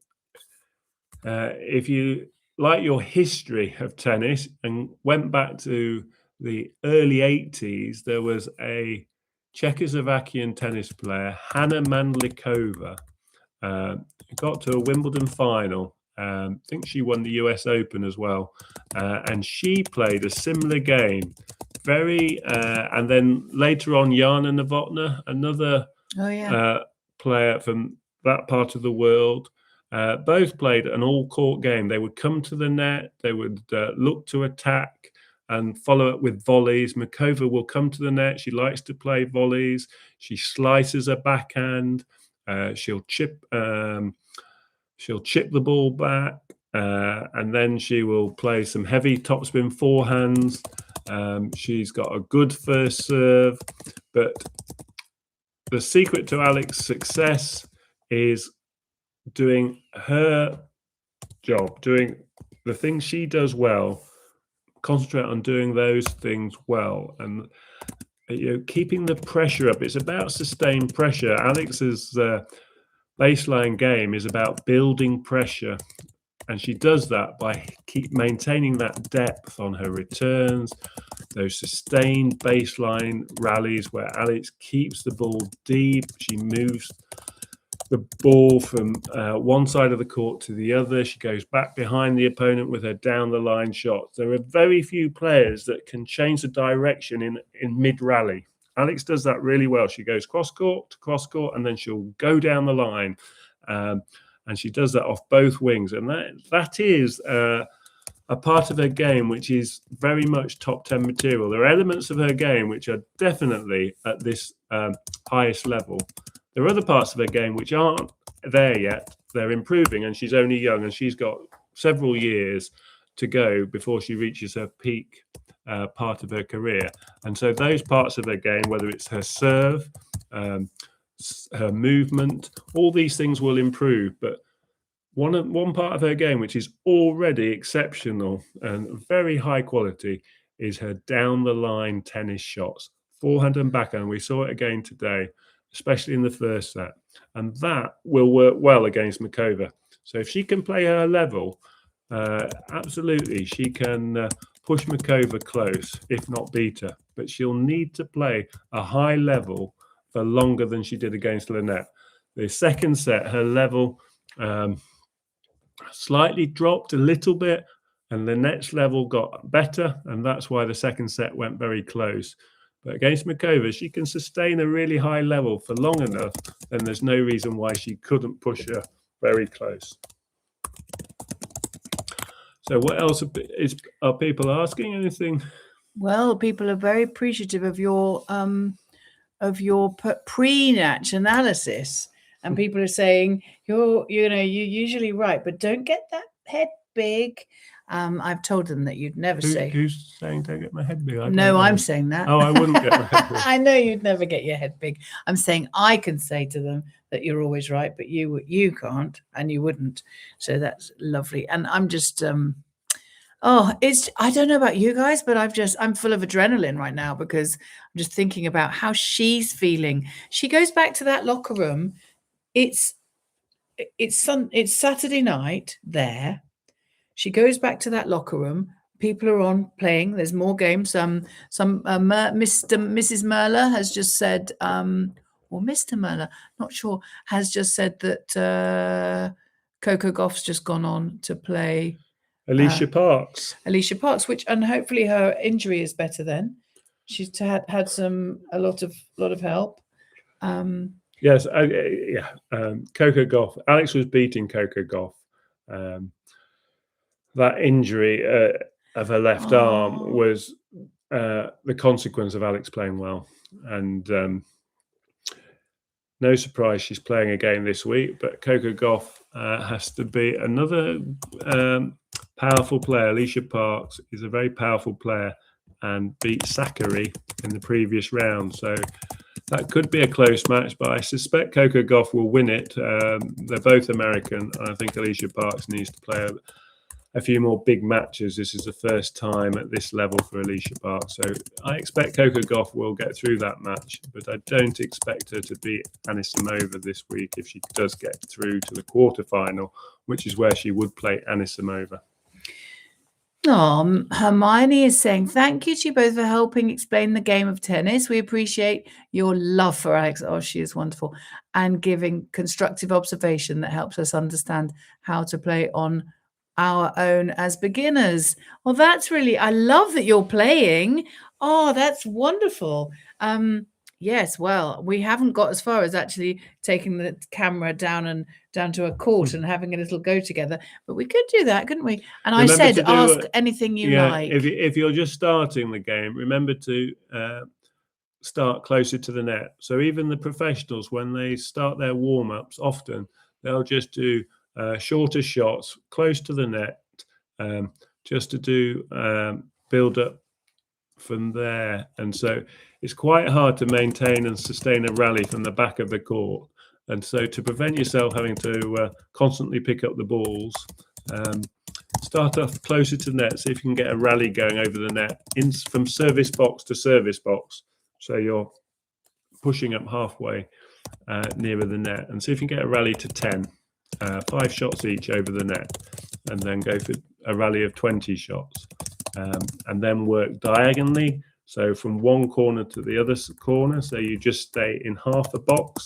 if you like your history of tennis and went back to the early 80s, there was a Czechoslovakian tennis player, Hanna Mandlikova, got to a Wimbledon final. I think she won the US Open as well. And she played a similar game. And then later on, Jana Novotná, another player from that part of the world, both played an all-court game. They would come to the net, they would look to attack and follow up with volleys. Makova will come to the net. She likes to play volleys. She slices her backhand. She'll chip the ball back, and then she will play some heavy topspin forehands. She's got a good first serve, but the secret to Alex's success is doing her job, doing the things she does well. Concentrate on doing those things well, and keeping the pressure up. It's about sustained pressure. Alex's baseline game is about building pressure, and she does that by maintaining that depth on her returns, those sustained baseline rallies where Alex keeps the ball deep. She moves the ball from one side of the court to the other. She goes back behind the opponent with her down the line shots. There are very few players that can change the direction in mid rally. Alex does that really well. She goes cross court to cross court, and then she'll go down the line, and she does that off both wings. And that is a part of her game which is very much top 10 material. There are elements of her game which are definitely at this highest level. There are other parts of her game which aren't there yet. They're improving, and she's only young, and she's got several years to go before she reaches her peak part of her career. And so those parts of her game, whether it's her serve, her movement, all these things will improve. But one part of her game which is already exceptional and very high quality is her down the line tennis shots, forehand and backhand. We saw it again today, especially in the first set, and that will work well against Makova. So if she can play her level, absolutely she can push Makova close, if not beat her. But she'll need to play a high level for longer than she did against Linette. The second set, her level slightly dropped a little bit, and Lynette's level got better, and that's why the second set went very close. But against Makova, she can sustain a really high level for long enough, and there's no reason why she couldn't push her very close. So what else are people asking? Anything? Well, people are very appreciative of your pre-match analysis, and people are saying you're usually right, but don't get that head big. I've told them that you'd never say. Who's saying don't get my head big? No, I'm saying that. Oh, I wouldn't get my head big. I know you'd never get your head big. I'm saying I can say to them that you're always right, but you can't, and you wouldn't. So that's lovely. And I'm just I don't know about you guys, but I'm full of adrenaline right now because I'm just thinking about how she's feeling. She goes back to that locker room. It's Saturday night there. She goes back to that locker room. People are on playing. There's more games. Mrs. Merler has just said, or Mr. Merler, not sure, has just said that Coco Gauff's just gone on to play Alicia Parks, and hopefully her injury is better then. She's had a lot of help. Yes, Coco Gauff. Alex was beating Coco Gauff. That injury of her left arm was the consequence of Alex playing well. And no surprise she's playing again this week. But Coco Gauff has to be another powerful player. Alicia Parks is a very powerful player and beat Sakari in the previous round. So that could be a close match, but I suspect Coco Gauff will win it. They're both American, and I think Alicia Parks needs to play a few more big matches. This is the first time at this level for Alicia Parks. So I expect Coco Gauff will get through that match, but I don't expect her to beat Anisimova this week if she does get through to the quarterfinal, which is where she would play Anisimova. Hermione is saying, thank you to you both for helping explain the game of tennis. We appreciate your love for Alex. Oh, she is wonderful. And giving constructive observation that helps us understand how to play on our own as beginners. Well, that's really, I love that you're playing. Oh, that's wonderful. Yes, well, we haven't got as far as actually taking the camera down to a court and having a little go together, but we could do that, couldn't we? And remember, I said, ask anything you like. If you're just starting the game, remember to start closer to the net. So even the professionals, when they start their warm-ups, often they'll just do shorter shots close to the net, just to do build up from there. And so it's quite hard to maintain and sustain a rally from the back of the court. And so to prevent yourself having to constantly pick up the balls, start off closer to the net, see if you can get a rally going over the net from service box to service box. So you're pushing up halfway nearer the net, and see if you can get a rally to 10, 5 shots each over the net, and then go for a rally of 20 shots, and then work diagonally. So from one corner to the other corner, so you just stay in half a box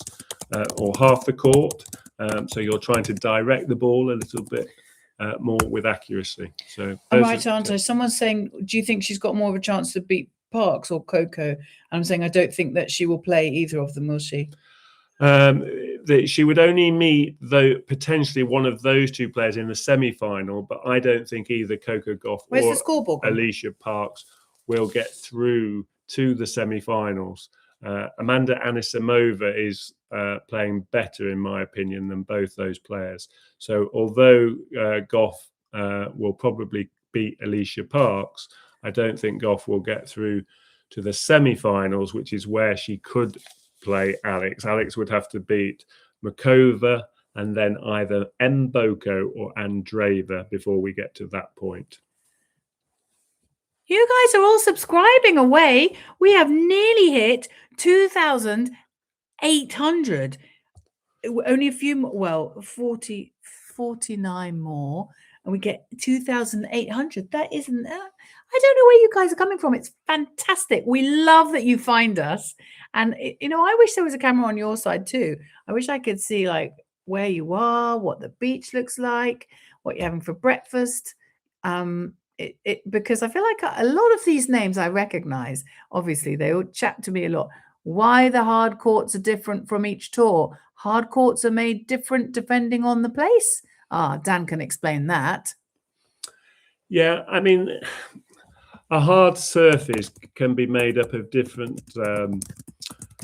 or half the court. So you're trying to direct the ball a little bit more with accuracy. So All right, Anto. Someone's saying, do you think she's got more of a chance to beat Parks or Coco? And I'm saying I don't think that she will play either of them, will she? That she would only meet potentially one of those two players in the semi-final, but I don't think either Coco Gauff Where's or the scoreboard gone? Alicia Parks will get through to the semi-finals. Amanda Anisimova is playing better, in my opinion, than both those players. So although Gauff will probably beat Alicia Parks, I don't think Gauff will get through to the semi-finals, which is where she could play Alex. Alex would have to beat Makova and then either Mboko or Andreeva before we get to that point. You guys are all subscribing away. We have nearly hit 2,800. Only a few more, well, 49 more, and we get 2,800. That isn't, I don't know where you guys are coming from. It's fantastic. We love that you find us. And, you know, I wish there was a camera on your side too. I wish I could see like where you are, what the beach looks like, what you're having for breakfast. Because I feel like a lot of these names I recognize. Obviously, they all chat to me a lot. Why the hard courts are different from each tour. Hard courts are made different depending on the place. Dan can explain that. Yeah, I mean, a hard surface can be made up of different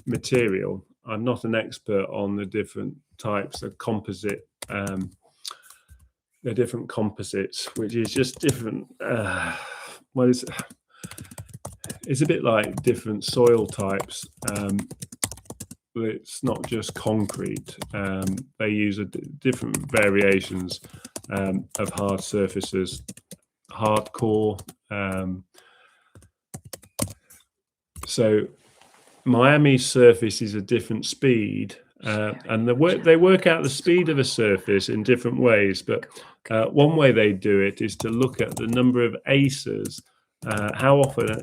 material. I'm not an expert on the different types of composite. The different composites, which is just different. Well, it's a bit like different soil types. It's not just concrete. They use different variations of hard surfaces. Hardcore. So Miami's surface is a different speed. And they work out the speed of a surface in different ways, but one way they do it is to look at the number of aces, how often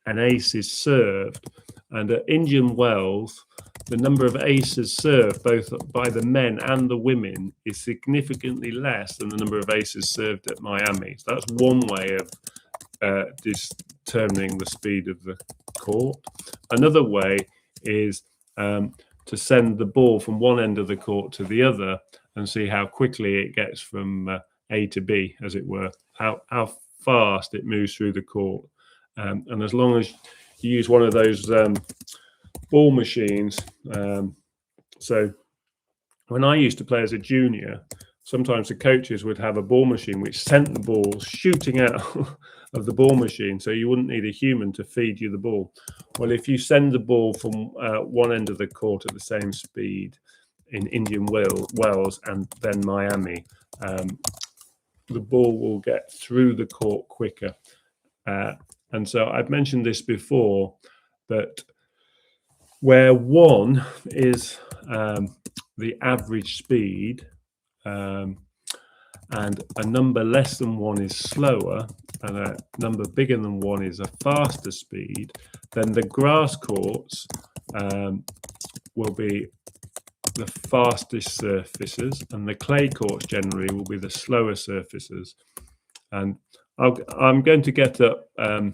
an ace is served. And at Indian Wells, the number of aces served both by the men and the women is significantly less than the number of aces served at Miami. So that's one way of determining the speed of the court. Another way is to send the ball from one end of the court to the other and see how quickly it gets from A to B, as it were, how fast it moves through the court. And as long as you use one of those ball machines. So when I used to play as a junior, sometimes the coaches would have a ball machine which sent the ball shooting out of the ball machine, so you wouldn't need a human to feed you the ball. Well, if you send the ball from one end of the court at the same speed in Indian Wells and then Miami, the ball will get through the court quicker. And so I've mentioned this before, but where one is the average speed, and a number less than one is slower, and a number bigger than one is a faster speed, then the grass courts will be the fastest surfaces, and the clay courts generally will be the slower surfaces. And I'm going to get up, I'm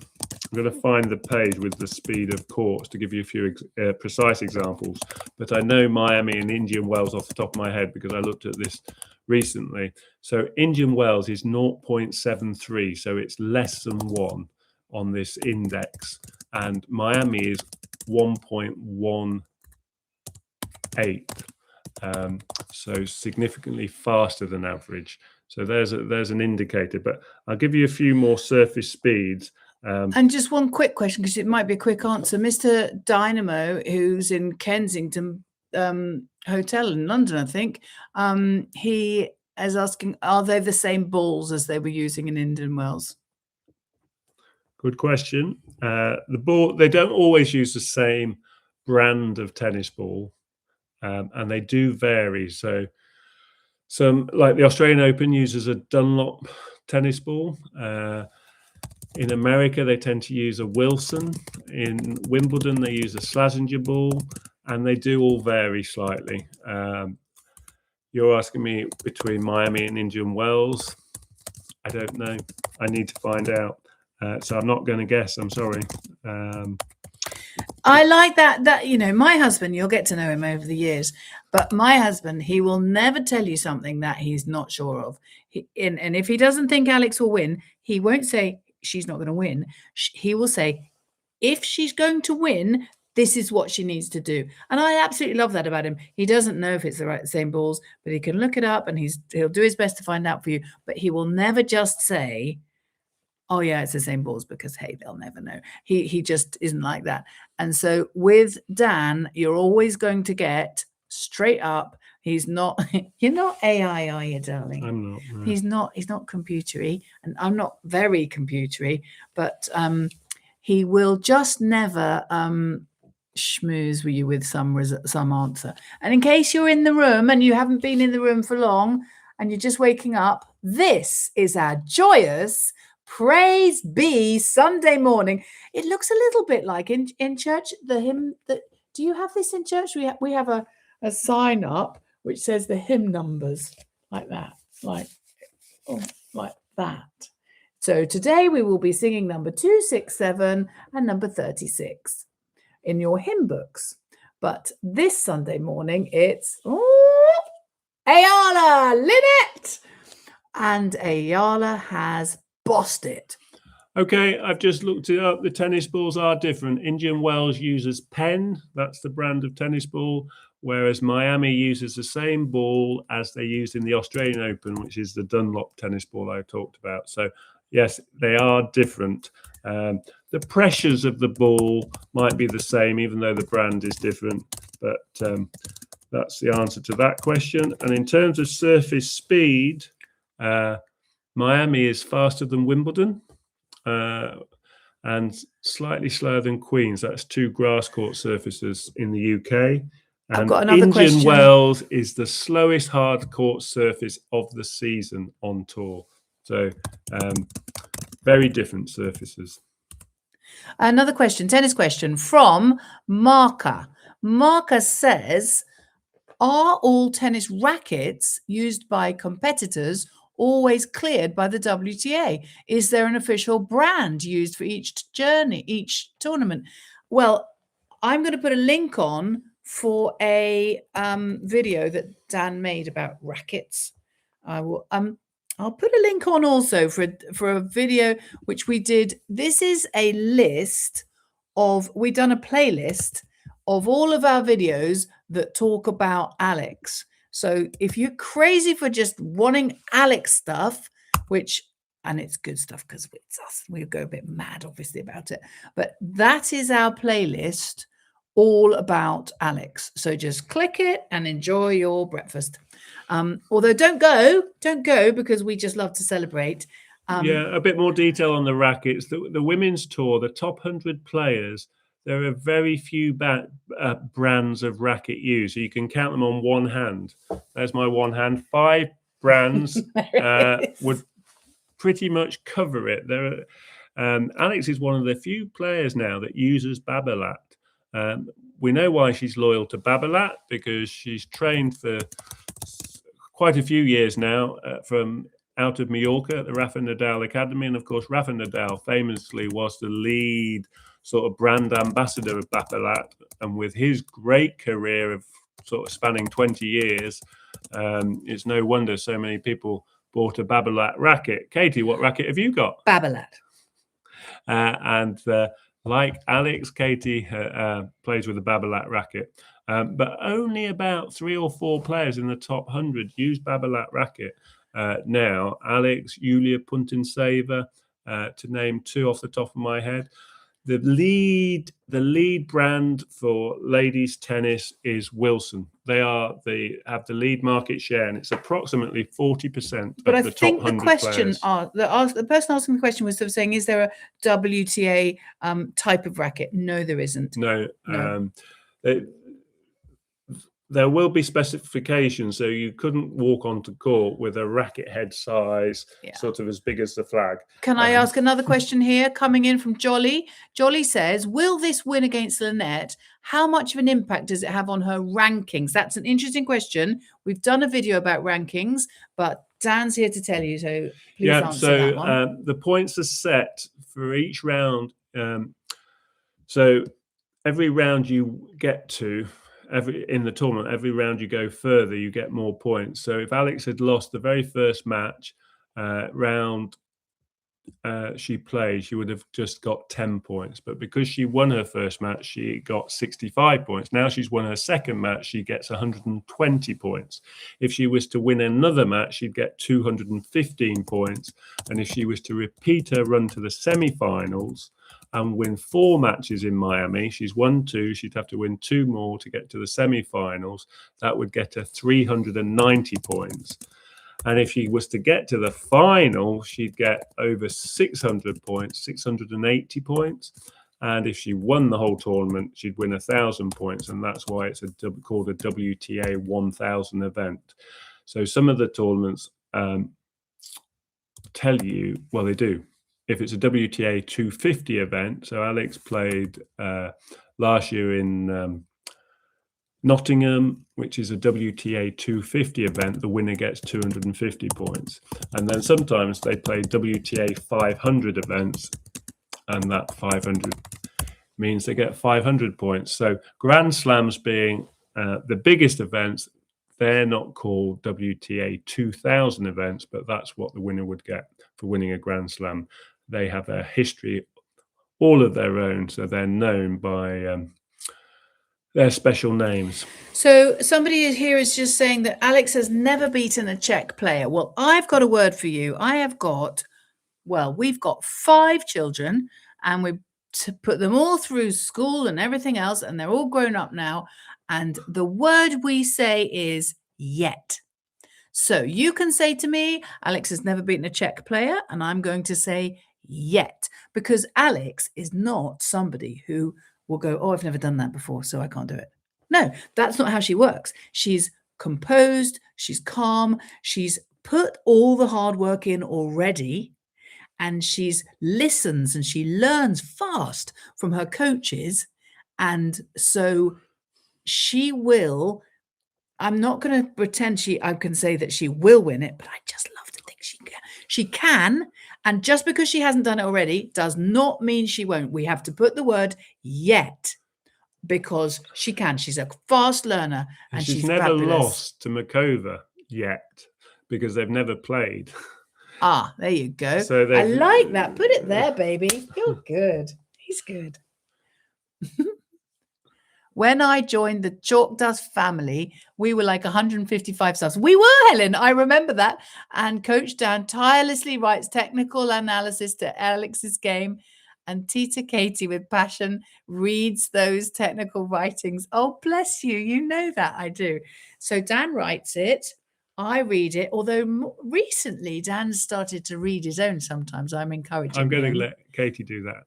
going to find the page with the speed of courts to give you a few precise examples, but I know Miami and Indian Wells off the top of my head because I looked at this recently. So Indian Wells is 0.73, so it's less than 1 on this index, and Miami is 1.18, so significantly faster than average. So there's an indicator, but I'll give you a few more surface speeds. And just one quick question, because it might be a quick answer. Mr. Dynamo, who's in Kensington Hotel in London, I think, he is asking, are they the same balls as they were using in Indian Wells? Good question. The ball, they don't always use the same brand of tennis ball, and they do vary. So some, like the Australian Open, uses a Dunlop tennis ball. In America, they tend to use a Wilson. In Wimbledon, they use a Slazenger ball. and they do all vary slightly. You're asking me between Miami and Indian Wells. I don't know. I need to find out. So I'm not going to guess. I'm sorry. I like that, you know, my husband, you'll get to know him over the years, but my husband, he will never tell you something that he's not sure of. And if he doesn't think Alex will win, he won't say she's not going to win. He will say, if she's going to win, this is what she needs to do. And I absolutely love that about him. He doesn't know if it's the same balls, but he can look it up and he'll do his best to find out for you. But he will never just say, oh yeah, it's the same balls, because hey, they'll never know. He just isn't like that. And so with Dan, you're always going to get straight up. He's not, you're not AI, are you, darling? I'm not. No. He's not computery, and I'm not very computery, but he will just never schmooze with you with some answer. And in case you're in the room and you haven't been in the room for long and you're just waking up, this is our joyous Praise Be Sunday morning. It looks a little bit like in church, the hymn that, do you have this in church? We have a sign up which says the hymn numbers like that, like that. So today we will be singing number 267 and number 36 in your hymn books. But this Sunday morning, it's Eala, Lynette, and Eala has bossed it. Okay, I've just looked it up. The tennis balls are different. Indian Wells uses Penn. That's the brand of tennis ball. Whereas Miami uses the same ball as they used in the Australian Open, which is the Dunlop tennis ball I talked about. So, yes, they are different. The pressures of the ball might be the same, even though the brand is different. But that's the answer to that question. And in terms of surface speed, Miami is faster than Wimbledon and slightly slower than Queen's. That's 2 grass court surfaces in the UK. And I've got another Indian question. Wells is the slowest hard court surface of the season on tour. So very different surfaces. Another question, tennis question from Marka. Marka says, are all tennis rackets used by competitors always cleared by the WTA? Is there an official brand used for each tournament? Well, I'm going to put a link on for a video that Dan made about rackets. I will I'll put a link on also for a video which we did. This is a list of, we've done a playlist of all of our videos that talk about Alex. So if you're crazy for just wanting Alex stuff, and it's good stuff because it's us, we go a bit mad obviously about it, but that is our playlist all about Alex. So just click it and enjoy your breakfast. Although don't go because we just love to celebrate. Yeah, a bit more detail on the rackets. The women's tour, the top 100 players, there are very few brands of racket used. So you can count them on one hand. There's my one hand. 5 brands would pretty much cover it. Alex is one of the few players now that uses Babolat. We know why she's loyal to Babolat, because she's trained for quite a few years now from out of Mallorca at the Rafa Nadal Academy. And of course, Rafa Nadal famously was the lead sort of brand ambassador of Babolat. And with his great career of sort of spanning 20 years, it's no wonder so many people bought a Babolat racket. Katie, what racket have you got? Babolat. Like Alex, Katie plays with a Babolat racket. But only about 3 or 4 players in the top 100 use Babolat racket now. Alex, Yulia Puntinseva, to name 2 off the top of my head. The lead brand for ladies tennis is Wilson. They have the lead market share, and it's approximately 40% but of I the top think 100 the question players. The person asking the question was sort of saying, is there a WTA type of racket? No, there isn't. No. there will be specifications, so you couldn't walk onto court with a racket head size, sort of as big as the flag. Can I ask another question here? Coming in from Jolly. Jolly says, will this win against Lynette, how much of an impact does it have on her rankings? That's an interesting question. We've done a video about rankings, but Dan's here to tell you, so please answer that one. The points are set for each round. So every round you get to, in the tournament, every round you go further, you get more points. So if Alex had lost the very first match, round she played, she would have just got 10 points. But because she won her first match, she got 65 points. Now she's won her second match, she gets 120 points. If she was to win another match, she'd get 215 points. And if she was to repeat her run to the semi-finals and win 4 matches in Miami, she's won 2, she'd have to win 2 more to get to the semi-finals. That would get her 390 points. And if she was to get to the final, she'd get over 600 points, 680 points. And if she won the whole tournament, she'd win 1,000 points. And that's why it's called a WTA 1000 event. So some of the tournaments tell you, well, they do. If it's a WTA 250 event, so Alex played last year in Nottingham, which is a WTA 250 event, the winner gets 250 points. And then sometimes they play WTA 500 events, and that 500 means they get 500 points. So Grand Slams being the biggest events, they're not called WTA 2000 events, but that's what the winner would get for winning a Grand Slam. They have a history all of their own, so they're known by their special names. So somebody here is just saying that Alex has never beaten a Czech player. Well, I've got a word for you. We've got 5 children, and we put them all through school and everything else, and they're all grown up now. And the word we say is yet. So you can say to me, Alex has never beaten a Czech player, and I'm going to say yet, because Alex is not somebody who will go, oh, I've never done that before, so I can't do it. No, that's not how she works. She's composed, she's calm, she's put all the hard work in already, and she's listens and she learns fast from her coaches. And so she will, I'm not going to pretend I can say that she will win it, but I just love to think she can. She can. And just because she hasn't done it already does not mean she won't. We have to put the word yet, because she can. She's a fast learner, and she's never fabulous. Lost to Makova yet, because they've never played. Ah, there you go. So I like that. Put it there, baby. You're good. He's good. When I joined the Chalk Dust family, we were like 155 subs. We were, Helen. I remember that. And Coach Dan tirelessly writes technical analysis to Alex's game. And Tita Katie, with passion, reads those technical writings. Oh, bless you. You know that. I do. So Dan writes it. I read it. Although recently Dan started to read his own sometimes. I'm encouraging I'm going to let Katie do that.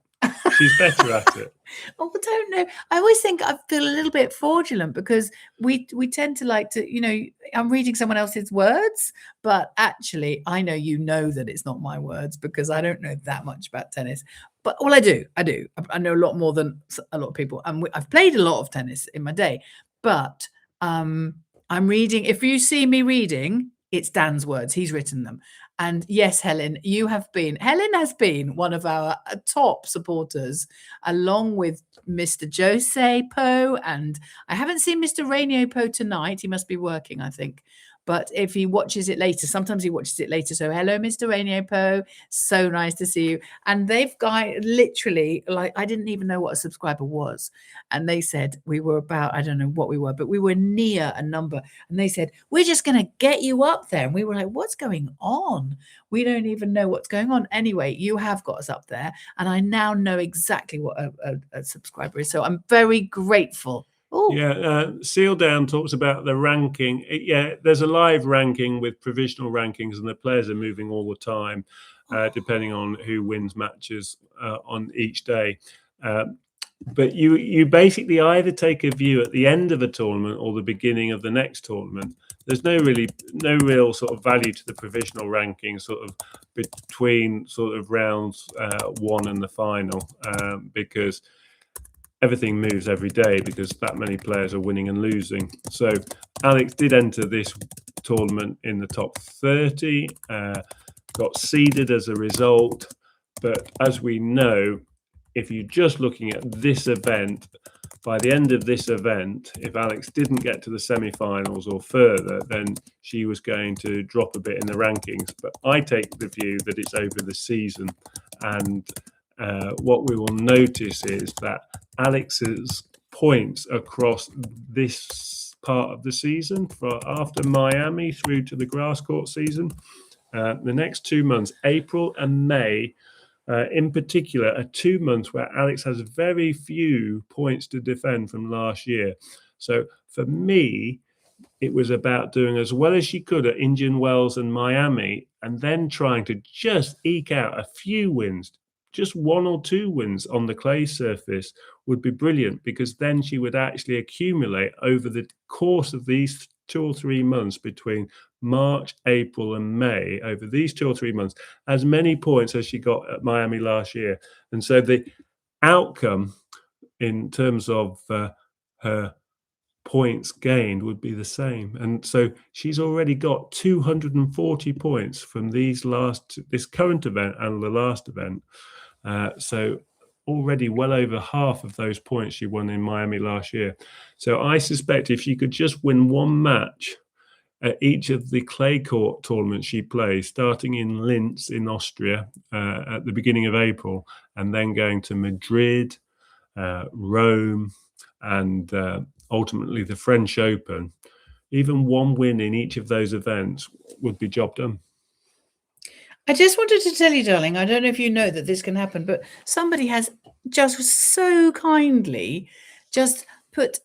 She's better at it. Oh, I don't know. I always think I feel a little bit fraudulent, because we tend to like to, I'm reading someone else's words, but actually I know that it's not my words, because I don't know that much about tennis. But I do. I know a lot more than a lot of people. And I've played a lot of tennis in my day, but I'm reading. If you see me reading, it's Dan's words. He's written them. And yes, Helen has been one of our top supporters, along with Mr. Jose Poe. And I haven't seen Mr. Rainio Poe tonight. He must be working, I think. But if he watches it later, sometimes he watches it later. So hello, Mr. Rainio Poe. So nice to see you. And they've literally, like, I didn't even know what a subscriber was. And they said we were about, I don't know what we were, but we were near a number. And they said, we're just going to get you up there. And we were like, what's going on? We don't even know what's going on. Anyway, you have got us up there. And I now know exactly what a subscriber is. So I'm very grateful. Ooh. Yeah, Seal Down talks about the ranking. There's a live ranking with provisional rankings, and the players are moving all the time, depending on who wins matches on each day. But you basically either take a view at the end of a tournament or the beginning of the next tournament. There's no real sort of value to the provisional ranking sort of between sort of rounds 1 and the final, because everything moves every day because that many players are winning and losing. So Alex did enter this tournament in the top 30, got seeded as a result. But as we know, if you're just looking at this event, by the end of this event, if Alex didn't get to the semi-finals or further, then she was going to drop a bit in the rankings. But I take the view that it's over the season. And what we will notice is that Alex's points across this part of the season, after Miami through to the grass court season, the next 2 months, April and May, in particular, are 2 months where Alex has very few points to defend from last year. So for me, it was about doing as well as she could at Indian Wells and Miami, and then trying to just eke out a few wins. Just 1 or 2 wins on the clay surface would be brilliant, because then she would actually accumulate over the course of these 2 or 3 months between March, April and May, over these 2 or 3 months, as many points as she got at Miami last year. And so the outcome in terms of her points gained would be the same. And so she's already got 240 points from this current event and the last event. So already well over half of those points she won in Miami last year. So I suspect if she could just win 1 match at each of the clay court tournaments she plays, starting in Linz in Austria at the beginning of April, and then going to Madrid, Rome, and ultimately the French Open, even 1 win in each of those events would be job done. I just wanted to tell you, darling, I don't know if you know that this can happen, but somebody has just so kindly just put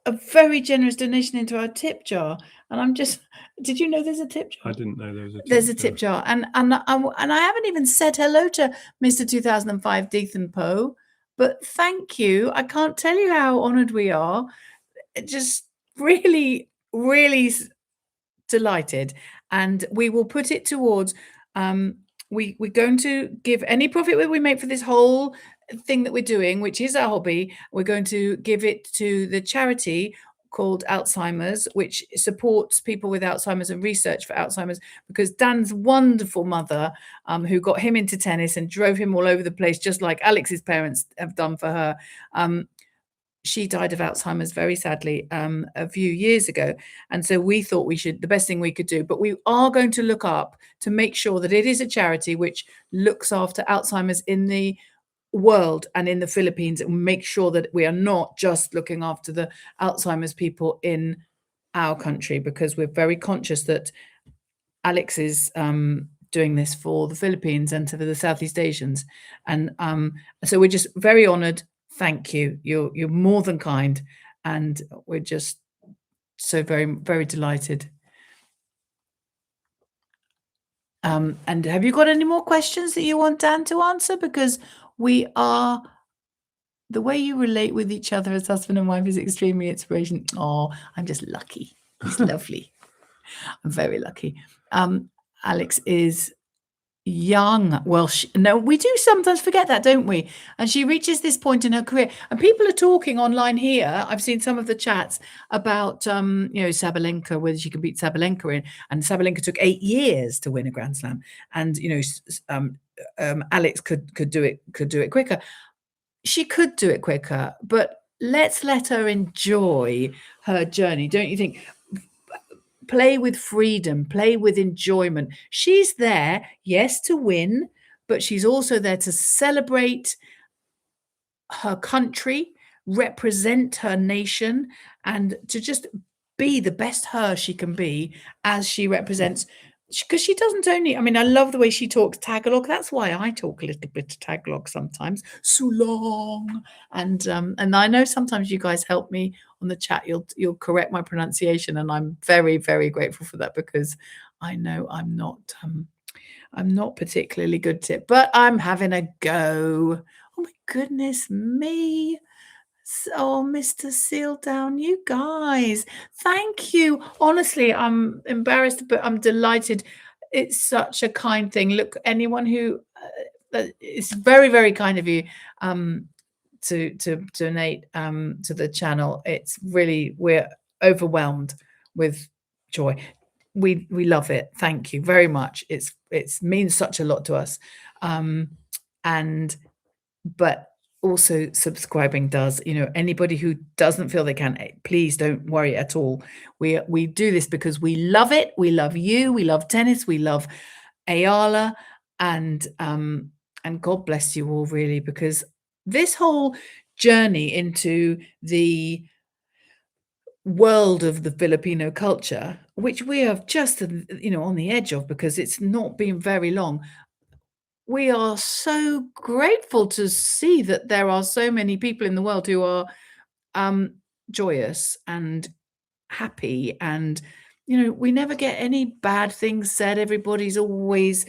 a very generous donation into our tip jar, and I'm just, did you know there's a tip jar? I didn't know there was a tip There's a tip jar, and I haven't even said hello to Mr. 2005 Deathan Poe, but thank you. I can't tell you how honoured we are. Just really, really delighted, and we will put it towards. We're going to give any profit that we make for this whole thing that we're doing, which is our hobby. We're going to give it to the charity called Alzheimer's, which supports people with Alzheimer's and research for Alzheimer's, because Dan's wonderful mother, who got him into tennis and drove him all over the place, just like Alex's parents have done for her, she died of Alzheimer's very sadly a few years ago. And so we thought the best thing we could do, but we are going to look up to make sure that it is a charity which looks after Alzheimer's in the world and in the Philippines, and make sure that we are not just looking after the Alzheimer's people in our country, because we're very conscious that Alex is doing this for the Philippines and for the Southeast Asians. And so we're just very honored. Thank you. You're more than kind, and we're just so very, very delighted. And have you got any more questions that you want Dan to answer? Because the way you relate with each other as husband and wife is extremely inspirational. Oh, I'm just lucky. It's lovely. I'm very lucky. Alex is young. Well, no, we do sometimes forget that, don't we? And she reaches this point in her career, and people are talking online here. I've seen some of the chats about Sabalenka, whether she can beat Sabalenka in, and Sabalenka took 8 years to win a Grand Slam, and Alex could do it quicker. She could do it quicker, but let's let her enjoy her journey, don't you think? Play with freedom, play with enjoyment. She's there, yes, to win, but she's also there to celebrate her country, represent her nation, and to just be the best her she can be as she represents. Because she doesn't only, I love the way she talks Tagalog. That's why I talk a little bit of Tagalog sometimes. So long. And I know sometimes you guys help me on the chat. You'll correct my pronunciation, and I'm very, very grateful for that, because I know I'm not particularly good at it, but I'm having a go. Oh my goodness me. Oh, Mr. Sealdown, you guys, thank you. Honestly, I'm embarrassed, but I'm delighted. It's such a kind thing. Look, anyone who it's very, very kind of you to donate to the channel. It's really, we're overwhelmed with joy. We love it. Thank you very much. It's means such a lot to us. But also subscribing does. Anybody who doesn't feel they can, please don't worry at all. We do this because we love it. We love you. We love tennis. We love Eala, and God bless you all, really, because this whole journey into the world of the Filipino culture, which we are just on the edge of, because it's not been very long. We are so grateful to see that there are so many people in the world who are joyous and happy, and we never get any bad things said. Everybody's always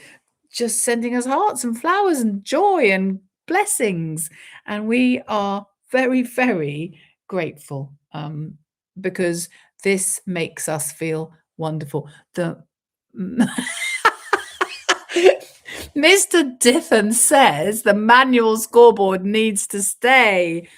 just sending us hearts and flowers and joy and blessings, and we are very, very grateful because this makes us feel wonderful. Mr. Dithan says the manual scoreboard needs to stay.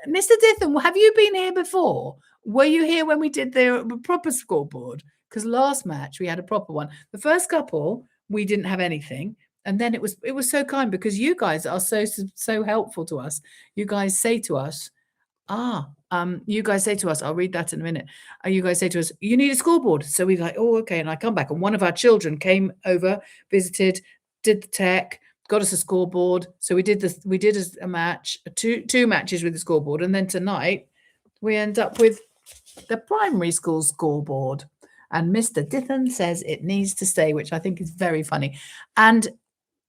Mr. Dithan, have you been here before? Were you here when we did the proper scoreboard? Because last match we had a proper one. The first couple we didn't have anything, and then it was so kind, because you guys are so helpful to us. You guys say to us, you guys say to us, I'll read that in a minute. You guys say to us, you need a scoreboard. So we're like, oh, okay. And I come back, and one of our children came over, visited, did the tech, got us a scoreboard. So we did a match, two matches with the scoreboard. And then tonight we end up with the primary school scoreboard. And Mr. Dithan says it needs to stay, which I think is very funny and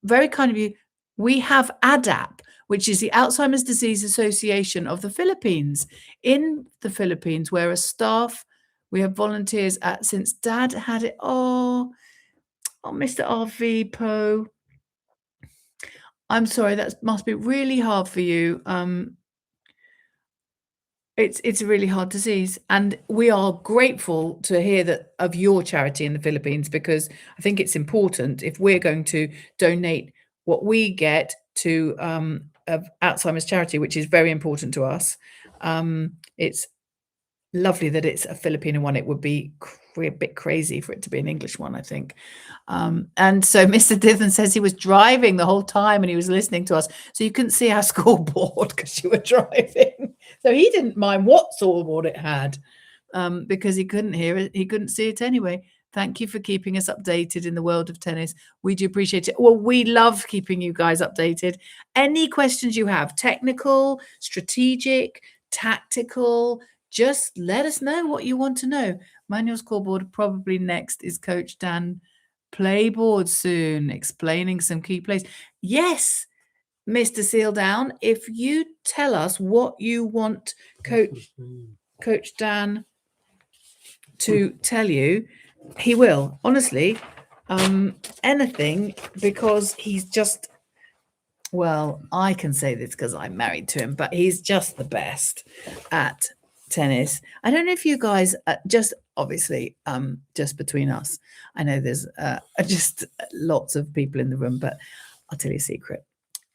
very kind of you. We have ADAP, which is the Alzheimer's Disease Association of the Philippines. In the Philippines, where a staff, we have volunteers since Dad had it. Oh, Mr. RV Poe. I'm sorry, that must be really hard for you. It's a really hard disease, and we are grateful to hear that of your charity in the Philippines, because I think it's important if we're going to donate what we get to Alzheimer's charity, which is very important to us. It's lovely that it's a Filipino one. It would be a bit crazy for it to be an English one, I think. And so Mr. Dithan says he was driving the whole time and he was listening to us, so you couldn't see our scoreboard because you were driving. So he didn't mind what scoreboard it had, because he couldn't hear it. He couldn't see it anyway. Thank you for keeping us updated in the world of tennis. We do appreciate it. Well, we love keeping you guys updated. Any questions you have, technical, strategic, tactical, just let us know what you want to know. Manual scoreboard probably next is Coach Dan playboard soon, explaining some key plays. Yes, Mr. Sealdown, if you tell us what you want Coach Dan to tell you, he will. Honestly, anything, because he's just, well, I can say this because I'm married to him, but he's just the best at tennis. I don't know if you guys, just obviously, just between us, I know there's just lots of people in the room, but I'll tell you a secret.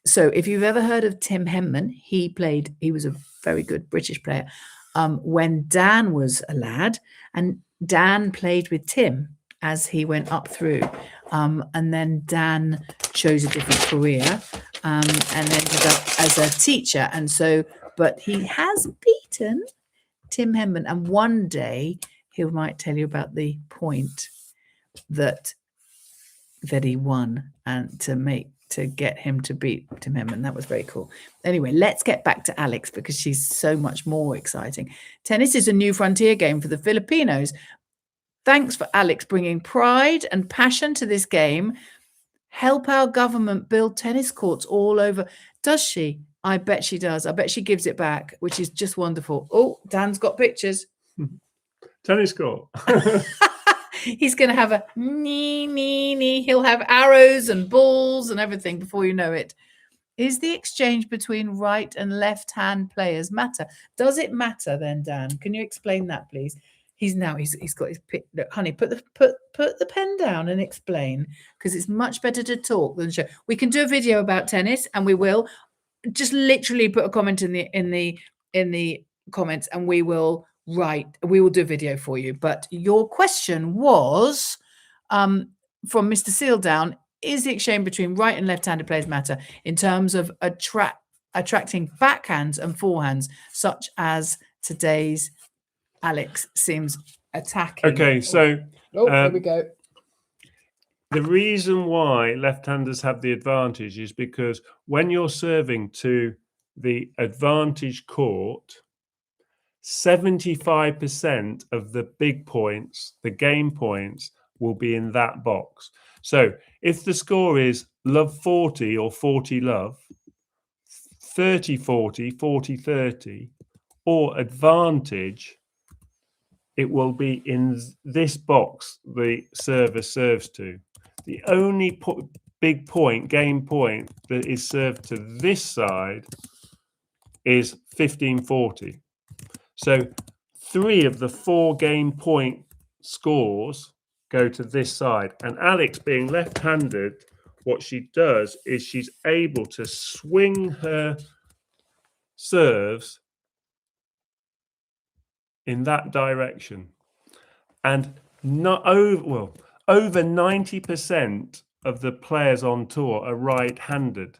So if you've ever heard of Tim Henman, he was a very good British player when Dan was a lad, and Dan played with Tim as he went up through, and then Dan chose a different career and ended up as a teacher. And so, but he has beaten Tim Henman, and one day he might tell you about the point that he won, and to get him to beat Tim Henman. That was very cool. Anyway, let's get back to Alex, because she's so much more exciting. Tennis is a new frontier game for the Filipinos. Thanks for Alex bringing pride and passion to this game. Help our government build tennis courts all over. Does she? I bet she does. I bet she gives it back, which is just wonderful. Oh, Dan's got pictures. Tennis court. He's going to have a nee. He'll have arrows and balls and everything before you know it. Is the exchange between right and left-hand players matter? Does it matter then, Dan? Can you explain that, please? He's got his look, honey. Put the pen down and explain, because it's much better to talk than show. We can do a video about tennis, and we will. Just literally put a comment in the comments, and we will do a video for you. But your question was from Mr. Sealdown: is the exchange between right and left-handed players matter in terms of attracting backhands and forehands, such as today's Alex seems attacking? Okay, so here we go. the reason why left-handers have the advantage is because when you're serving to the advantage court, 75% of the big points, the game points, will be in that box. So if the score is love 40 or 40 love, 30-40, 40-30, or advantage, it will be in this box the server serves to. The only big point, game point, that is served to this side is 15-40. So 3 of the 4 game point scores go to this side. And Alex, being left-handed, what she does is she's able to swing her serves in that direction. And over 90% of the players on tour are right-handed.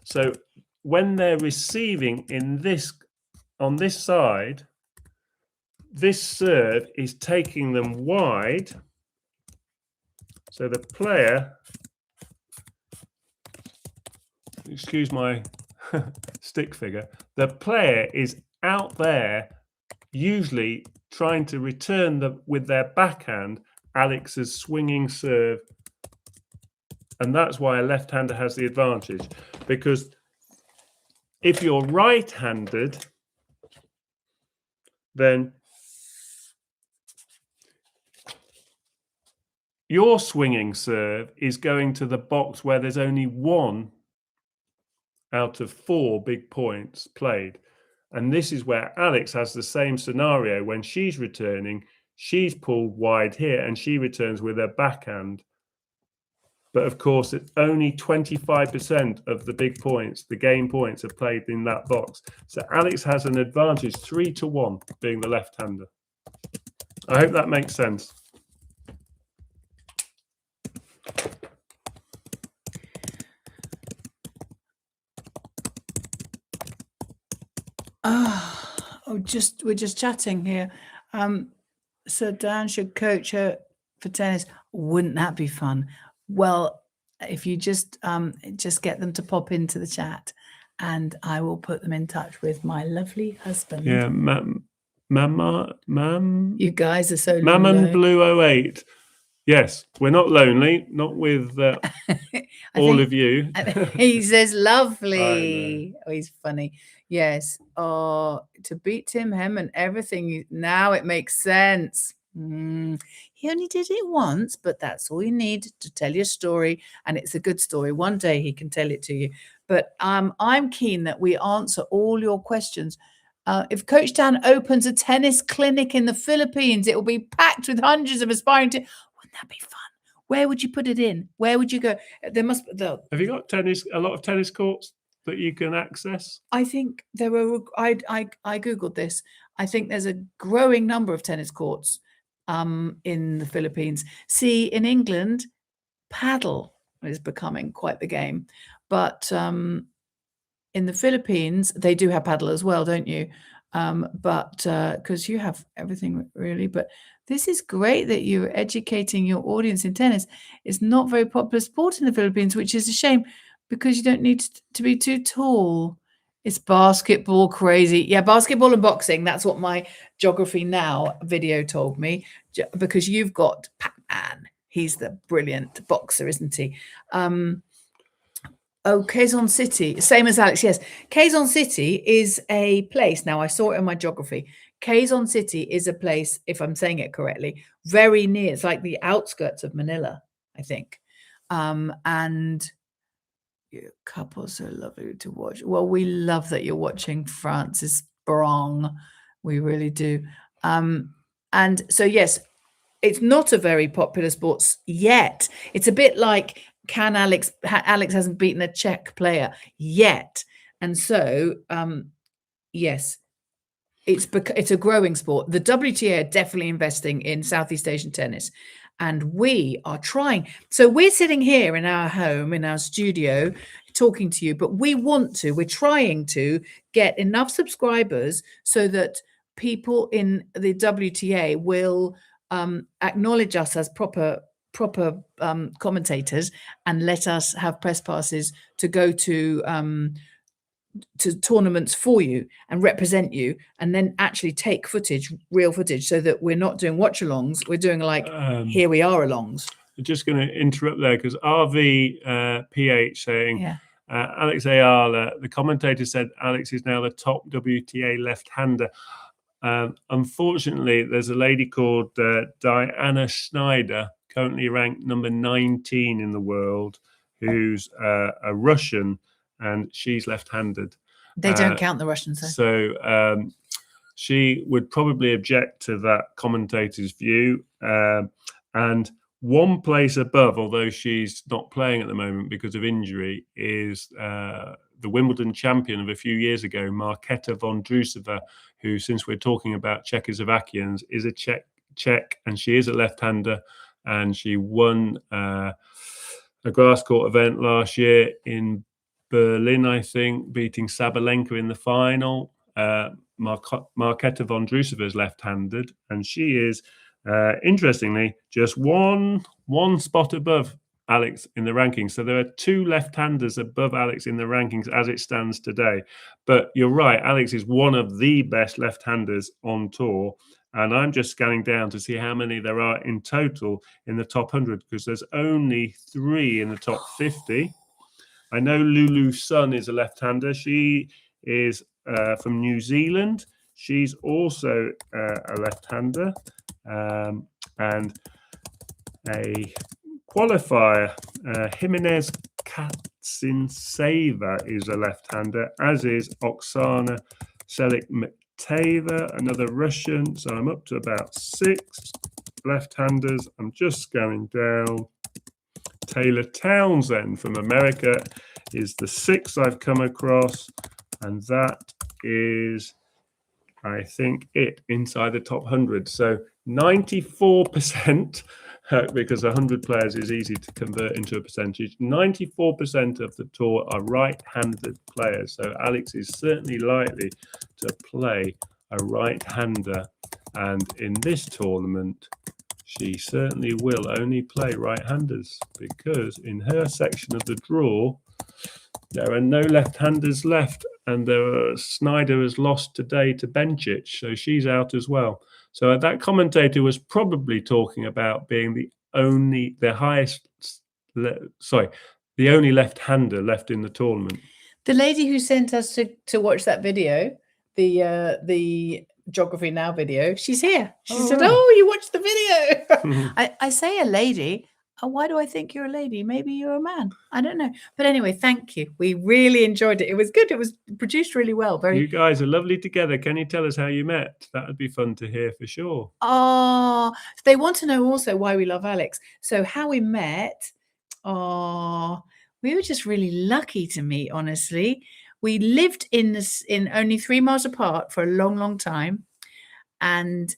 So when they're receiving on this side, this serve is taking them wide. So the player, excuse my stick figure, the player is out there usually trying to return with their backhand Alex's swinging serve. And that's why a left-hander has the advantage, because if you're right-handed, then your swinging serve is going to the box where there's only 1 out of 4 big points played. And this is where Alex has the same scenario. When she's returning, she's pulled wide here and she returns with her backhand. But of course, it's only 25% of the big points, the game points, are played in that box. So Alex has an advantage 3-1 being the left-hander. I hope that makes sense. We're just chatting here. So Dan should coach her for tennis. Wouldn't that be fun? Well, if you just get them to pop into the chat, and I will put them in touch with my lovely husband. Yeah, you guys are so lonely. Mammon Blue 08. Yes, we're not lonely, not with all of you. He says lovely. Oh, he's funny. Yes. Oh, to beat Tim Hem and everything. Now it makes sense. He only did it once, but that's all you need to tell your story, and it's a good story. One day he can tell it to you. But I'm keen that we answer all your questions. If Coach Dan opens a tennis clinic in the Philippines, it will be packed with hundreds of aspiring to. Wouldn't that be fun? Where would you put it in? Where would you go? There must be. Have you got a lot of tennis courts that you can access? I think there are. I googled this. I think there's a growing number of tennis courts in the Philippines. See, in England, paddle is becoming quite the game, but in the Philippines they do have paddle as well, don't you? But because you have everything really. But this is great that you're educating your audience in tennis. It's not very popular sport in the Philippines, which is a shame, because you don't need to be too tall. It's basketball crazy. Yeah, basketball and boxing. That's what my Geography Now video told me, because you've got Pac-Man. He's the brilliant boxer, isn't he? Quezon City, same as Alex. Yes, Quezon City is a place. Now, I saw it in my geography. Quezon City is a place, if I'm saying it correctly, very near. It's like the outskirts of Manila, I think. And You couples so lovely to watch. Well, we love that you're watching Francis Brong. We really do. And so, yes, it's not a very popular sport yet. It's a bit like, can Alex hasn't beaten a Czech player yet. And so, yes, it's a growing sport. The WTA are definitely investing in Southeast Asian tennis. And we are trying. So we're sitting here in our home, in our studio, talking to you, but we're trying to get enough subscribers so that people in the WTA will acknowledge us as proper commentators and let us have press passes to go to tournaments for you and represent you, and then actually take real footage, so that we're not doing watch alongs, we're doing like here we are alongs. I'm just going to interrupt there because RV PH saying Alex Eala, the commentator said Alex is now the top WTA left-hander. Unfortunately, there's a lady called Diana Schneider, currently ranked number 19 in the world, who's a Russian, and she's left-handed. They don't count the Russians, though. So she would probably object to that commentator's view. And one place above, although she's not playing at the moment because of injury, is the Wimbledon champion of a few years ago, Markéta Vondrousova, who, since we're talking about Czechoslovakians, is a Czech, and she is a left-hander, and she won a grass court event last year in Berlin, I think, beating Sabalenka in the final. Markéta Vondrousova is left-handed, and she is, interestingly, just one spot above Alex in the rankings. So there are two left-handers above Alex in the rankings as it stands today. But you're right, Alex is one of the best left-handers on tour. And I'm just scanning down to see how many there are in total in the top 100, because there's only 3 in the top 50. I know Lulu Sun is a left-hander. She is from New Zealand. She's also a left-hander. And a qualifier, Jimenez Katsinseva, is a left-hander, as is Oksana Selik-Miteva, another Russian. So I'm up to about 6 left-handers. I'm just scanning down. Taylor Townsend from America is the 6th I've come across, and that is, I think, it inside the top 100. So 94%, because 100 players is easy to convert into a percentage, 94% of the tour are right-handed players. So Alex is certainly likely to play a right-hander, and in this tournament, she certainly will only play right-handers, because in her section of the draw, there are no left-handers left, and Snyder has lost today to Bencic, so she's out as well. So that commentator was probably talking about being the only left-hander left in the tournament. The lady who sent us to watch that video, the Geography Now video, she's here. She said, right. "Oh, you watched the video." I say a lady. Why do I think you're a lady? Maybe you're a man. I don't know. But anyway, thank you. We really enjoyed it. It was good. It was produced really well. You guys are lovely together. Can you tell us how you met? That would be fun to hear for sure. Oh, they want to know also why we love Alex. So how we met, we were just really lucky to meet, honestly. We lived in only 3 miles apart for a long, long time. And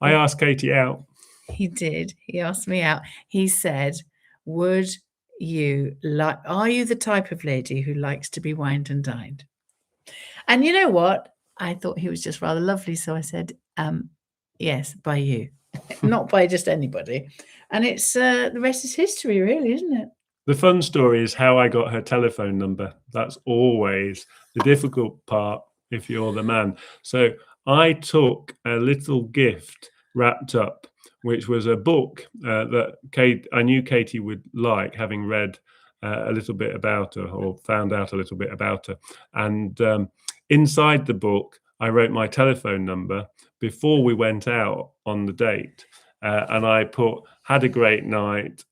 I asked Katie out. He did. He asked me out. He said, are you the type of lady who likes to be wined and dined? And you know what? I thought he was just rather lovely. So I said, yes, by you, not by just anybody. And it's the rest is history, really, isn't it? The fun story is how I got her telephone number. That's always the difficult part if you're the man. So I took a little gift wrapped up, which was a book that I knew Katie would like, having read a little bit about her, or found out a little bit about her. And inside the book, I wrote my telephone number before we went out on the date. And I put, had a great night,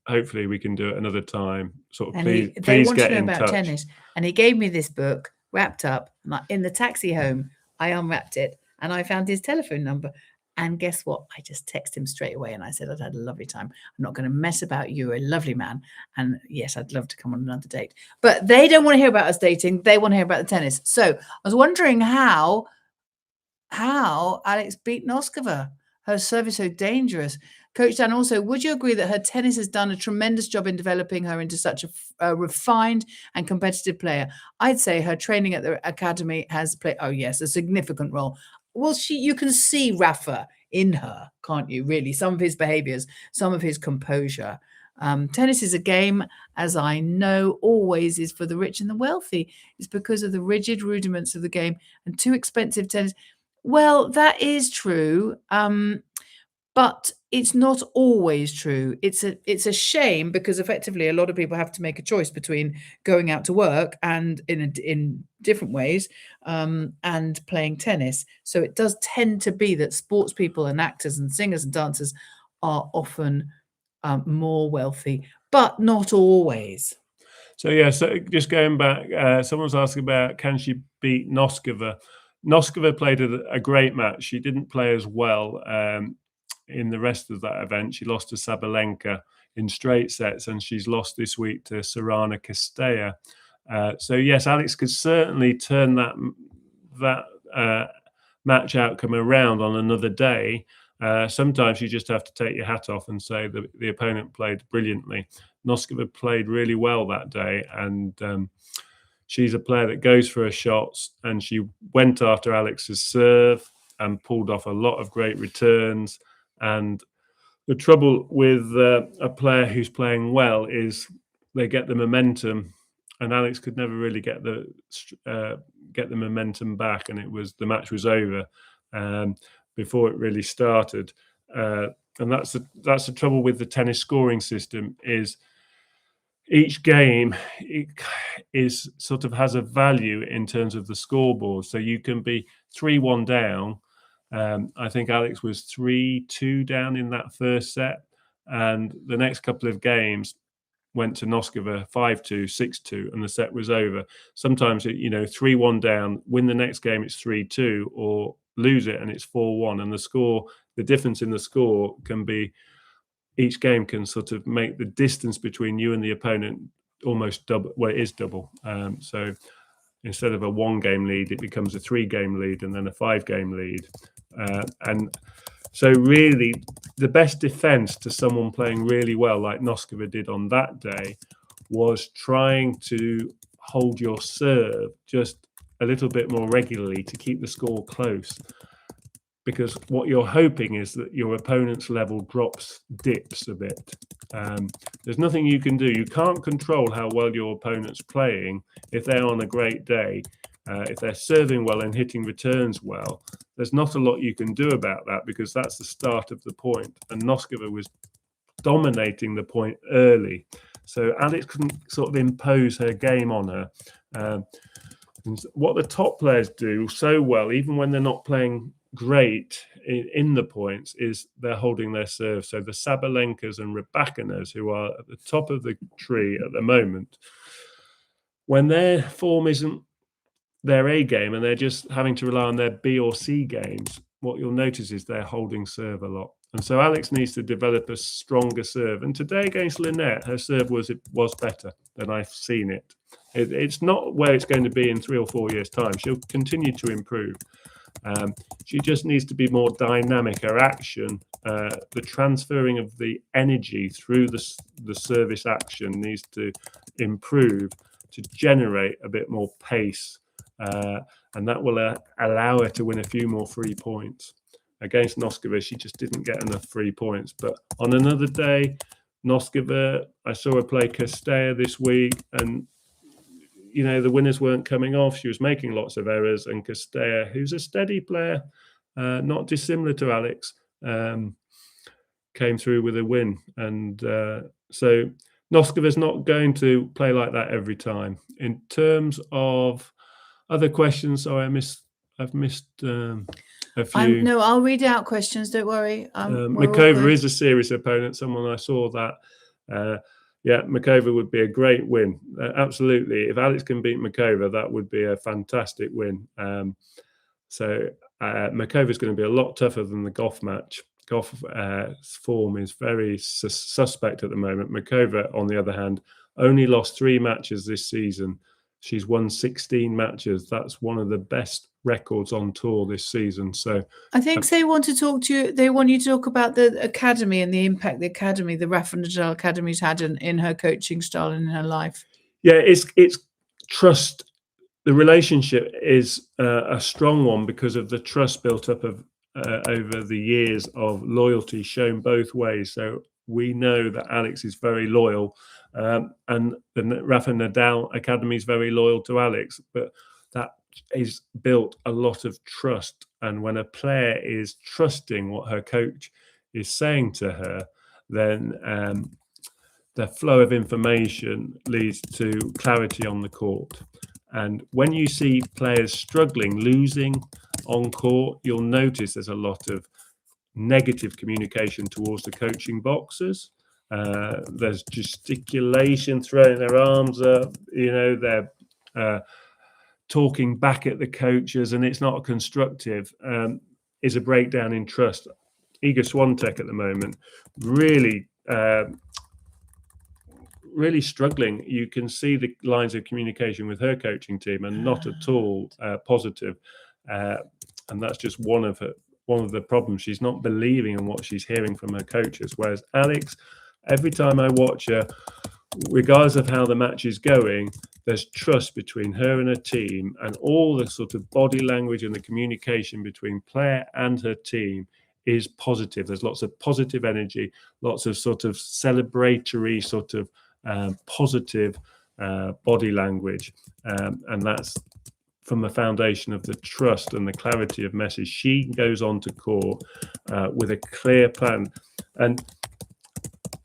hopefully we can do it another time. Sort of And please they want get to know in about touch. tennis. And he gave me this book wrapped up. In the taxi home, I unwrapped it and I found his telephone number. And guess what? I just texted him straight away and I said, I'd had a lovely time. I'm not going to mess about you. You're a lovely man. And yes, I'd love to come on another date. But they don't want to hear about us dating. They want to hear about the tennis. So I was wondering how Alex beat Noskova. Her service so dangerous. Coach Dan, also, would you agree that her tennis has done a tremendous job in developing her into such a refined and competitive player? I'd say her training at the academy has played, oh yes, a significant role. Well, you can see Rafa in her, can't you, really? Some of his behaviors, some of his composure. Tennis is a game, as I know, always is for the rich and the wealthy. It's because of the rigid rudiments of the game and too expensive tennis. Well, that is true, but it's not always true. It's a shame because effectively a lot of people have to make a choice between going out to work and in different ways and playing tennis. So it does tend to be that sports people and actors and singers and dancers are often more wealthy, but not always. So yeah, so just going back, someone's asking about can she beat Noskova? Noskova played a great match. She didn't play as well in the rest of that event. She lost to Sabalenka in straight sets, and she's lost this week to Sorana Castella. So yes, Alex could certainly turn that match outcome around on another day. Sometimes you just have to take your hat off and say that the opponent played brilliantly. Noskova played really well that day, and she's a player that goes for her shots, and she went after Alex's serve and pulled off a lot of great returns. And the trouble with a player who's playing well is they get the momentum, and Alex could never really get the momentum back, and the match was over before it really started. And that's the trouble with the tennis scoring system is each game is sort of has a value in terms of the scoreboard. So you can be 3-1 down. I think Alex was 3-2 down in that first set. And the next couple of games went to Noskova 5-2, 6-2, and the set was over. Sometimes, 3-1 down, win the next game, it's 3-2, or lose it and it's 4-1. And the difference in the score can be, each game can sort of make the distance between you and the opponent almost double. Well, it is double. So instead of a 1-game lead, it becomes a 3-game lead and then a 5-game lead. And so really the best defense to someone playing really well, like Noskova did on that day, was trying to hold your serve just a little bit more regularly to keep the score close. Because what you're hoping is that your opponent's level dips a bit. There's nothing you can do. You can't control how well your opponent's playing. If they're on a great day, if they're serving well and hitting returns well, there's not a lot you can do about that, because that's the start of the point. And Noskova was dominating the point early. So Alex couldn't sort of impose her game on her. And what the top players do so well, even when they're not playing great in the points, is they're holding their serve. So the Sabalenkas and Rybakinas, who are at the top of the tree at the moment, when their form isn't their A game and they're just having to rely on their B or C games, what you'll notice is they're holding serve a lot. And so Alex needs to develop a stronger serve. And today against Lynette, her serve was better than I've seen it. It's not where it's going to be in 3 or 4 years' time. She'll continue to improve. She just needs to be more dynamic. Her action, the transferring of the energy through the service action needs to improve to generate a bit more pace. And that will allow her to win a few more free points. Against Noskova, she just didn't get enough free points. But on another day, Noskova, I saw her play Castella this week, and the winners weren't coming off. She was making lots of errors, and Castella, who's a steady player, not dissimilar to Alex, came through with a win. And so Noskova's not going to play like that every time. In terms of other questions, sorry, I've missed a few. No, I'll read out questions. Don't worry. Mikova is a serious opponent. Someone I saw that. Yeah, Makova would be a great win. Absolutely. If Alex can beat Makova, that would be a fantastic win. So Makova is going to be a lot tougher than the Goff match. Goff's form is very suspect at the moment. Makova, on the other hand, only lost 3 matches this season. She's won 16 matches. That's one of the best records on tour this season. So I think they want to talk to you. They want you to talk about the academy and the impact the academy, the Rafa Nadal Academy's had in her coaching style and in her life. Yeah, it's trust. The relationship is a strong one because of the trust built up of over the years of loyalty shown both ways. So we know that Alex is very loyal, and the Rafa Nadal Academy is very loyal to Alex, but that is built a lot of trust. And when a player is trusting what her coach is saying to her, then the flow of information leads to clarity on the court. And when you see players struggling, losing on court, you'll notice there's a lot of negative communication towards the coaching boxes. There's gesticulation, throwing their arms up, they're talking back at the coaches, and it's not constructive. Is a breakdown in trust. Iga Swiatek at the moment really struggling. You can see the lines of communication with her coaching team and not at all positive. And that's just one of the problems. She's not believing in what she's hearing from her coaches. Whereas Alex, every time I watch her, regardless of how the match is going, there's trust between her and her team, and all the sort of body language and the communication between player and her team is positive. There's lots of positive energy, lots of sort of celebratory sort of positive body language, and that's from the foundation of the trust and the clarity of message. She goes on to court with a clear plan. And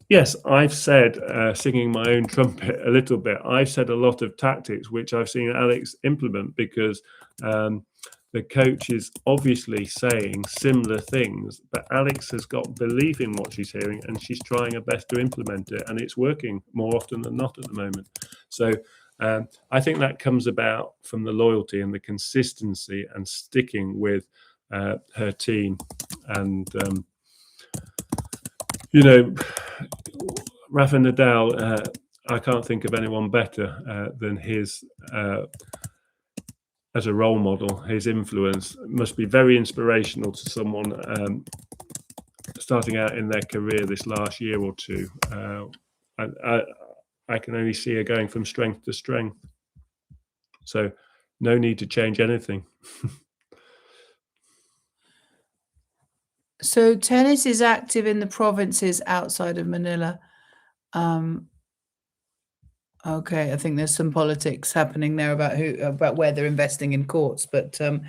yes, I've said, singing my own trumpet a little bit, I've said a lot of tactics which I've seen Alex implement, because the coach is obviously saying similar things, but Alex has got belief in what she's hearing and she's trying her best to implement it, and it's working more often than not at the moment. So I think that comes about from the loyalty and the consistency and sticking with her team. And, Rafa Nadal, I can't think of anyone better than his as a role model. His influence must be very inspirational to someone starting out in their career this last year or two. I can only see her going from strength to strength. So no need to change anything. So tennis is active in the provinces outside of Manila. Okay, I think there's some politics happening there about where they're investing in courts, but that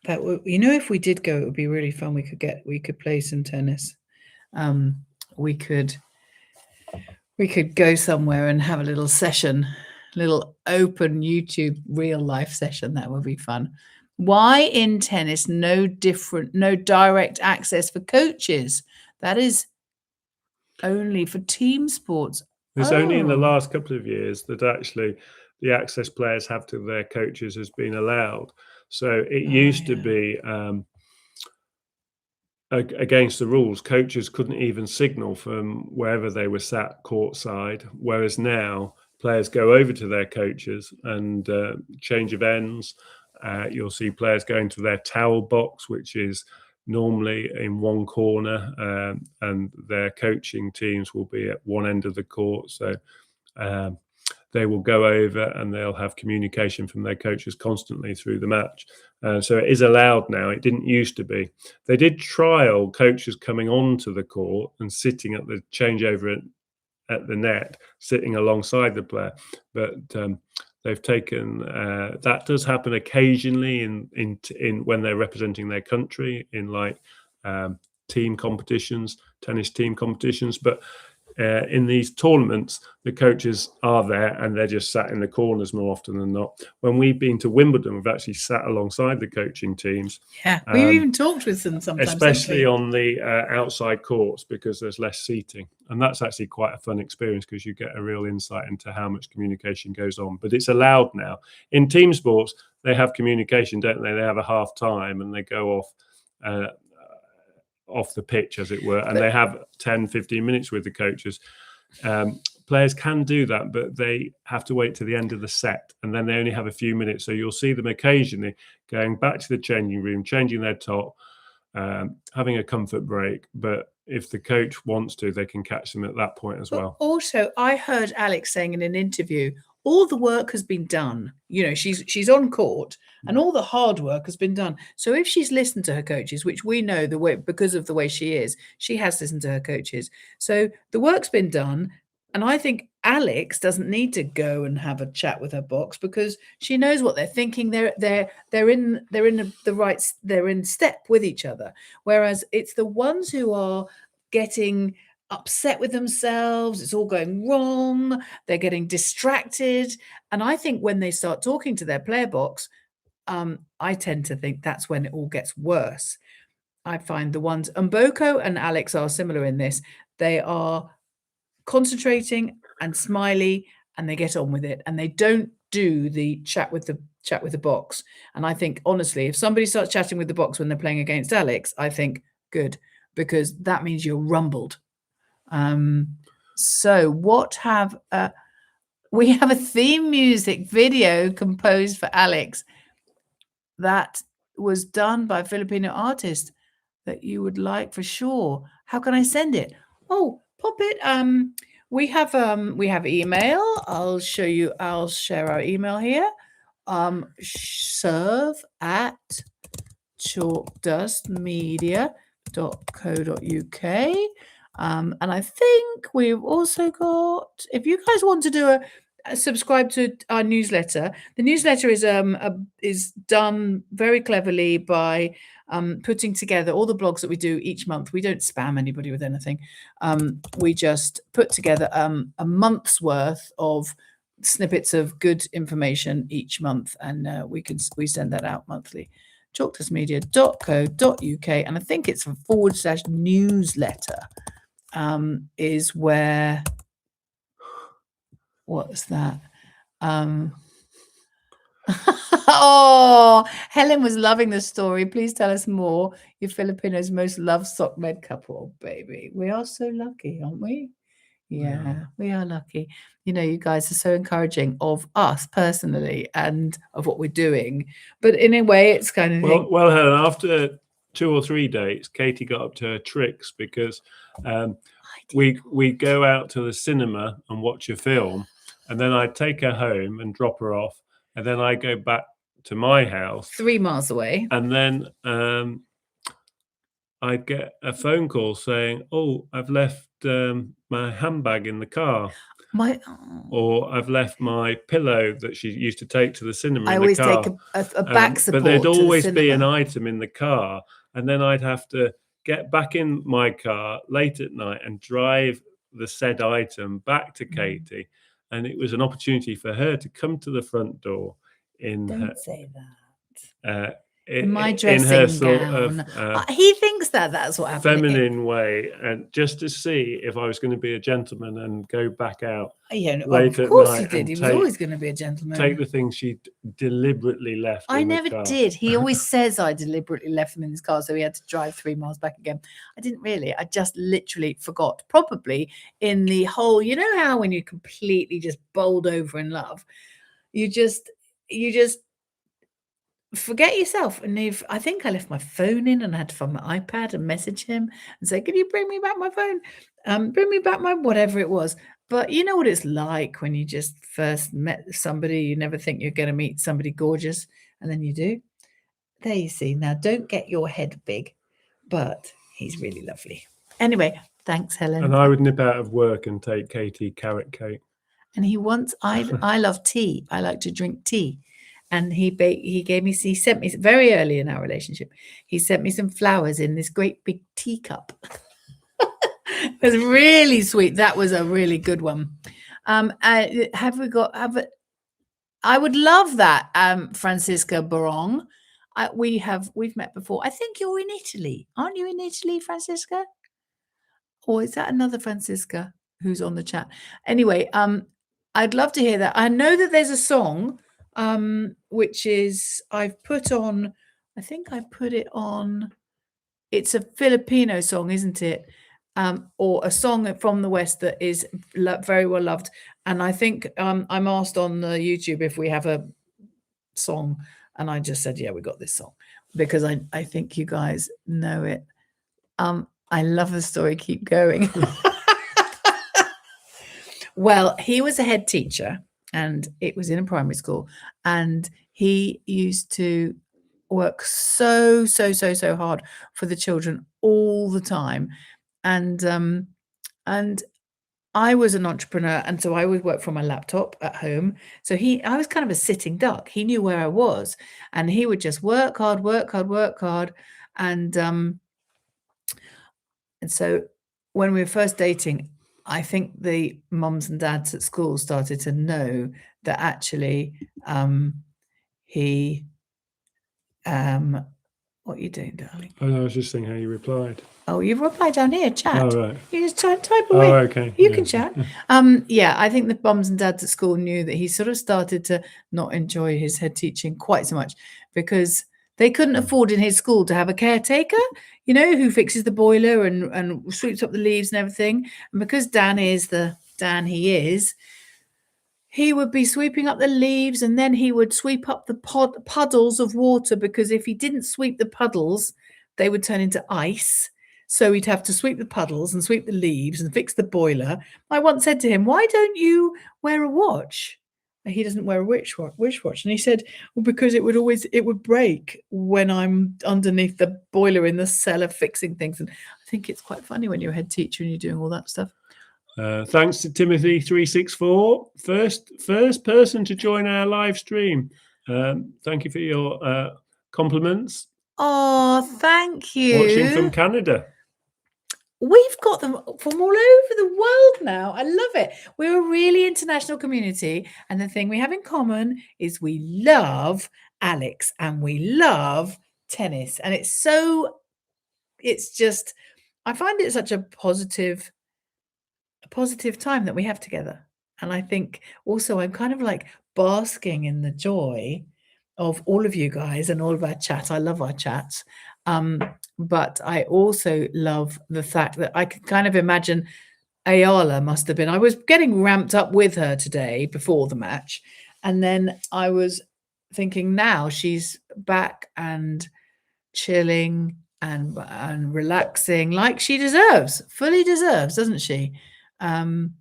if we did go, it would be really fun. We could play some tennis. We could go somewhere and have a little session, little open YouTube real life session. That would be fun. Why in tennis no direct access for coaches? That is only for team sports. It's only in the last couple of years that actually the access players have to their coaches has been allowed. So it used to be against the rules. Coaches couldn't even signal from wherever they were sat courtside, whereas now players go over to their coaches and change of ends. You'll see players going to their towel box, which is normally in one corner, and their coaching teams will be at one end of the court. So they will go over and they'll have communication from their coaches constantly through the match. So it is allowed now. It didn't used to be. They did trial coaches coming onto the court and sitting at the changeover at the net, sitting alongside the player. But they've taken that does happen occasionally in when they're representing their country in like team competitions, tennis team competitions. But in these tournaments, the coaches are there and they're just sat in the corners more often than not. When we've been to Wimbledon, we've actually sat alongside the coaching teams. Yeah, we've even talked with them sometimes. Especially on the outside courts, because there's less seating. And that's actually quite a fun experience because you get a real insight into how much communication goes on. But it's allowed now. In team sports, they have communication, don't they? They have a half time and they go off the pitch, as it were, and they have 10, 15 minutes with the coaches. Players can do that, but they have to wait to the end of the set, and then they only have a few minutes. So you'll see them occasionally going back to the changing room, changing their top, having a comfort break. But if the coach wants to, they can catch them at that point as well. Also, I heard Alex saying in an interview, all the work has been done. You know, she's on court and all the hard work has been done. So if she's listened to her coaches, which we know the way, because of the way she is, she has listened to her coaches. So the work's been done. And I think Alex doesn't need to go and have a chat with her box because she knows what they're thinking. They're in step with each other. Whereas it's the ones who are getting upset with themselves, it's all going wrong, they're getting distracted. And I think when they start talking to their player box, I tend to think that's when it all gets worse. I find the ones, and Mboko and Alex are similar in this. They are concentrating and smiley and they get on with it, and they don't do the chat with the box. And I think, honestly, if somebody starts chatting with the box when they're playing against Alex, I think good, because that means you're rumbled. So what have we have a theme music video composed for Alex that was done by a Filipino artist that you would like for sure. How can I send it? Oh, pop it. We have email. I'll share our email here. serve@chalkdustmedia.co.uk. And I think we've also got, if you guys want to do a subscribe to our newsletter, the newsletter is done very cleverly by putting together all the blogs that we do each month. We don't spam anybody with anything. We just put together a month's worth of snippets of good information each month, and we send that out monthly. chalkdustmedia.co.uk, and I think it's /newsletter is where, what's that? Oh, Helen was loving the story. Please tell us more. You're Filipinos' most loved sock med couple, baby. We are so lucky, aren't we? Yeah, we are lucky. You know, you guys are so encouraging of us personally and of what we're doing. But in a way, it's kind of well, Helen, after 2 or 3 dates, Katie got up to her tricks because we go out to the cinema and watch a film, and then I take her home and drop her off, and then I go back to my house 3 miles away, and then I get a phone call saying, "Oh, I've left my handbag in the car." Or I've left my pillow that she used to take to the cinema. I always take a back support. But there'd always be an item in the car, and then I'd have to get back in my car late at night and drive the said item back to Katie. And it was an opportunity for her to come to the front door Don't say that. In my dressing her sort gown. of He thinks that's what happened. Feminine way, and just to see if I was going to be a gentleman and go back out. Yeah, late of course at he night did. He was always going to be a gentleman. Take the things she deliberately left. I in the never car. did. He always says I deliberately left them in his car, so he had to drive 3 miles back again. I didn't really. I just literally forgot. Probably in the whole, you know how when you completely just bowled over in love, you just forget yourself. And I think I left my phone in, and I had to find my iPad and message him and say, "Can you bring me back my phone? Bring me back my," whatever it was. But you know what it's like when you just first met somebody. You never think you're going to meet somebody gorgeous, and then you do. There you see. Now, don't get your head big, but he's really lovely. Anyway, thanks, Helen. And I would nip out of work and take Katie carrot cake. And he wants, I love tea. I like to drink tea. And he sent me very early in our relationship, he sent me some flowers in this great big teacup. It was really sweet. That was a really good one. Have we got? I would love that, Francisca Barong. We've met before. I think you're in Italy, aren't you? In Italy, Francisca, or is that another Francisca who's on the chat? Anyway, I'd love to hear that. I know that there's a song, which is I've put on. I think I put it on. It's a Filipino song, isn't it? Or a song from the West that is very well loved. And I think I'm asked on the YouTube if we have a song, and I just said, yeah, we got this song because I think you guys know it. I love the story. Keep going. Well, he was a head teacher, and it was in a primary school, and he used to work so hard for the children all the time. And I was an entrepreneur, and so I would work from my laptop at home. So I was kind of a sitting duck. He knew where I was, and he would just work hard. And so when we were first dating, I think the mums and dads at school started to know that actually he what are you doing, darling? Oh, no, I was just saying how you replied. Oh, you've replied down here, chat. Oh, right. You just type away. Oh, okay. You can chat. Yeah, I think the mums and dads at school knew that he sort of started to not enjoy his head teaching quite so much because they couldn't afford in his school to have a caretaker, who fixes the boiler and sweeps up the leaves and everything. And because Dan is the Dan he is, he would be sweeping up the leaves, and then he would sweep up the puddles of water, because if he didn't sweep the puddles, they would turn into ice. So he'd have to sweep the puddles and sweep the leaves and fix the boiler. I once said to him, why don't you wear a watch? He doesn't wear a wish watch. And he said, well, because it would break when I'm underneath the boiler in the cellar fixing things. And I think it's quite funny when you're a head teacher and you're doing all that stuff. Thanks to Timothy364, first person to join our live stream. Thank you for your compliments. Oh, thank you. Watching from Canada. We've got them from all over the world now. I love it. We're a really international community. And the thing we have in common is we love Alex and we love tennis. And I find it such a positive time that we have together. And I think also I'm kind of like basking in the joy of all of you guys and all of our chat. I love our chats. But I also love the fact that I could kind of imagine Eala must have been. I was getting ramped up with her today before the match. And then I was thinking now she's back and chilling and relaxing like she fully deserves, doesn't she? And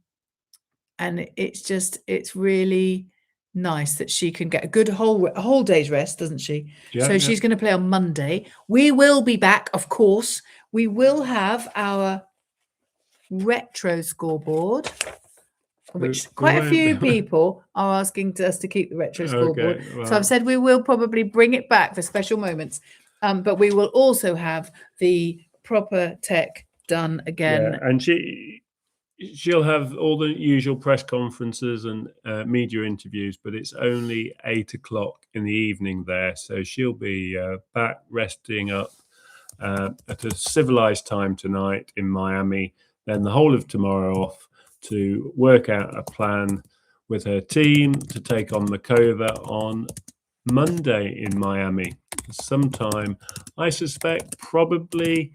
it's really nice that she can get a good whole day's rest, doesn't she? Yeah, she's going to play on Monday. We will be back, of course. We will have our retro scoreboard, which quite a few people are asking us to keep the retro scoreboard. Okay, well. So I've said we will probably bring it back for special moments, but we will also have the proper tech done again. Yeah, and she'll have all the usual press conferences and media interviews, but it's only 8 o'clock in the evening there. So she'll be back resting up at a civilized time tonight in Miami, then the whole of tomorrow off to work out a plan with her team to take on Makova on Monday in Miami. Sometime, I suspect, probably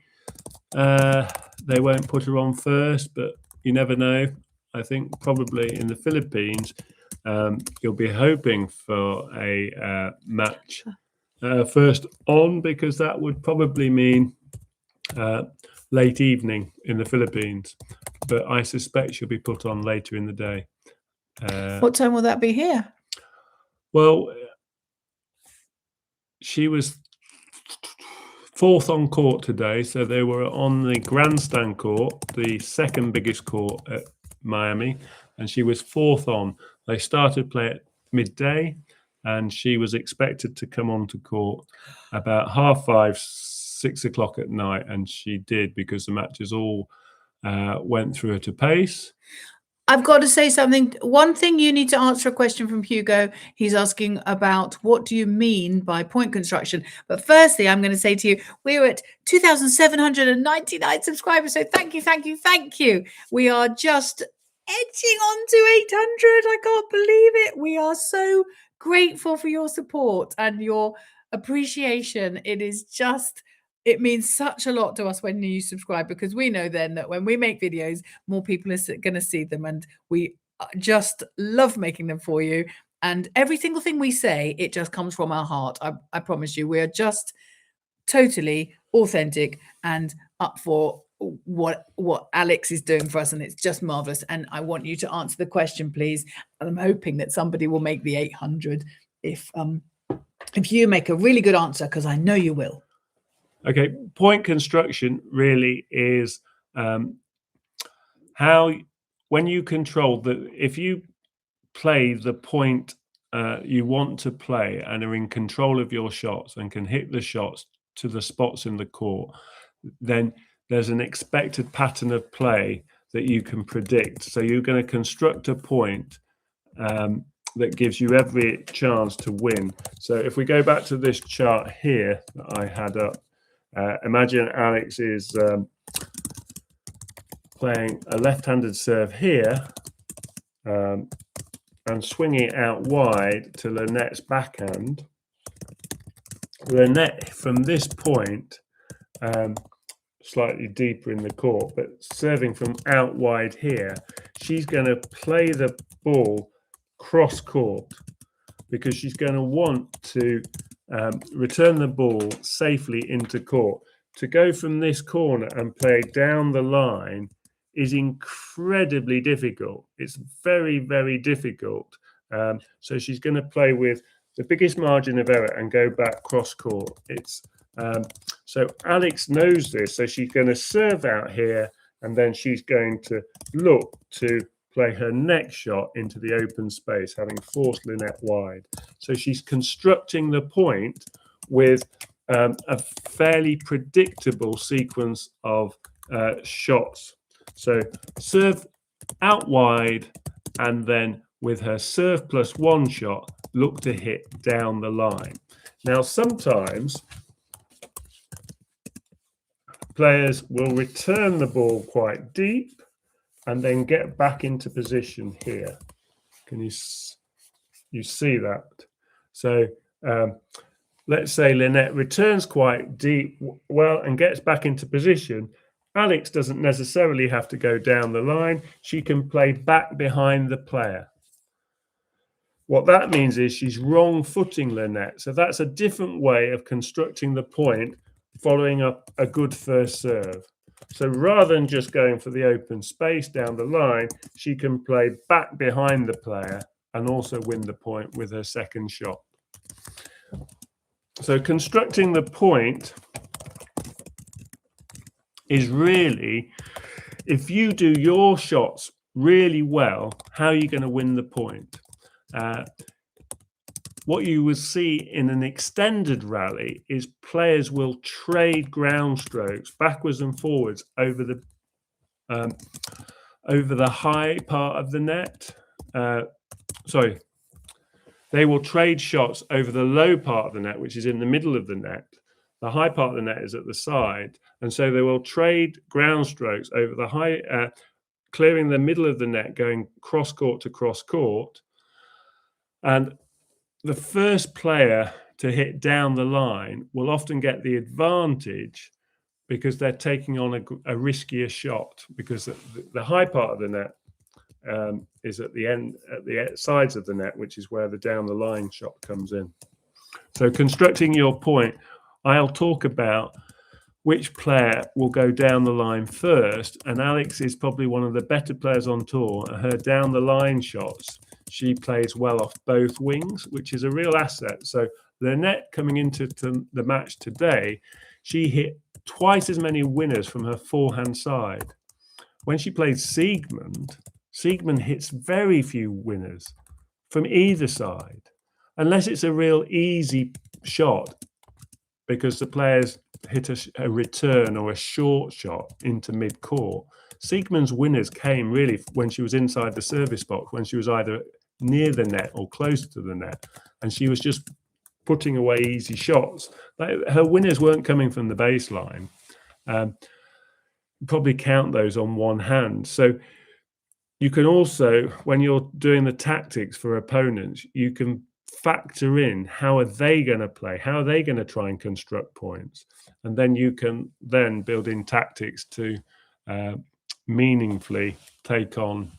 they won't put her on first, but you never know. I think probably in the Philippines, you'll be hoping for a match first on, because that would probably mean late evening in the Philippines. But I suspect she'll be put on later in the day. What time will that be here? Well, she was fourth on court today, so they were on the grandstand court, the second biggest court at Miami, and she was fourth on. They started play at midday, and she was expected to come onto court about 5:30, 6 o'clock at night, and she did, because the match is all went through at a pace. I've got to say something. One thing you need to answer a question from Hugo. He's asking about what do you mean by point construction? But firstly, I'm going to say to you, we're at 2,799 subscribers. So thank you, thank you, thank you. We are just edging on to 800. I can't believe it. We are so grateful for your support and your appreciation. It means such a lot to us when you subscribe, because we know then that when we make videos, more people are going to see them, and we just love making them for you. And every single thing we say, it just comes from our heart. I promise you, we are just totally authentic and up for what Alex is doing for us, and it's just marvelous. And I want you to answer the question, please. And I'm hoping that somebody will make the 800 if you make a really good answer, because I know you will. Okay, point construction really is how, when you control if you play the point you want to play and are in control of your shots and can hit the shots to the spots in the court, then there's an expected pattern of play that you can predict. So you're going to construct a point that gives you every chance to win. So if we go back to this chart here that I had up, imagine Alex is playing a left-handed serve here and swinging it out wide to Lynette's backhand. Lynette, from this point, slightly deeper in the court, but serving from out wide here, she's going to play the ball cross court because she's going to want to return the ball safely into court. To go from this corner and play down the line is incredibly difficult. It's very, very difficult. So she's going to play with the biggest margin of error and go back cross court. So Alex knows this. So she's going to serve out here, and then she's going to look to play her next shot into the open space, having forced Linette wide. So she's constructing the point with a fairly predictable sequence of shots. So serve out wide, and then with her serve plus one shot, look to hit down the line. Now, sometimes players will return the ball quite deep and then get back into position here. Can you see that? So let's say Linette returns quite deep, well, and gets back into position. Alex doesn't necessarily have to go down the line. She can play back behind the player. What that means is she's wrong footing Linette. So that's a different way of constructing the point following up a good first serve. So rather than just going for the open space down the line, she can play back behind the player and also win the point with her second shot. So constructing the point is really, if you do your shots really well, how are you going to win the point? What you will see in an extended rally is players will trade ground strokes backwards and forwards over the high part of the net. They will trade shots over the low part of the net, which is in the middle of the net. The high part of the net is at the side, and so they will trade ground strokes over the high, clearing the middle of the net, going cross court to cross court. And the first player to hit down the line will often get the advantage because they're taking on a riskier shot, because the high part of the net is at the end, at the sides of the net, which is where the down the line shot comes in. So constructing your point, I'll talk about which player will go down the line first, and Alex is probably one of the better players on tour. Her down the line shots, she plays well off both wings, which is a real asset. So Lynette, coming into the match today, she hit twice as many winners from her forehand side. When she plays Siegmund hits very few winners from either side, unless it's a real easy shot, because the players hit a return or a short shot into mid-court. Siegmund's winners came really when she was inside the service box, when she was either near the net or close to the net, and she was just putting away easy shots. Her winners weren't coming from the baseline. Probably count those on one hand. So you can also, when you're doing the tactics for opponents, you can factor in how are they going to play, how are they going to try and construct points, and then you can then build in tactics to meaningfully take on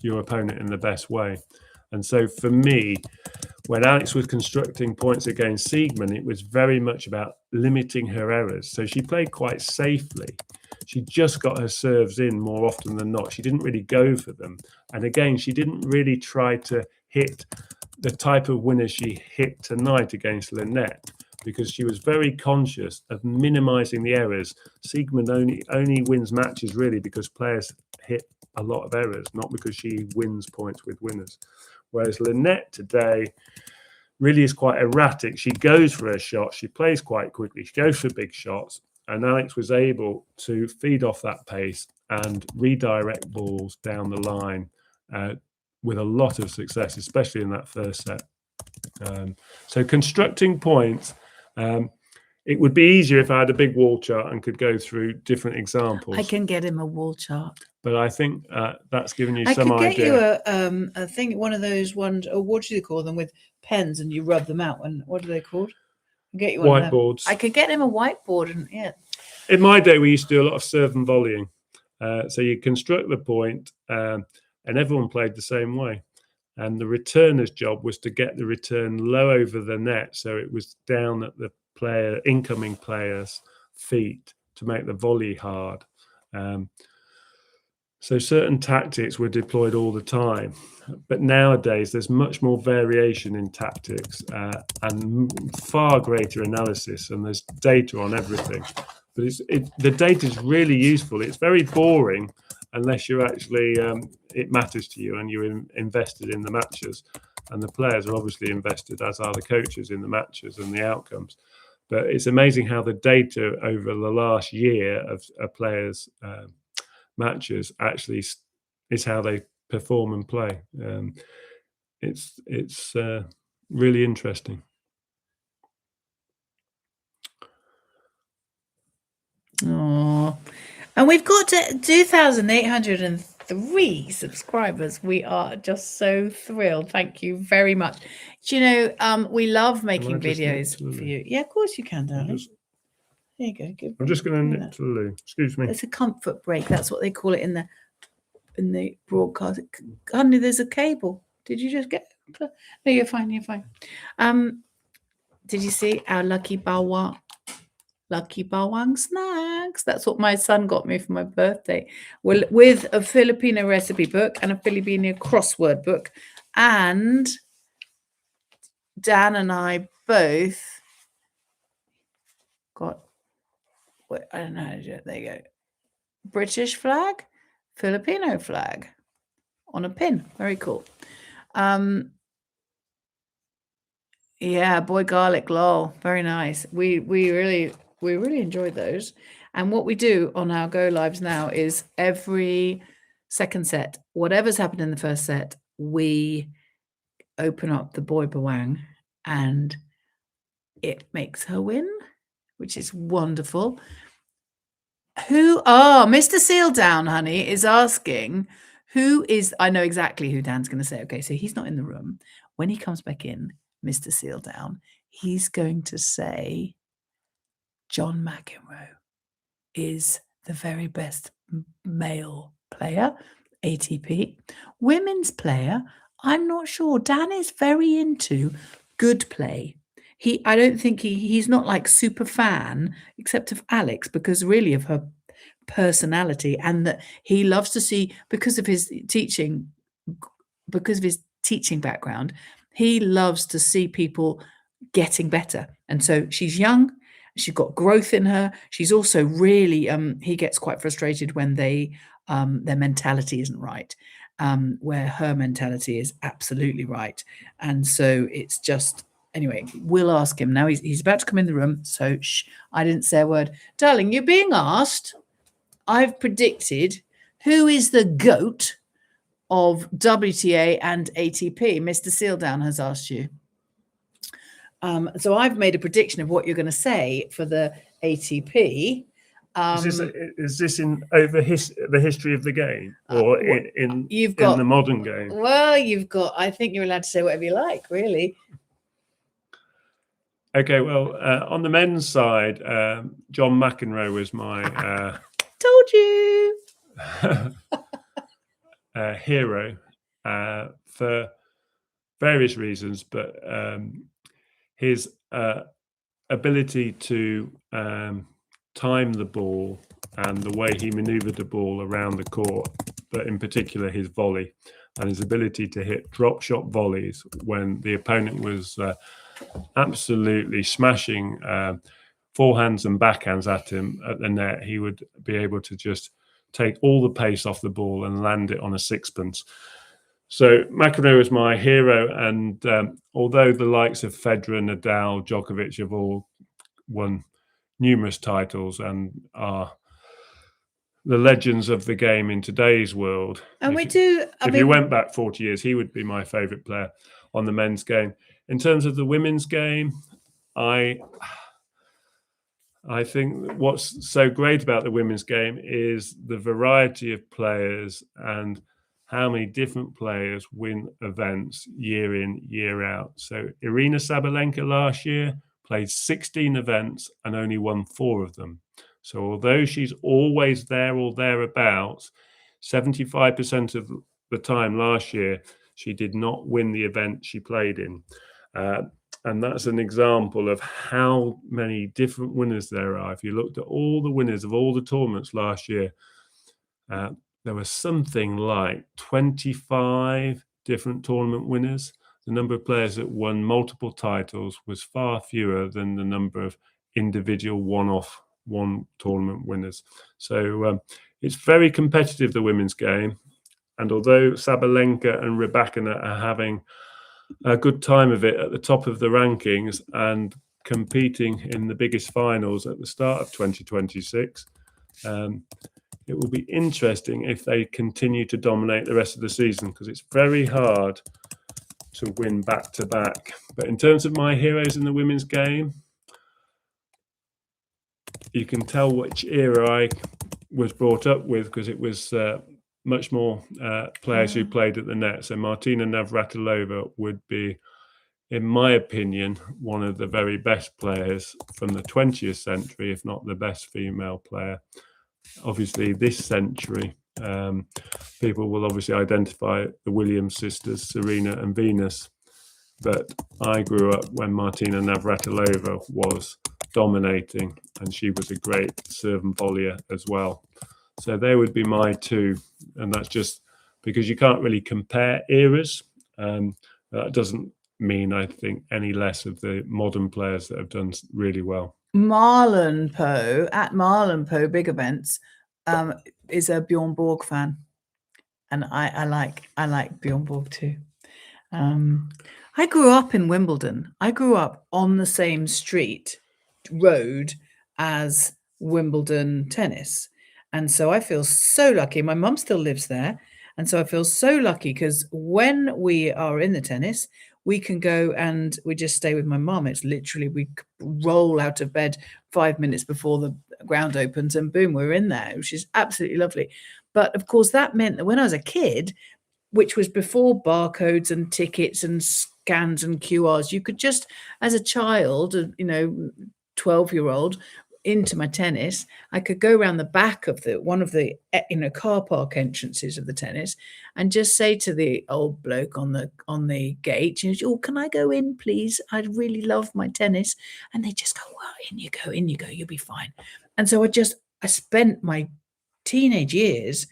your opponent in the best way. And so for me, when Alex was constructing points against Siegmund, it was very much about limiting her errors. So she played quite safely. She just got her serves in more often than not. She didn't really go for them. And again, she didn't really try to hit the type of winner she hit tonight against Linette, because she was very conscious of minimizing the errors. Siegmund only wins matches really because players hit a lot of errors, not because she wins points with winners. Whereas Linette today really is quite erratic. She goes for her shot. She plays quite quickly. She goes for big shots. And Alex was able to feed off that pace and redirect balls down the line with a lot of success, especially in that first set. So constructing points, it would be easier if I had a big wall chart and could go through different examples. I can get him a wall chart. But I think that's given you I some could idea. get you a thing, one of those ones, or what do you call them, with pens and you rub them out. And what are they called? I'll get you one Whiteboards. I could get him a whiteboard, and yeah. In my day, we used to do a lot of serve and volleying. So you construct the point, and everyone played the same way. And the returner's job was to get the return low over the net, so it was down at the incoming player's feet to make the volley hard. So certain tactics were deployed all the time. But nowadays, there's much more variation in tactics and far greater analysis, and there's data on everything. But the data is really useful. It's very boring unless you're actually, it matters to you and you're invested in the matches. And the players are obviously invested, as are the coaches, in the matches and the outcomes. But it's amazing how the data over the last year of players' matches actually is how they perform and play. It's really interesting. Oh, and we've got to 2,803 subscribers. We are just so thrilled. Thank you very much. Do you know, we love making videos for you. Yeah, of course you can, darling. There you go. Good. I'm just going to nip to the loo. Excuse me. It's a comfort break. That's what they call it in the broadcast. Honey, there's a cable. Did you just get? No, you're fine. You're fine. Did you see our lucky bawang snacks? That's what my son got me for my birthday. Well, with a Filipino recipe book and a Filipino crossword book, and Dan and I both got. I don't know how to do it. There you go. British flag, Filipino flag on a pin. Very cool. Yeah, boy garlic, lol. Very nice. We really enjoyed those. And what we do on our go lives now is every second set, whatever's happened in the first set, we open up the boy bawang and it makes her win, which is wonderful. Mr. Seal Down, honey, is asking who is, I know exactly who Dan's going to say. Okay, so he's not in the room. When he comes back in, Mr. Seal Down, he's going to say John McEnroe is the very best male player, ATP. Women's player, I'm not sure. Dan is very into good play. I don't think he's not like super fan, except of Alex, because really of her personality, and that he loves to see, because of his teaching background, he loves to see people getting better. And so she's young, she's got growth in her. She's also really, he gets quite frustrated when their mentality isn't right, where her mentality is absolutely right. And so it's just, anyway, we'll ask him now. He's about to come in the room. So I didn't say a word. Darling, you're being asked. I've predicted who is the GOAT of WTA and ATP. Mr. Sealdown has asked you. So I've made a prediction of what you're going to say for the ATP. Is this in over the history of the game, or in the modern game? Well, I think you're allowed to say whatever you like, really. Okay, well, on the men's side, John McEnroe was my told you hero for various reasons, but his ability to time the ball and the way he maneuvered the ball around the court, but in particular his volley and his ability to hit drop shot volleys when the opponent was absolutely smashing forehands and backhands at him at the net, he would be able to just take all the pace off the ball and land it on a sixpence. So McEnroe is my hero, and although the likes of Federer, Nadal, Djokovic have all won numerous titles and are the legends of the game in today's world, and if you went back 40 years, he would be my favourite player on the men's game. In terms of the women's game, I think what's so great about the women's game is the variety of players and how many different players win events year in, year out. So Irina Sabalenka last year played 16 events and only won 4 of them. So although she's always there or thereabouts, 75% of the time last year, she did not win the event she played in. And that's an example of how many different winners there are. If you looked at all the winners of all the tournaments last year, there was something like 25 different tournament winners. The number of players that won multiple titles was far fewer than the number of individual one tournament winners. So it's very competitive, the women's game. And although Sabalenka and Rybakina are having a good time of it at the top of the rankings and competing in the biggest finals at the start of 2026, it will be interesting if they continue to dominate the rest of the season, because it's very hard to win back-to-back. But in terms of my heroes in the women's game, you can tell which era I was brought up with, because it was much more players who played at the net. So Martina Navratilova would be, in my opinion, one of the very best players from the 20th century, if not the best female player. Obviously, this century, people will obviously identify the Williams sisters, Serena and Venus. But I grew up when Martina Navratilova was dominating, and she was a great serve and volleyer as well. So they would be my 2, and that's just because you can't really compare eras. That doesn't mean, I think, any less of the modern players that have done really well. Marlon Poe at Marlon Poe Big Events is a Bjorn Borg fan, and I like Bjorn Borg too. I grew up in Wimbledon. I grew up on the same road as Wimbledon tennis. And so I feel so lucky. My mum still lives there. And so I feel so lucky because when we are in the tennis, we can go and we just stay with my mum. It's literally, we roll out of bed 5 minutes before the ground opens and boom, we're in there, which is absolutely lovely. But of course, that meant that when I was a kid, which was before barcodes and tickets and scans and QRs, you could just, as a child, 12-year-old, into my tennis, I could go around the back of one of the car park entrances of the tennis and just say to the old bloke on the gate, "Oh, can I go in, please? I'd really love my tennis." And they just go, "Well, in you go, you'll be fine." And so I spent my teenage years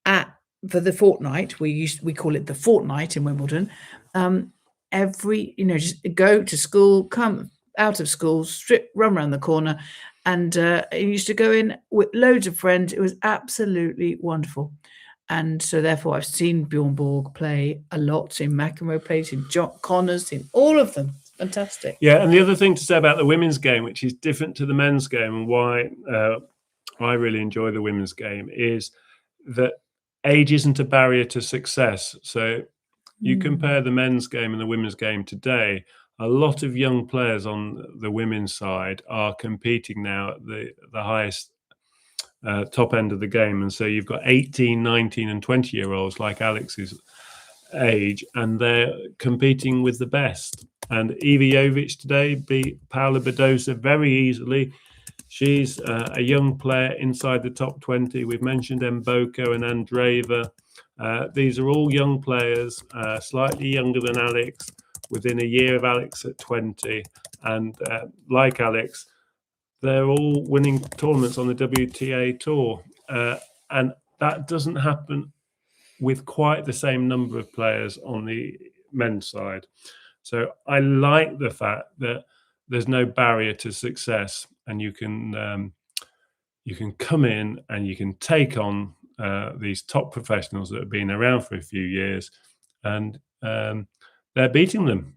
for the fortnight. We call it the fortnight in Wimbledon. Just go to school, come out of school, run around the corner. And I used to go in with loads of friends. It was absolutely wonderful. And so therefore I've seen Bjorn Borg play a lot, seen McEnroe play, seen John Connors, seen all of them. Fantastic. Yeah, and the other thing to say about the women's game, which is different to the men's game, and why I really enjoy the women's game is that age isn't a barrier to success. So you compare the men's game and the women's game today, a lot of young players on the women's side are competing now at the highest top end of the game. And so you've got 18, 19 and 20-year-olds like Alex's age, and they're competing with the best. And Ivy today beat Paula Badosa very easily. She's a young player inside the top 20. We've mentioned Mboko and Andreeva. These are all young players, slightly younger than Alex, within a year of Alex at 20. And like Alex, they're all winning tournaments on the WTA tour. And that doesn't happen with quite the same number of players on the men's side. So I like the fact that there's no barrier to success, and you can come in and you can take on these top professionals that have been around for a few years, and they're beating them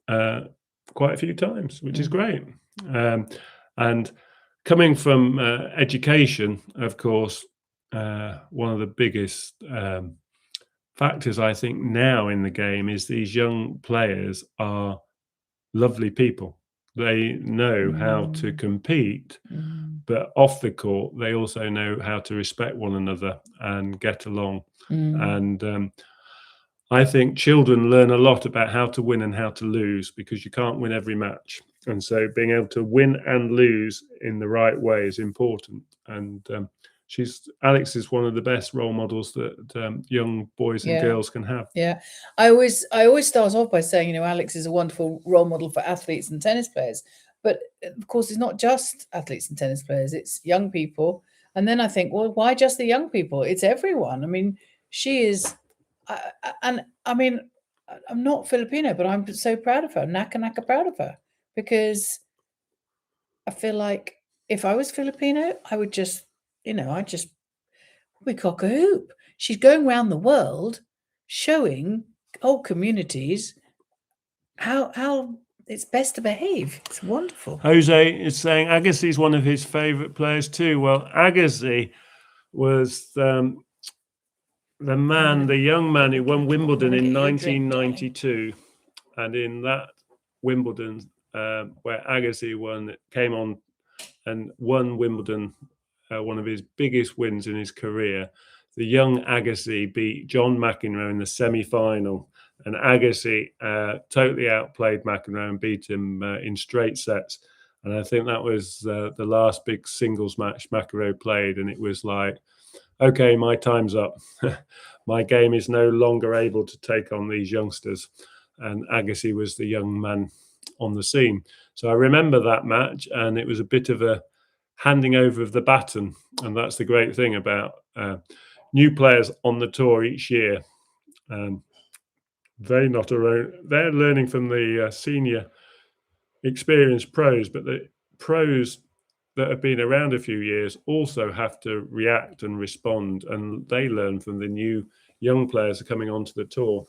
quite a few times, which is great. And coming from education, of course, one of the biggest factors I think now in the game is these young players are lovely people. They know how to compete, but off the court, they also know how to respect one another and get along. And I think children learn a lot about how to win and how to lose, because you can't win every match. And so being able to win and lose in the right way is important. And Alex is one of the best role models that young boys and girls can have. Yeah, I always start off by saying, Alex is a wonderful role model for athletes and tennis players. But of course, it's not just athletes and tennis players; it's young people. And then I think, well, why just the young people? It's everyone. I mean, she is, and I mean, I'm not Filipino, but I'm so proud of her, naka proud of her, because I feel like if I was Filipino, I would just. We cock a hoop. She's going around the world showing whole communities how it's best to behave. It's wonderful. Jose is saying Agassi is one of his favourite players too. Well, Agassi was the young man who won Wimbledon in 1992. And in that Wimbledon, where Agassi came on and won Wimbledon, one of his biggest wins in his career. The young Agassi beat John McEnroe in the semi-final, and Agassi totally outplayed McEnroe and beat him in straight sets. And I think that was the last big singles match McEnroe played, and it was like, okay, my time's up. My game is no longer able to take on these youngsters. And Agassi was the young man on the scene. So I remember that match, and it was a bit of a handing over of the baton. And that's the great thing about new players on the tour each year. They're learning from the senior experienced pros, but the pros that have been around a few years also have to react and respond, and they learn from the new young players coming onto the tour.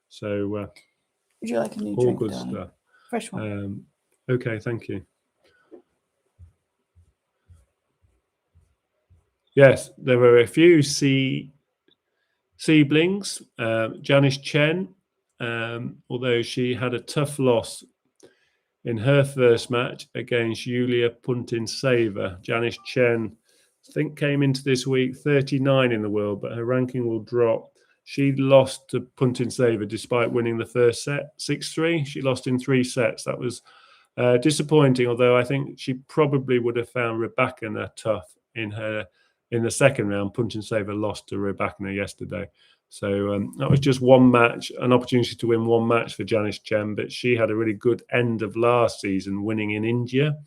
So would you like a new all drink, good darling? stuff. Fresh one. Okay, thank you. Yes, there were a few siblings. Janice Chen, although she had a tough loss in her first match against Yulia Putintseva. Janice Chen, I think, came into this week 39 in the world, but her ranking will drop. She lost to Putintseva despite winning the first set, 6-3. She lost in 3 sets. That was disappointing, although I think she probably would have found Rybakina tough in the second round. Putintseva lost to Rybakina yesterday. So that was just one match, an opportunity to win one match for Janice Chen, but she had a really good end of last season winning in India.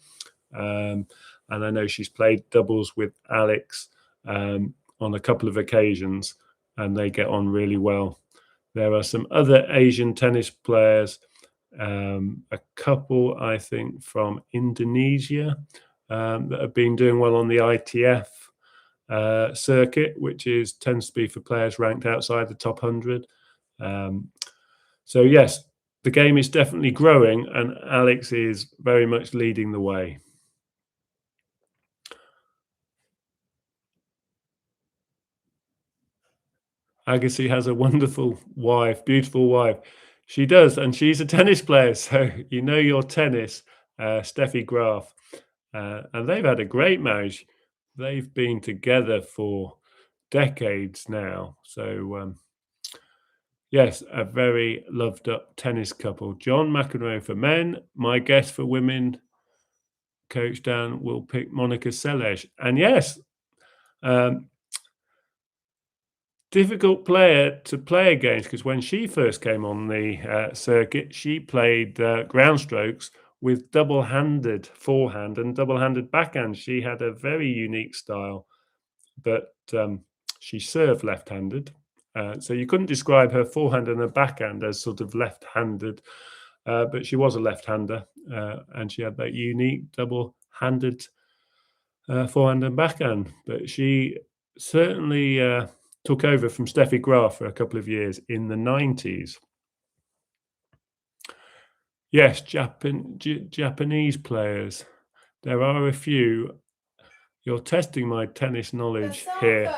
And I know she's played doubles with Alex on a couple of occasions, and they get on really well. There are some other Asian tennis players, a couple, I think, from Indonesia that have been doing well on the ITF circuit, which tends to be for players ranked outside the top 100. So yes, the game is definitely growing, and Alex is very much leading the way. Agassi has a wonderful wife, beautiful wife. She does, and she's a tennis player, so you know your tennis, Steffi Graf. And they've had a great marriage. They've been together for decades now. So, yes, a very loved up tennis couple. John McEnroe for men. My guess for women, Coach Dan will pick Monica Seles. And yes, difficult player to play against, because when she first came on the circuit, she played ground strokes with double-handed forehand and double-handed backhand. She had a very unique style, but she served left-handed. So you couldn't describe her forehand and her backhand as sort of left-handed, but she was a left-hander, and she had that unique double-handed forehand and backhand. But she certainly took over from Steffi Graf for a couple of years in the 90s. Yes, Japanese players. There are a few. You're testing my tennis knowledge here.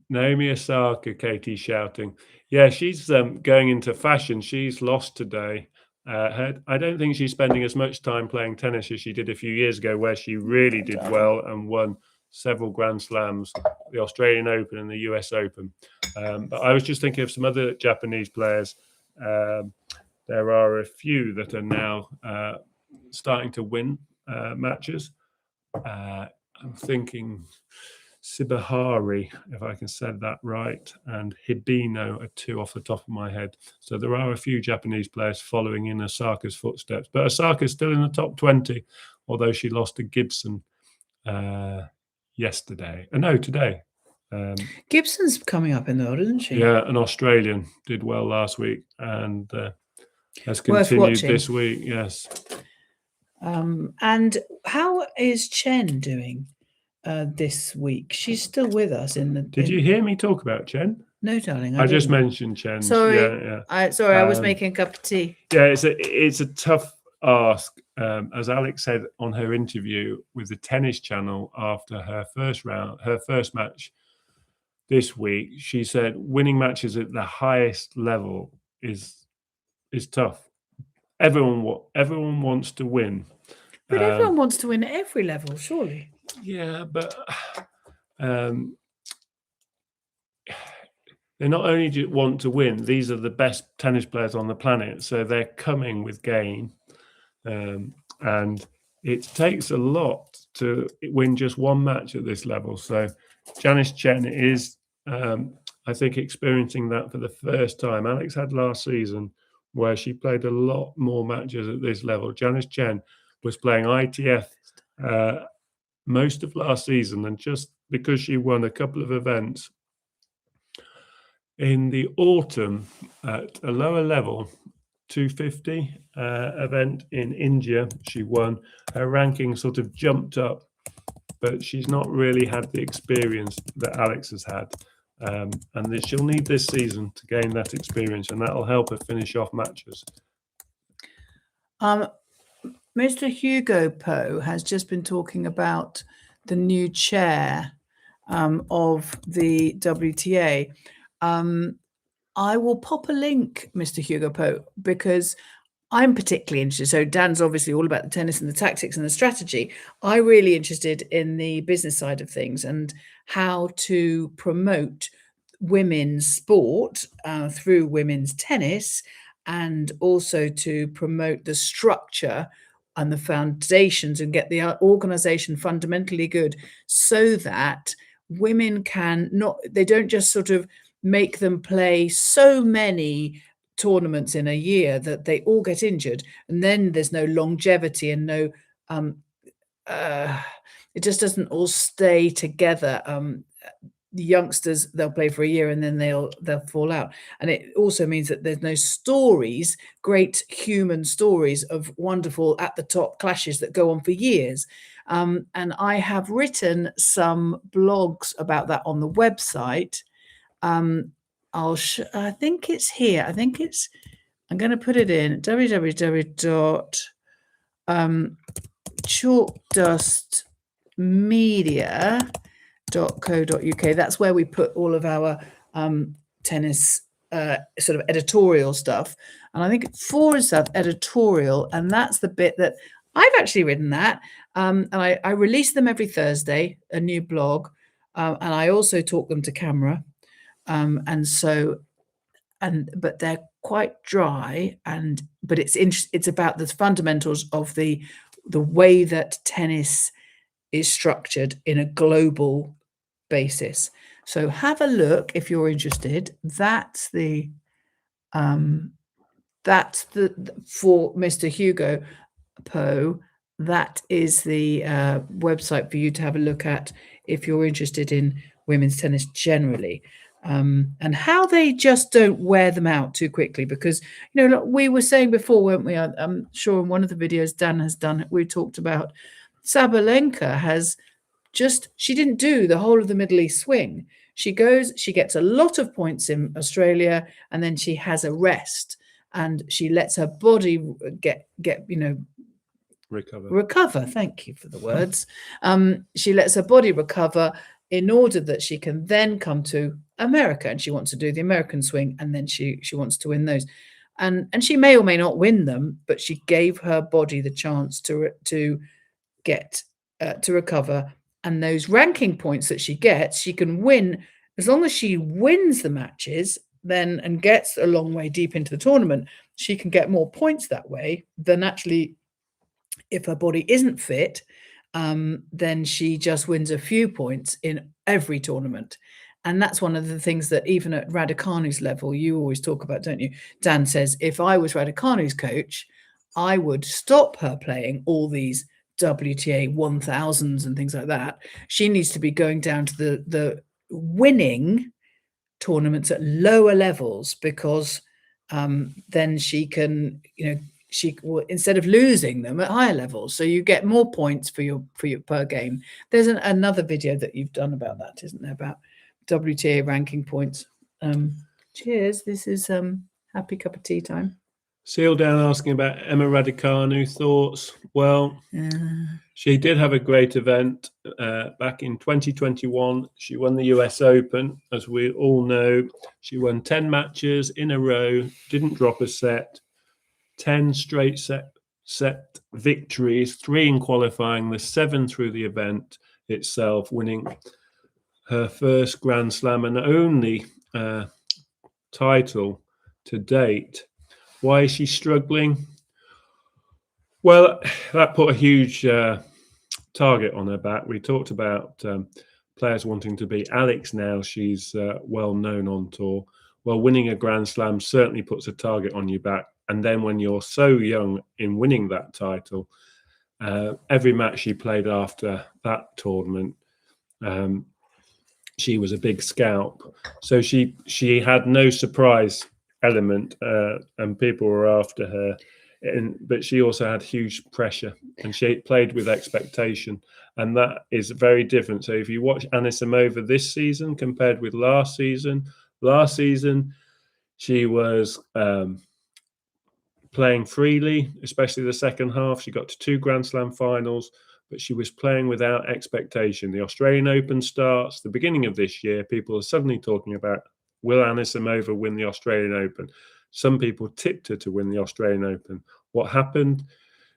Naomi Osaka, Katie shouting. Yeah, she's going into fashion. She's lost today. I don't think she's spending as much time playing tennis as she did a few years ago, where she really did well and won several Grand Slams, the Australian Open and the US Open. But I was just thinking of some other Japanese players. There are a few that are now starting to win matches. I'm thinking Sibahari, if I can say that right, and Hibino are two off the top of my head. So there are a few Japanese players following in Osaka's footsteps. But Osaka's still in the top 20, although she lost to Gibson today. Gibson's coming up in the order, isn't she? Yeah, an Australian did well last week and has continued this week. Yes. And how is Chen doing this week? She's still with us in the. Did you hear me talk about Chen? No, darling. I just mentioned Chen. Sorry. Yeah. I was making a cup of tea. Yeah, it's a tough ask. As Alex said on her interview with the Tennis Channel after her first match this week, she said winning matches at the highest level is tough. Everyone wants to win. But everyone wants to win at every level, surely. Yeah, but they not only want to win, these are the best tennis players on the planet, so they're coming with game. And it takes a lot to win just one match at this level. So Janice Chen is, I think, experiencing that for the first time. Alex had last season where she played a lot more matches at this level. Janice Chen was playing ITF most of last season, and just because she won a couple of events in the autumn at a lower level, 250 event in India, she won. Her ranking sort of jumped up, but she's not really had the experience that Alex has had. And that she'll need this season to gain that experience, and that'll help her finish off matches. Mr. Hugo Poe has just been talking about the new chair of the WTA. I will pop a link, Mr. Hugo Poe, because I'm particularly interested. So Dan's obviously all about the tennis and the tactics and the strategy. I'm really interested in the business side of things and how to promote women's sport through women's tennis, and also to promote the structure and the foundations and get the organization fundamentally good, so that women they don't just sort of make them play so many tournaments in a year that they all get injured, and then there's no longevity and no it just doesn't all stay together. The youngsters, they'll play for a year and then they'll fall out, and it also means that there's no stories, great human stories of wonderful at the top clashes that go on for years. And I have written some blogs about that on the website. I think it's here. I'm going to put it in www.chalkdustmedia. That's where we put all of our tennis sort of editorial stuff. And I think 4 is that editorial, and that's the bit that I've actually written that. And I release them every Thursday, a new blog, and I also talk them to camera. But they're quite dry, but it's about the fundamentals of the way that tennis is structured in a global basis. So have a look if you're interested. That's the for Mr. Hugo Poe. That is the website for you to have a look at if you're interested in women's tennis generally. And how they just don't wear them out too quickly, because we were saying before, weren't we? I'm sure in one of the videos Dan has done, we talked about Sabalenka she didn't do the whole of the Middle East swing. She gets a lot of points in Australia, and then she has a rest, and she lets her body recover. Thank you for the words. She lets her body recover in order that she can then come to America, and she wants to do the American swing, and then she wants to win those, and she may or may not win them, but she gave her body the chance to get to recover, and those ranking points that she gets, she can win as long as she wins the matches then and gets a long way deep into the tournament. She can get more points that way than actually if her body isn't fit. Then she just wins a few points in every tournament. And that's one of the things that even at Raducanu's level, you always talk about, don't you? Dan says, if I was Raducanu's coach, I would stop her playing all these WTA 1000s and things like that. She needs to be going down to the winning tournaments at lower levels, because then she can, she will, instead of losing them at higher levels, so you get more points for your per game. There's another video that you've done about that, isn't there, about WTA ranking points? Cheers. This is happy cup of tea time. Seal down asking about Emma Raducanu thoughts. Well, she did have a great event back in 2021. She won the US Open, as we all know. She won 10 matches in a row, didn't drop a set, 10 straight set victories, 3 in qualifying, the 7 through the event itself, winning her first Grand Slam and only title to date. Why is she struggling? Well, that put a huge target on her back. We talked about players wanting to be Alex now. She's well known on tour. Well, winning a Grand Slam certainly puts a target on your back. And then when you're so young in winning that title, every match she played after that tournament, she was a big scalp. So she had no surprise element, and people were after her. But she also had huge pressure, and she played with expectation, and that is very different. So if you watch Anisimova this season compared with last season she was playing freely, especially the second half. She got to 2 Grand Slam finals, but she was playing without expectation. The Australian Open starts the beginning of this year. People are suddenly talking about, will Anisimova win the Australian Open? Some people tipped her to win the Australian Open. What happened?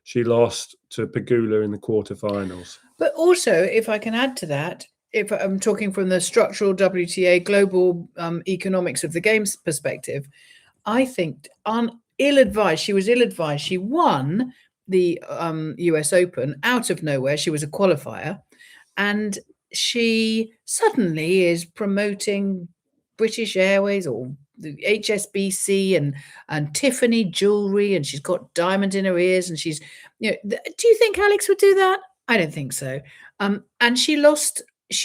She lost to Pegula in the quarterfinals. But also, if I can add to that, if I'm talking from the structural WTA global economics of the game's perspective, I think ill-advised. She was ill-advised. She won the US Open out of nowhere. She was a qualifier, and she suddenly is promoting British Airways or the HSBC and Tiffany jewelry, and she's got diamond in her ears, and she's, do you think Alex would do that? I don't think so. And she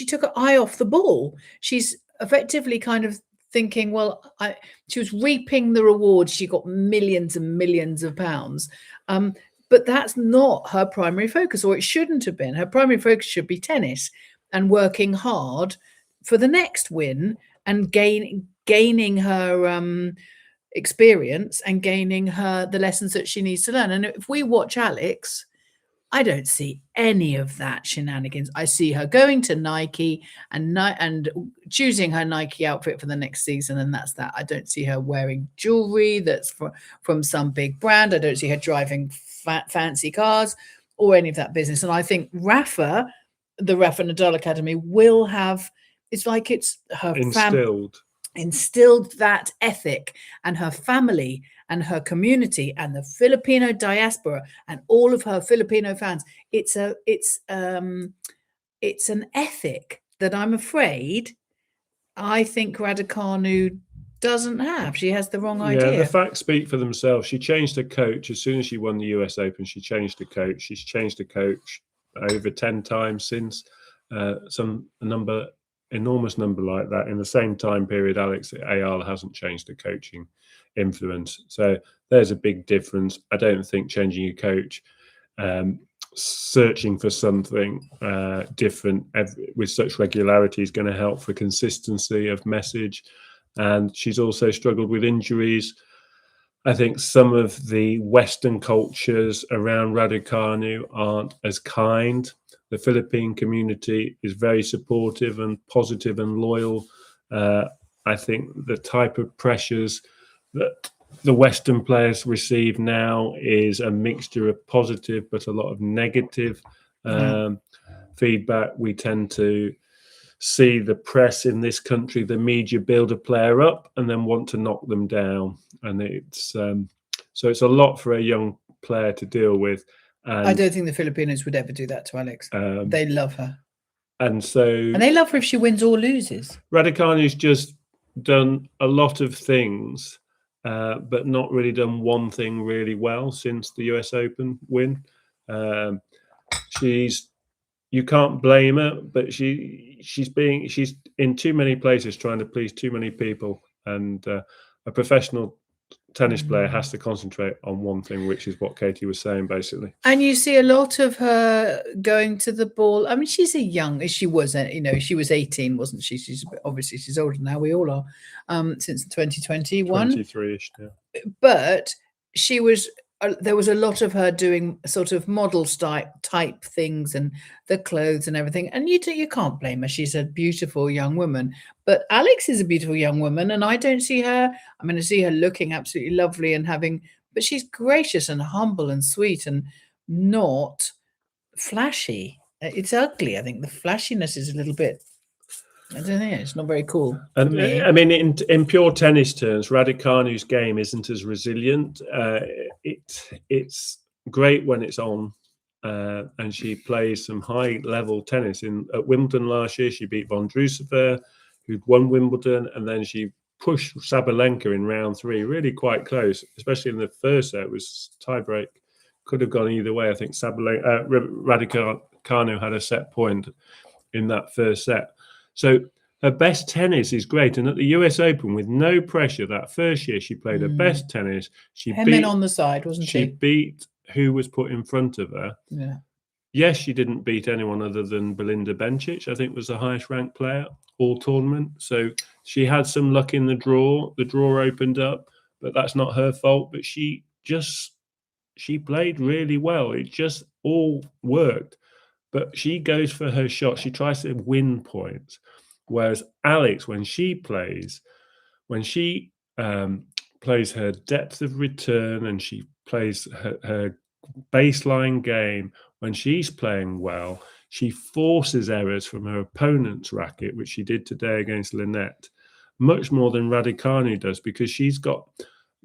took her eye off the ball. She's effectively kind of thinking, well, she was reaping the rewards. She got millions and millions of pounds. But that's not her primary focus, or it shouldn't have been. Her primary focus should be tennis and working hard for the next win and gaining her experience and gaining her the lessons that she needs to learn. And if we watch Alex, I don't see any of that shenanigans. I see her going to Nike and choosing her Nike outfit for the next season, and that's that. I don't see her wearing jewelry that's from some big brand. I don't see her driving fancy cars or any of that business. And I think Rafa, the Rafa Nadal Academy, will have. It's like it's her instilled that ethic, and her family and her community and the Filipino diaspora and all of her Filipino fans. It's an ethic that I'm afraid I think Raducanu doesn't have. She has the wrong idea. Yeah, the facts speak for themselves. She changed her coach as soon as she won the US Open. She changed her coach. She's changed her coach over 10 times since. Enormous number like that in the same time period. Alex Eala hasn't changed the coaching influence, so there's a big difference. I don't think changing your coach, searching for something different with such regularity is going to help for consistency of message. And she's also struggled with injuries. I think some of the Western cultures around Raducanu aren't as kind. The Philippine community is very supportive and positive and loyal. I think the type of pressures that the Western players receive now is a mixture of positive but a lot of negative feedback. We tend to see the press in this country, the media, build a player up and then want to knock them down. And it's so it's a lot for a young player to deal with. And I don't think the Filipinos would ever do that to Alex. They love her. And they love her if she wins or loses. Raducanu's just done a lot of things, but not really done one thing really well since the US Open win. You can't blame her, but she's in too many places trying to please too many people. And a professional tennis player has to concentrate on one thing, which is what Katie was saying, basically. And you see a lot of her going to the ball. I mean, she was 18, wasn't she? She's older now. We all are, since 2021. 23-ish, yeah. But she was. There was a lot of her doing sort of model type things and the clothes and everything. And you can't blame her. She's a beautiful young woman. But Alex is a beautiful young woman. And I don't see her. I'm going to see her looking absolutely lovely and but she's gracious and humble and sweet and not flashy. It's ugly. I think the flashiness is a little bit, I don't know. It's not very cool. And I mean, in pure tennis terms, Raducanu's game isn't as resilient. It's great when it's on, and she plays some high-level tennis. At Wimbledon last year, she beat Vondrousova, who'd won Wimbledon, and then she pushed Sabalenka in round 3, really quite close, especially in the first set. It was tiebreak. Could have gone either way. I think Raducanu had a set point in that first set. So her best tennis is great. And at the US Open, with no pressure, that first year she played her best tennis. She beat on the side, wasn't she? She beat who was put in front of her. Yeah. Yes, she didn't beat anyone other than Belinda Bencic, I think was the highest ranked player all tournament. So she had some luck in the draw. The draw opened up, but that's not her fault. But she played really well. It just all worked. But she goes for her shot. She tries to win points. Whereas Alex, when she plays her depth of return and she plays her baseline game, when she's playing well, she forces errors from her opponent's racket, which she did today against Linette, much more than Raducanu does, because she's got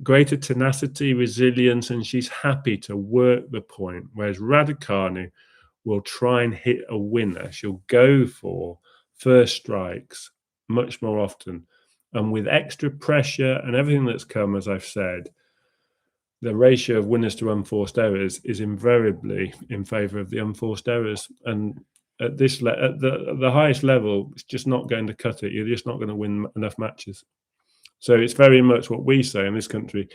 greater tenacity, resilience, and she's happy to work the point. Whereas Raducanu will try and hit a winner. She'll go for first strikes much more often. And with extra pressure and everything that's come, as I've said, the ratio of winners to unforced errors is invariably in favour of the unforced errors. And at the highest level, it's just not going to cut it. You're just not going to win enough matches. So it's very much what we say in this country: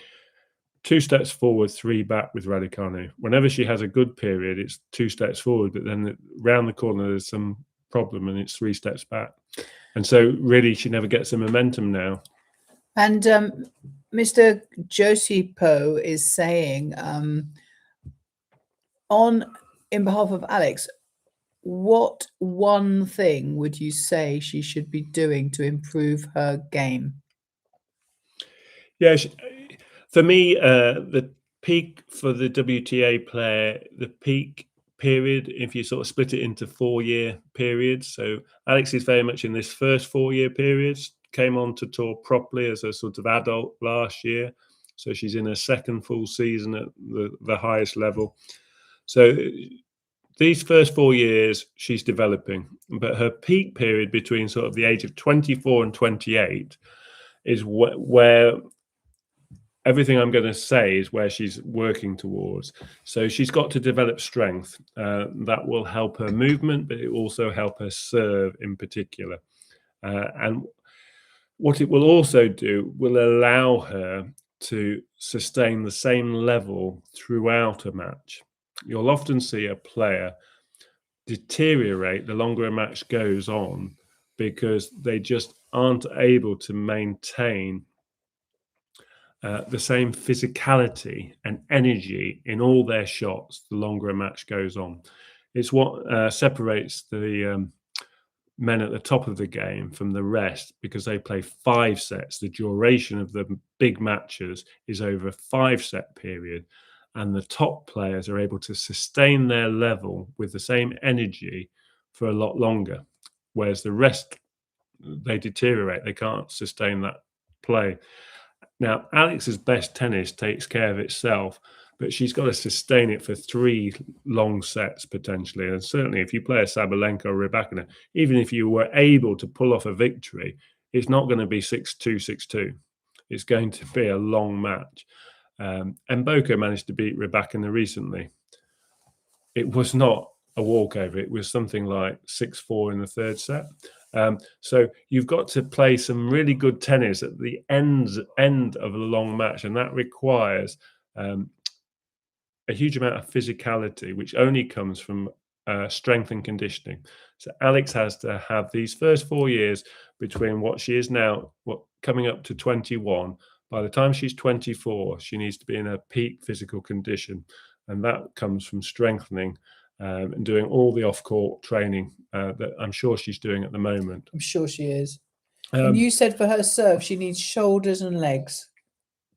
2 steps forward, 3 back with Raducanu. Whenever she has a good period, it's 2 steps forward, but then round the corner there's some problem and it's 3 steps back. And so really she never gets the momentum now. And Mr. Josie Poe is saying on in behalf of Alex, what one thing would you say she should be doing to improve her game? Yeah, for me, the peak for the WTA player, the peak period, if you sort of split it into 4-year periods. So Alex is very much in this first 4-year period, came on to tour properly as a sort of adult last year. So she's in her second full season at the highest level. So these first 4 years, she's developing. But her peak period between sort of the age of 24 and 28 is where everything I'm going to say is where she's working towards. So she's got to develop strength. That will help her movement, but it will also help her serve in particular. And what it will also do will allow her to sustain the same level throughout a match. You'll often see a player deteriorate the longer a match goes on because they just aren't able to maintain the same physicality and energy in all their shots the longer a match goes on. It's what separates the men at the top of the game from the rest, because they play 5 sets. The duration of the big matches is over a 5-set period, and the top players are able to sustain their level with the same energy for a lot longer, whereas the rest, they deteriorate. They can't sustain that play. Now, Alex's best tennis takes care of itself, but she's got to sustain it for 3 long sets potentially. And certainly if you play a Sabalenka or Rybakina, even if you were able to pull off a victory, it's not going to be 6-2, 6-2. It's going to be a long match. And Boko managed to beat Rybakina recently. It was not a walkover. It was something like 6-4 in the 3rd set. So you've got to play some really good tennis at the end of a long match, and that requires a huge amount of physicality, which only comes from strength and conditioning. So Alex has to have these first 4 years between what she is now, coming up to 21. By the time she's 24, she needs to be in a peak physical condition, and that comes from strengthening and doing all the off-court training that I'm sure she's doing at the moment. I'm sure she is. And you said for her serve, she needs shoulders and legs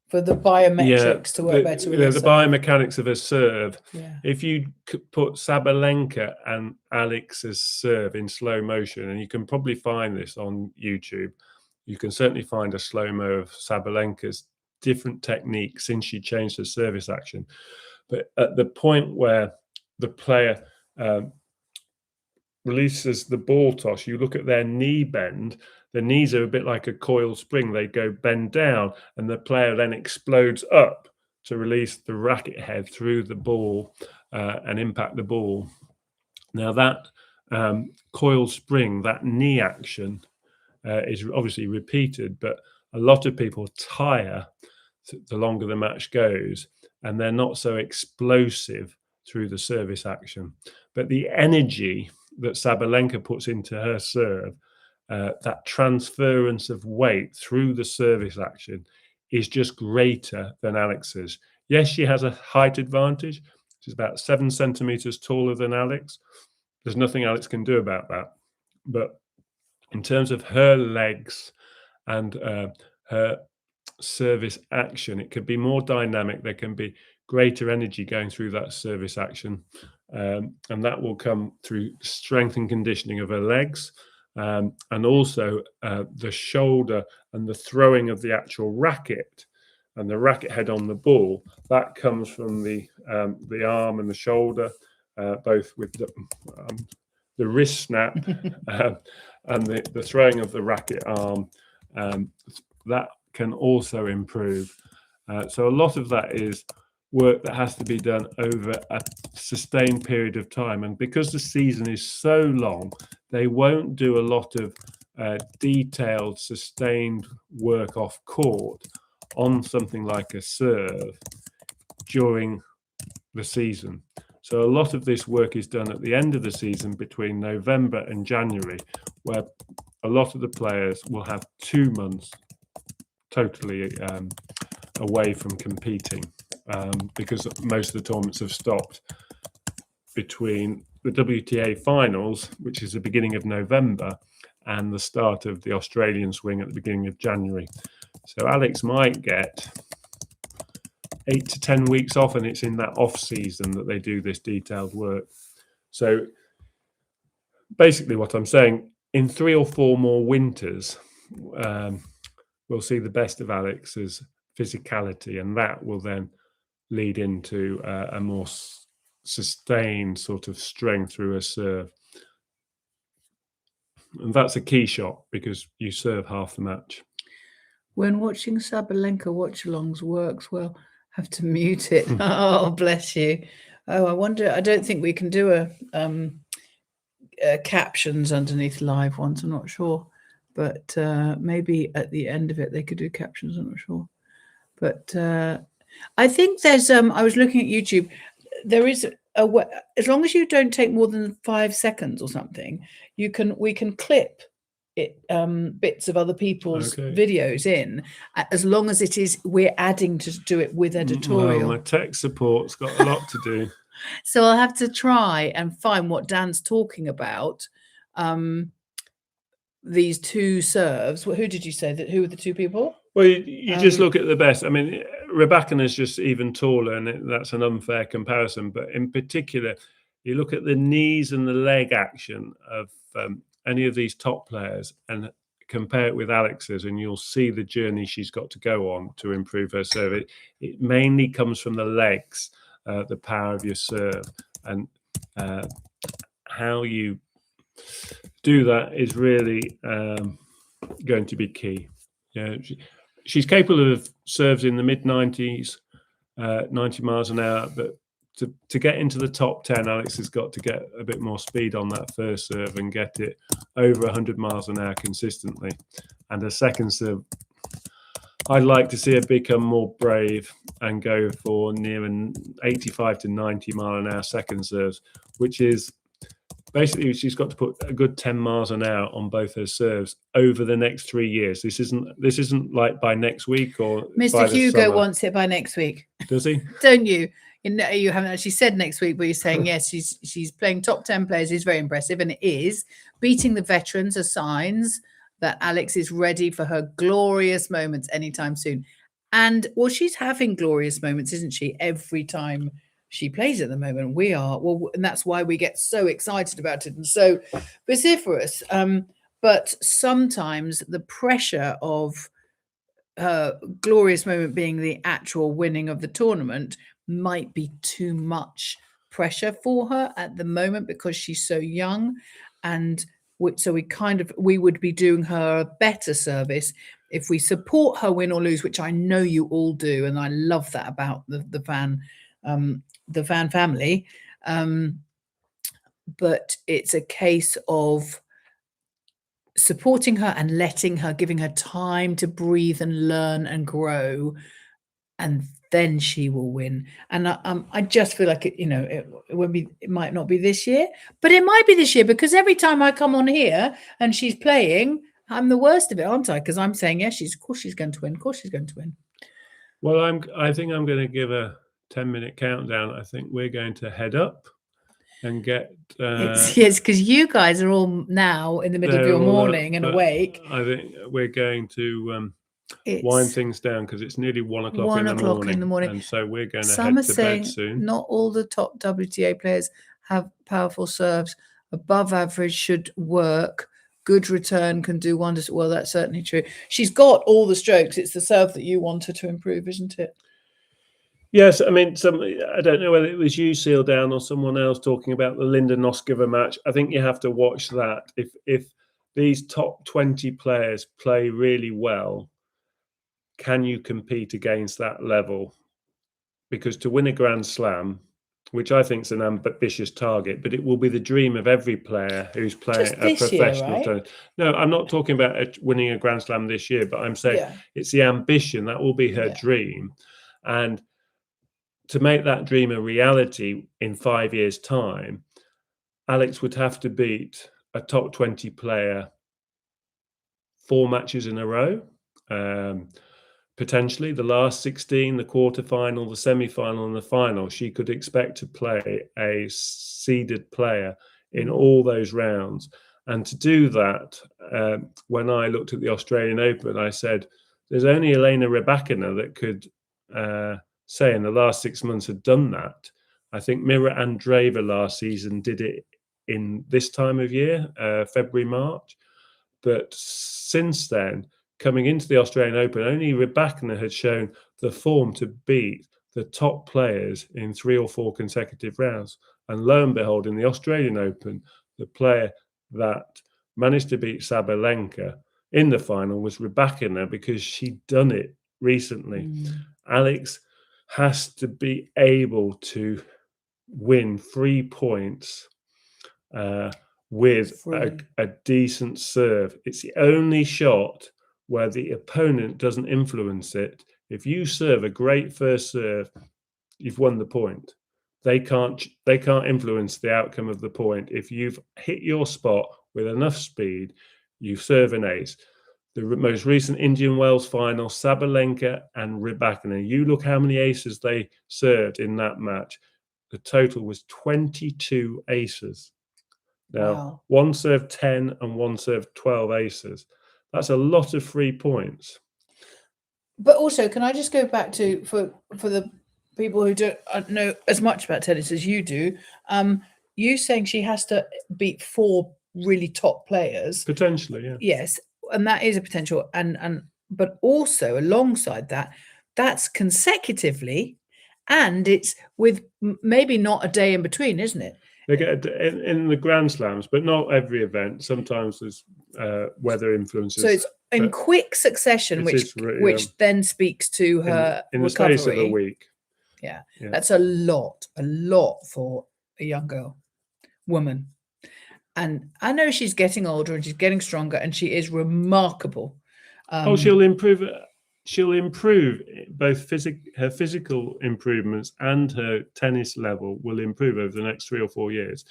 for the biometrics to work better with her the serve. biomechanics of her serve. Yeah. If you put Sabalenka and Alex's serve in slow motion, and you can probably find this on YouTube, you can certainly find a slow-mo of Sabalenka's different techniques since she changed her service action. But at the point where the player releases the ball toss, you look at their knee bend. The knees are a bit like a coiled spring. They go bend down, and the player then explodes up to release the racket head through the ball and impact the ball. Now that coiled spring, that knee action is obviously repeated, but a lot of people tire the longer the match goes, and they're not so explosive through the service action. But the energy that Sabalenka puts into her serve, that transference of weight through the service action, is just greater than Alex's. Yes, she has a height advantage. She's about 7 centimeters taller than Alex. There's nothing Alex can do about that. But in terms of her legs and her service action, it could be more dynamic. There can be greater energy going through that service action, and that will come through strength and conditioning of her legs, and also the shoulder and the throwing of the actual racket and the racket head on the ball. That comes from the arm and the shoulder, both with the wrist snap and the throwing of the racket arm. That can also improve. So a lot of that is work that has to be done over a sustained period of time. And because the season is so long, they won't do a lot of detailed, sustained work off court on something like a serve during the season. So a lot of this work is done at the end of the season between November and January, where a lot of the players will have 2 months totally away from competing, because most of the tournaments have stopped. between the WTA finals, which is the beginning of November, and the start of the Australian swing at the beginning of January. So Alex might get 8 to 10 weeks off, and it's in that off season that they do this detailed work. So basically what I'm saying, in 3 or 4 more winters, we'll see the best of Alex's physicality, and that will then lead into a more sustained sort of strength through a serve. And that's a key shot because you serve half the match. When watching Sabalenka watch-alongs works well, have to mute it. Oh, bless you. Oh, I wonder. I don't think we can do a captions underneath live ones. I'm not sure, but maybe at the end of it they could do captions. I'm not sure, but I think there's. I was looking at YouTube. There is a way, as long as you don't take more than 5 seconds or something, we can clip it bits of other people's videos in, as long as it is we're adding to do it with editorial. Well, my tech support's got a lot to do. So I'll have to try and find what Dan's talking about. These 2 serves. Who did you say that? Who were the 2 people? Well, you just look at the best. I mean, Rybakina's just even taller, and that's an unfair comparison. But in particular, you look at the knees and the leg action of any of these top players and compare it with Alex's, and you'll see the journey she's got to go on to improve her serve. It mainly comes from the legs, the power of your serve, and how you do that is really going to be key. Yeah, she's capable of serves in the mid-90s, 90 miles an hour, but to get into the top 10, Alex has got to get a bit more speed on that first serve and get it over 100 miles an hour consistently. And her second serve, I'd like to see her become more brave and go for near an 85 to 90 mile an hour second serves, which is basically she's got to put a good 10 miles an hour on both her serves over the next 3 years. This isn't like by next week or Mr. Hugo wants it by next week. Does he? Don't you? You haven't actually said next week, but you're saying yes. She's playing top 10 players. Is very impressive, and it is beating the veterans are signs that Alex is ready for her glorious moments anytime soon. And well, she's having glorious moments, isn't she? Every time she plays at the moment, we are. Well, and that's why we get so excited about it and so vociferous. But sometimes the pressure of her glorious moment being the actual winning of the tournament might be too much pressure for her at the moment because she's so young, and so we would be doing her a better service if we support her win or lose, which I know you all do, and I love that about the fan family. But it's a case of supporting her and letting her, giving her time to breathe and learn and grow, and then she will win. And I just feel like it won't be. It might not be this year, but it might be this year because every time I come on here and she's playing, I'm the worst of it, aren't I? Because I'm saying yes, of course she's going to win. Of course she's going to win. Well, I think I'm going to give a 10-minute countdown. I think we're going to head up and get. Yes, because you guys are all now in the middle of your morning and awake. I think we're going to wind things down because it's nearly 1 o'clock. 1 o'clock in the morning, and so we're going to Some head are to saying bed soon. Not all the top WTA players have powerful serves. Above average should work. Good return can do wonders. Well, that's certainly true. She's got all the strokes. It's the serve that you want her to improve, isn't it? Yes, I mean, I don't know whether it was you, Seal Down, or someone else talking about the Linda Noskova match. I think you have to watch that. If these top 20 players play really well, can you compete against that level? Because to win a Grand Slam, which I think is an ambitious target, but it will be the dream of every player who's playing a professional tournament. No, I'm not talking about winning a Grand Slam this year, but I'm saying it's the ambition. That will be her dream. And to make that dream a reality in 5 years' time, Alex would have to beat a top 20 player 4 matches in a row. potentially the last 16, the quarterfinal, the semi-final, and the final. She could expect to play a seeded player in all those rounds. And to do that, when I looked at the Australian Open, I said, there's only Elena Rybakina that could say in the last 6 months had done that. I think Mira Andreeva last season did it in this time of year, February, March. But since then, coming into the Australian Open, only Rybakina had shown the form to beat the top players in 3 or 4 consecutive rounds. And lo and behold, in the Australian Open, the player that managed to beat Sabalenka in the final was Rybakina, because she'd done it recently. Alex has to be able to win 3 points with a decent serve. It's the only shot where the opponent doesn't influence it. If you serve a great first serve, you've won the point. They can't influence the outcome of the point. If you've hit your spot with enough speed, you serve an ace. The most recent Indian Wells final, Sabalenka and Rybakina, you look how many aces they served in that match. The total was 22 aces. Now, one served 10 and one served 12 aces. That's a lot of free points. But also, can I just go back to, for the people who don't know as much about tennis as you do, you saying she has to beat 4 really top players? Potentially, yeah. Yes, and that is a potential. But also alongside that, that's consecutively, and it's with maybe not a day in between, isn't it? They get in the Grand Slams, but not every event. Sometimes there's weather influences. So it's in quick succession, which then speaks to her in the recovery. space of a week. Yeah, that's a lot for a young woman. And I know she's getting older and she's getting stronger, and she is remarkable. She'll improve. She'll improve both her physical improvements and her tennis level will improve over the next 3 or 4 years.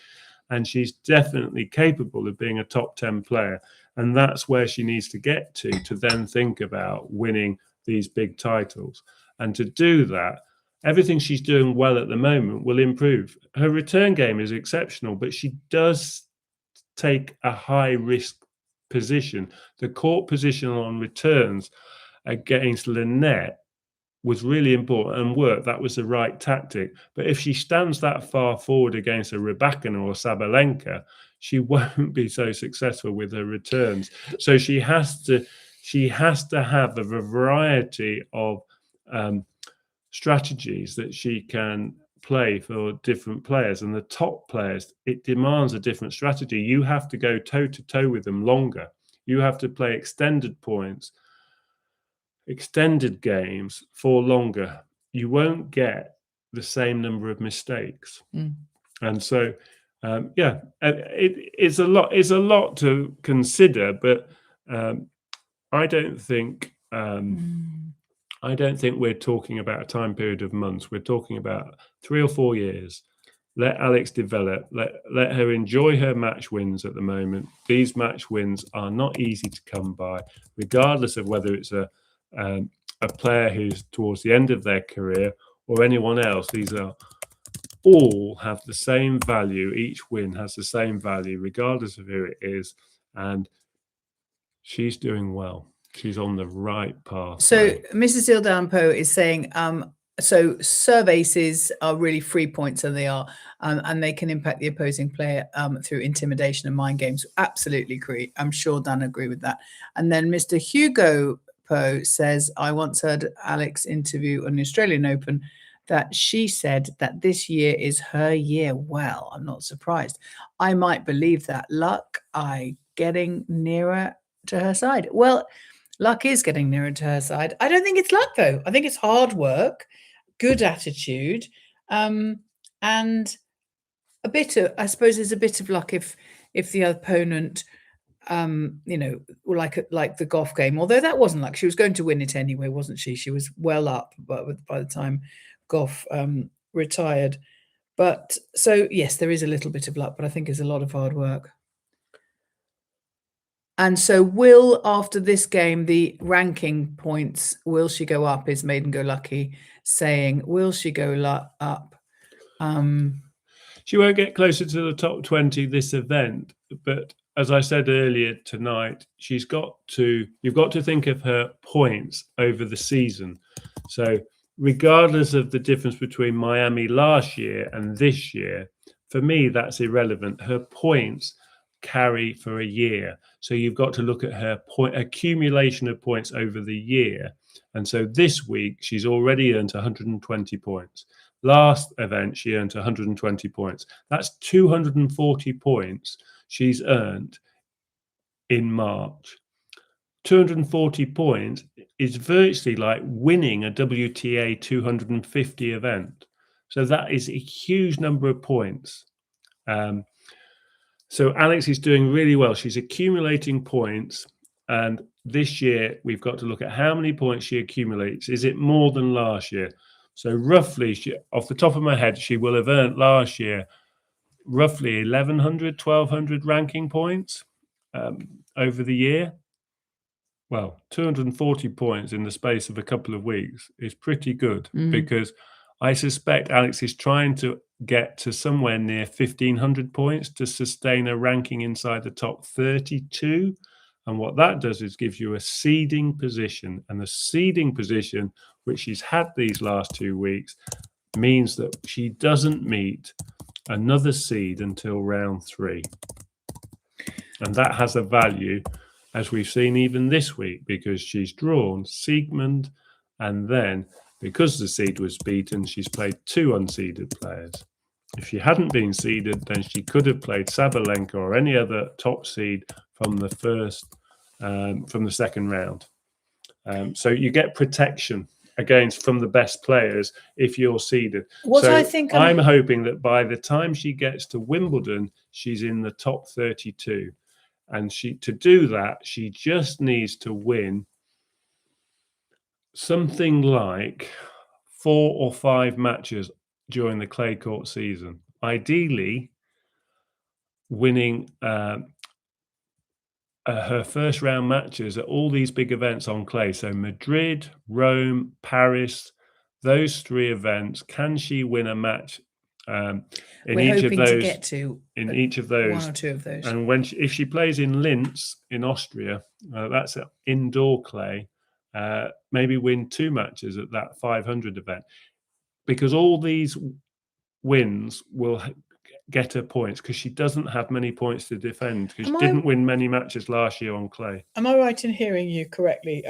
And she's definitely capable of being a top 10 player. And that's where she needs to get to then think about winning these big titles. And to do that, everything she's doing well at the moment will improve. Her return game is exceptional, but she does take a high risk position. The court position on returns against Linette was really important and worked. That was the right tactic. But if she stands that far forward against a Rybakina or Sabalenka, she won't be so successful with her returns. So she has to have a variety of strategies that she can play for different players. And the top players, it demands a different strategy. You have to go toe to toe with them longer. You have to play extended points, extended games for longer. You won't get the same number of mistakes. And so it's a lot to consider, but I don't think we're talking about a time period of months. We're talking about 3 or 4 years. Let Alex develop. Let her enjoy her match wins at the moment. These match wins are not easy to come by, regardless of whether it's a player who's towards the end of their career or anyone else. These are all have the same value. Each win has the same value, regardless of who it is. And she's doing well. She's on the right path. So Mrs. Ildanpo is saying, so serve aces are really free points, and they are, and they can impact the opposing player through intimidation and mind games. Absolutely agree. I'm sure Dan agree with that. And then Mr. Hugo Poe says, I once heard Alex interview on the Australian Open that she said that this year is her year. Well, I'm not surprised. I might believe that. Luck, getting nearer to her side. Well, luck is getting nearer to her side. I don't think it's luck, though. I think it's hard work, good attitude, and a bit of, I suppose there's a bit of luck if the opponent, like the golf game, although that wasn't luck. She was going to win it anyway, wasn't she? She was well up, but by the time Goff retired. But so, yes, there is a little bit of luck, but I think it's a lot of hard work. And so will, after this game, the ranking points, will she go up, is Maiden Go Lucky saying, will she go up? She won't get closer to the top 20 this event, but as I said earlier tonight, you've got to think of her points over the season. So regardless of the difference between Miami last year and this year, for me, that's irrelevant. Her points carry for a year. So you've got to look at her accumulation of points over the year. And so this week, she's already earned 120 points. Last event, she earned 120 points. That's 240 points she's earned in March. 240 points is virtually like winning a WTA 250 event. So that is a huge number of points. So Alex is doing really well. She's accumulating points. And this year, we've got to look at how many points she accumulates. Is it more than last year? So roughly, off the top of my head, she will have earned last year roughly 1,100, 1,200 ranking points over the year. Well, 240 points in the space of a couple of weeks is pretty good because I suspect Alex is trying to get to somewhere near 1,500 points to sustain a ranking inside the top 32. And what that does is gives you a seeding position. And the seeding position, which she's had these last 2 weeks, means that she doesn't meet another seed until round 3. And that has a value, as we've seen even this week, because she's drawn Siegmund, and then because the seed was beaten, she's played 2 unseeded players. If she hadn't been seeded, then she could have played Sabalenka or any other top seed from the second round. So you get protection from the best players if you're seeded. I'm hoping that by the time she gets to Wimbledon, she's in the top 32. And to do that, she just needs to win something like 4 or 5 matches during the clay court season. Ideally, winning her first round matches at all these big events on clay. So Madrid, Rome, Paris, those 3 events. Can she win a match in each of those? In each of those, 1 or 2 of those. And if she plays in Linz in Austria, that's an indoor clay. Maybe win 2 matches at that 500 event, because all these wins will get her points, because she doesn't have many points to defend, because she didn't win many matches last year on clay. Am I right in hearing you correctly?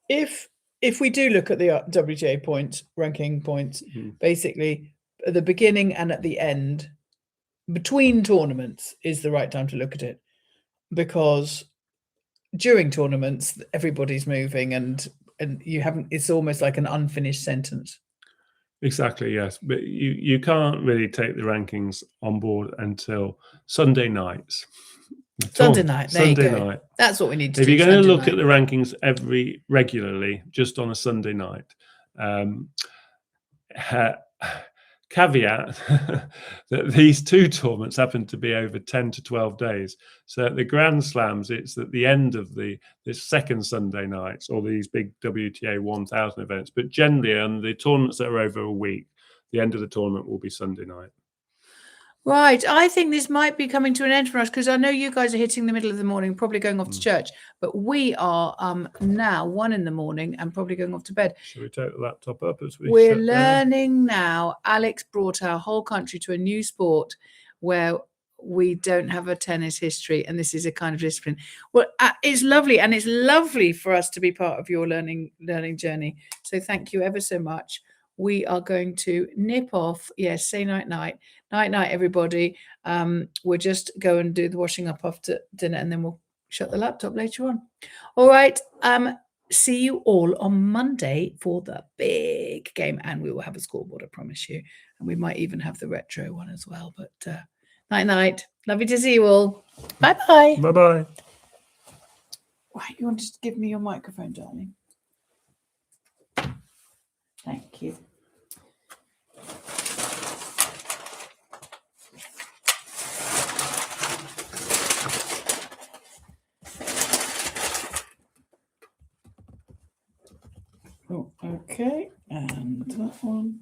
If we do look at the WTA points, ranking points, basically at the beginning and at the end, between tournaments is the right time to look at it, because during tournaments everybody's moving and you haven't. It's almost like an unfinished sentence. Exactly, yes. But you can't really take the rankings on board until Sunday nights. Sunday night. There you go. That's what we need to do. If you're going to look at the rankings regularly, just on a Sunday night, caveat that these 2 tournaments happen to be over 10 to 12 days. So at the Grand Slams, it's at the end of this second Sunday nights, or these big WTA 1000 events. But generally, on the tournaments that are over a week, the end of the tournament will be Sunday night. Right. I think this might be coming to an end for us, because I know you guys are hitting the middle of the morning, probably going off to church, but we are now 1 in the morning and probably going off to bed. Shall we take the laptop up as we're learning now? Alex brought our whole country to a new sport where we don't have a tennis history, and this is a kind of discipline. Well, it's lovely, and it's lovely for us to be part of your learning journey. So thank you ever so much. We are going to nip off. Yes, say night, everybody. We'll just go and do the washing up after dinner, and then we'll shut the laptop later on. All right. See you all on Monday for the big game, and we will have a scoreboard, I promise you. And we might even have the retro one as well. But night. Lovely to see you all. Bye-bye. Bye-bye. Right, you want to just give me your microphone, darling? Thank you. Okay, and that one.